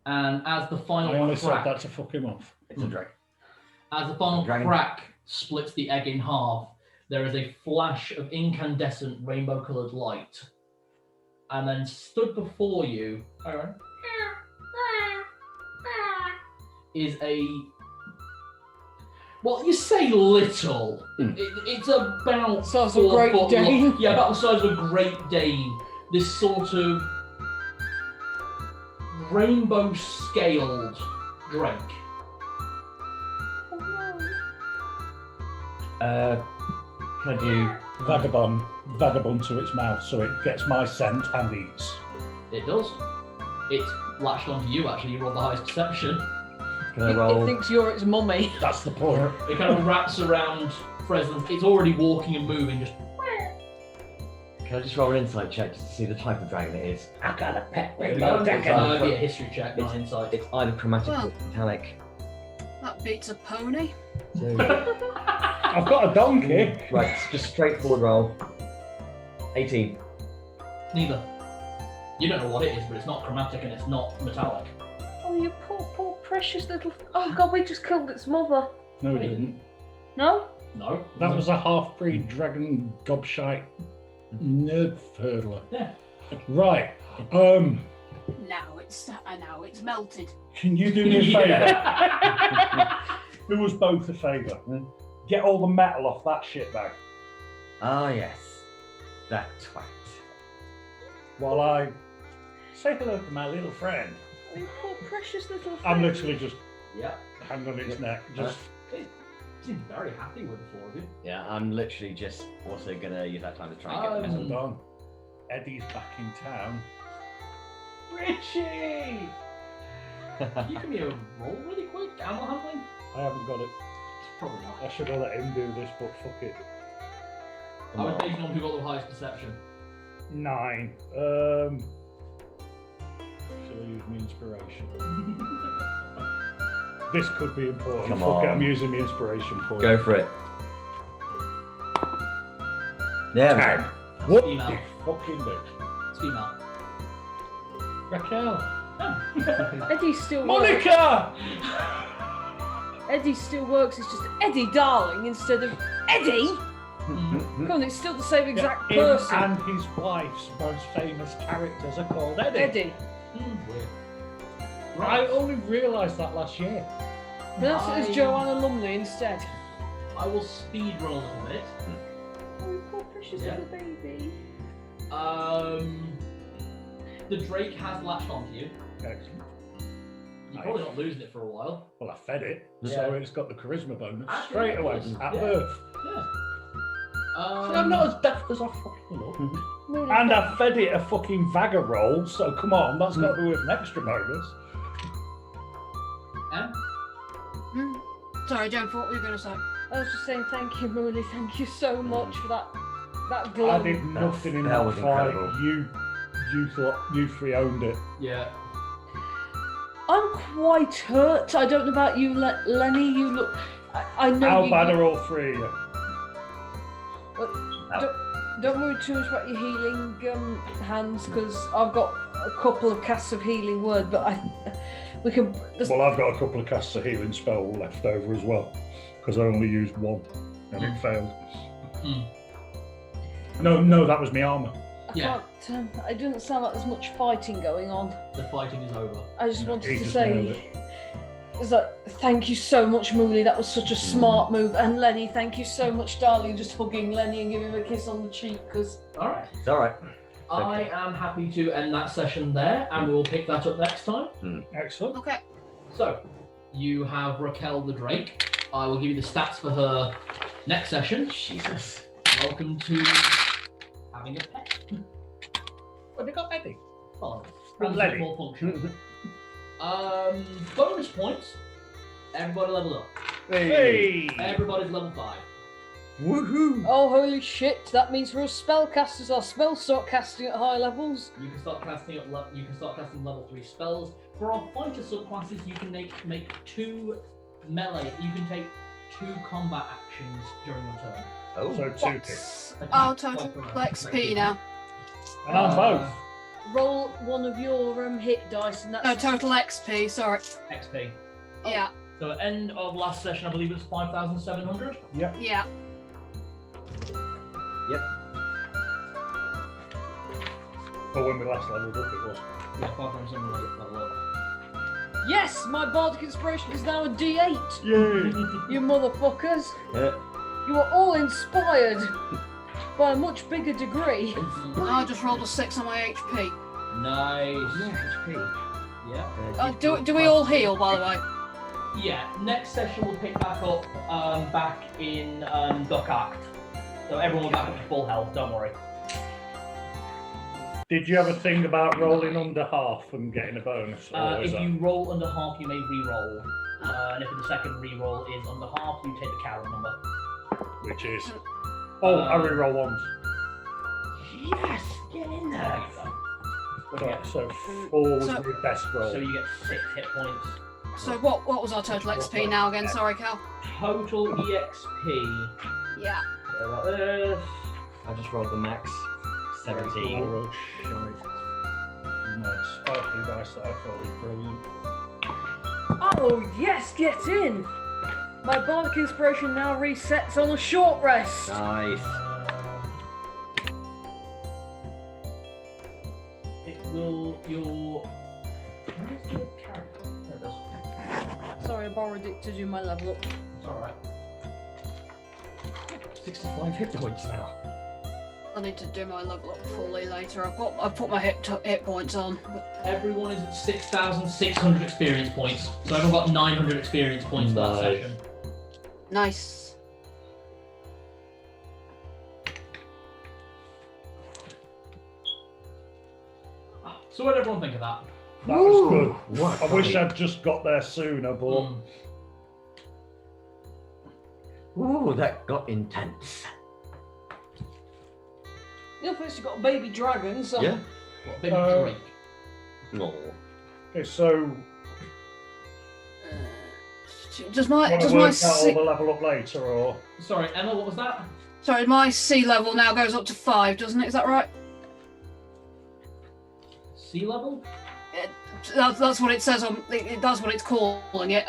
And as the final I only crack, said that to fuck him off. It's a drake. as the final Dragon. crack splits the egg in half, there is a flash of incandescent rainbow-coloured light. And then stood before you, Aaron, is a... Well, you say little. It's about... Size of a 4 Great foot Dane. long. Yeah, about the size of a Great Dane. This sort of rainbow-scaled drake. Can I do? Vagabond to its mouth so it gets my scent and eats. It does. It's latched onto you, actually. You rolled the highest perception. Can I It roll? thinks you're its mummy. That's the point. It kind of wraps around Fresno. It's already walking and moving, just... Can I just roll an insight check just to see the type of dragon it is? I got a pet It'd rainbow dragon. be a history check, not insight. It's either chromatic Well. or metallic. That beats a pony. So, I've got a donkey. right, just straightforward roll. 18. Neither. You don't know what it is, but it's not chromatic and it's not metallic. Oh, you poor precious little... Oh, God, we just killed its mother. No, it didn't. No? No. That was a half-breed dragon gobshite nerd hurdler. Yeah. Right. Now it's melted. Can you do me a favour? Yeah. Do us both a favour. Get all the metal off that shit bag Ah, yes. That twat. while I say hello to my little friend. Oh, you poor precious little I'm thing. literally just Yeah. hanging on its neck. Just It seems very happy with the four of you. Yeah, I'm literally just also gonna use that time to try and get the metal. hold on. Eddie's back in town. Richie! You can be a roll really quick. Animal handling? I haven't got it. Probably not. I should have let him do this, but fuck it. I was basing on who got the highest perception. 9. Should I use my inspiration? This could be important. Come Fuck it, on. I'm using my inspiration for Go it. for it. There we 10. go. What Female. the fucking do? It's female. Raquel. Eddie still works. Monica! Eddie still works. It's just Eddie Darling instead of Eddie. Mm. Come on, it's still the same exact Him person. and his wife's most famous characters are called Eddie. Eddie. Weird. I only realised that last year. Pronounce it as Joanna Lumley instead. I will speed run a little bit. Oh, you poor precious Yeah. little baby. The Drake has latched onto you. Excellent. You're probably not losing it for a while. Well, I fed it, so Yeah. it's got the charisma bonus Actually, straight away yes. at Yeah. birth. Yeah. See, I'm not as daft as I fucking look. Really And fun. I fed it a fucking Vaga roll, so come on, that's got to be worth an extra bonus. Em? Sorry, Jen, what were you going to say? I was just saying thank you, Mooney. Thank you so much for that glow. I did nothing in That that was fight. incredible. You thought you three owned it. Yeah. I'm quite hurt. I don't know about you, Lenny. You look. I know How you. bad are all three of you? Don't worry too much about your healing hands, because I've got a couple of casts of healing word, but we can. Well, I've got a couple of casts of healing spell left over as well, because I only used one and it failed. Mm. No, that was my armour. Yeah. It doesn't sound like there's much fighting going on. The fighting is over. I just No, wanted he to just nailed say, is that thank you so much, Mooney. That was such a smart move. And Lenny, thank you so much, darling. Just hugging Lenny and giving him a kiss on the cheek, because All right. It's alright. I am happy to end that session there, and we'll pick that up next time. Excellent. Okay. So, you have Raquel the Drake. I will give you the stats for her next session. Jesus. Welcome to having a pet. Well, they got Eddie. Oh, And that's Lenny. more functional. Bonus points. Everybody level up. Hey! Everybody's level 5. Woohoo! oh holy shit! That means for us spellcasters, our spells start casting at high levels. You can start casting level 3 spells. For our fighter subclasses, you can make 2 melee. You can take 2 combat actions during your turn. Oh. So 2 hits. Oh, total XP now. And I'm both. roll one of your hit dice, and that's No, total XP, sorry. XP. Yeah, So at end of last session, I believe it was 5,700. yeah. Or when we last leveled up, it was. Yeah, 5,700 level up. Yes, my bardic inspiration is now a D8. Yay! You motherfuckers! Yeah. You are all inspired by a much bigger degree. I just rolled a 6 on my HP. Nice. Yeah. Do we all heal, by the way? Yeah. Next session we'll pick back up back in Duck Act. So everyone will back up to full health. Don't worry. Did you have a thing about rolling under half and getting a bonus? Or is If that... you roll under half, you may re-roll. And if the second re-roll is under half, you take the carry number. Which is... Oh, I reroll ones. Yes, get in there. Right, so 4 was So- the best roll. So you get 6 hit points. So what was our total XP now again? Sorry, Cal. Total EXP. Yeah. Like this. I just rolled the max. I 17. rolled shite. No, sparkly dice that I thought was brilliant. Oh yes, get in! My bardic inspiration now resets on a short rest. Nice. It will your. Where's your character? There it is. Sorry, I borrowed it to do my level up. It's alright. 65 hit points now. I need to do my level up fully later. I've put my hit points on. But Everyone is at 6,600 experience points. So everyone got 900 experience points for that Nice. session. nice. So what did everyone think of that? That was good. What? I wish I'd just got there sooner, but Ooh, that got intense. You know, first you got a baby dragon, so Yeah. What, baby Drake? No. okay, so Does my want to does my work out all C, the level up later, or Sorry, Emma, what was that? sorry, my C level now goes up to 5, doesn't it? Is that right? Sea level? That's what it says on. That's what it's calling it.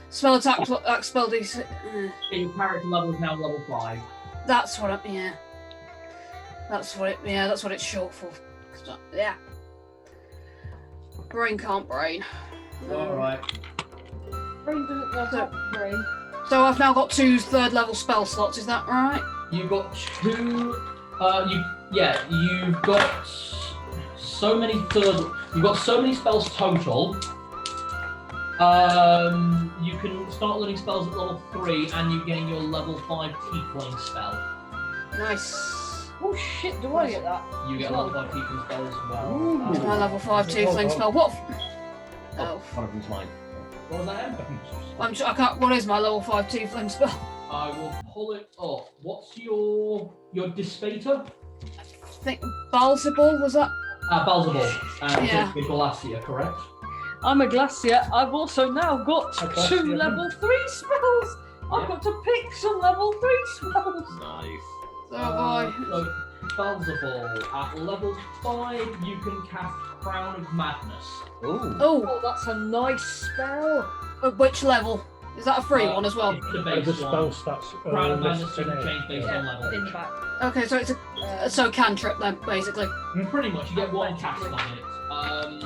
Spell attack, spell DC. Yeah, your character level is now level 5. That's what. Yeah. That's what it. Yeah, that's what it's short for. Yeah. Brain can't brain. Alright. brain doesn't know how to brain. So I've now got 2 third level spell slots. Is that right? You've got 2. You've got so many You've got so many spells total. You can start learning spells at level 3, and you gain your level 5 Tiefling spell. Nice. Oh shit, do I get that? You get a level 5 Tiefling spell as well. That's my level 5 tiefling spell. What? Oh, One of them's mine. What was that, Em? I can't. What is my level 5 tiefling spell? I will pull it up. What's your Dispater? I think Balsable was that? Balsable. Yeah. With Glacia, correct? I'm a glacier. I've also now got A glacier. 2 level 3 spells. I've got to pick some level 3 spells. Nice. Oh boy. So, Balsable. At level 5, you can cast Crown of Madness. Ooh. Oh, that's a nice spell. At which level? Is that a free one as well? It's the the base spell one. stats. Crown of Madness listed you can in change based Yeah, on level. in the back. Okay, so it's a so cantrip then, basically. Pretty much, you get one cast on it.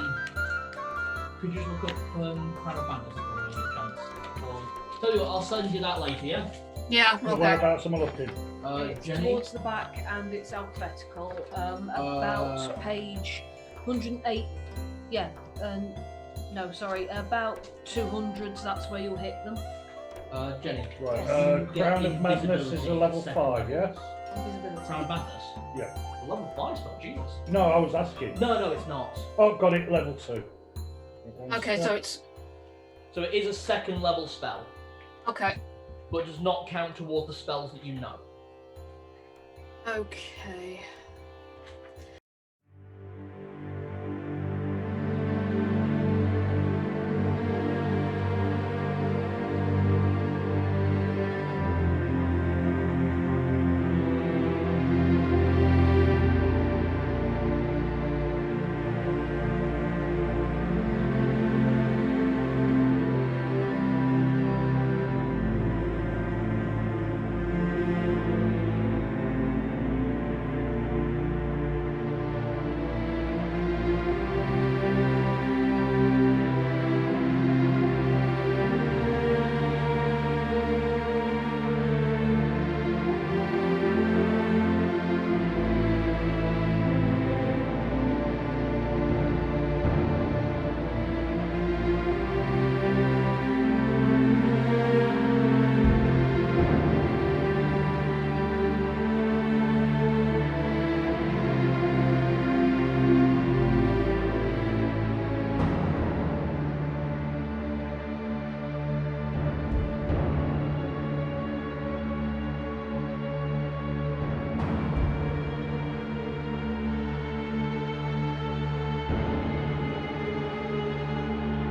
Could you just look up Crown of Madness for me, a chance? Or, tell you what, I'll send you that later, yeah? Yeah. What Okay. about some looking? It's Jenny? towards the back and it's alphabetical. About page 108. Yeah. No, sorry. About 200s. That's where you'll hit them. Jenny. Right. You get Crown of Madness is invisibility a level second 5, level. yes? Invisibility. Crown of Madness? Yeah. Level 5 spell, Jesus. No, I was asking. No, it's not. Oh, got it, level 2. Okay, so it's So it is a second level spell, okay. but does not count towards the spells that you know. Okay.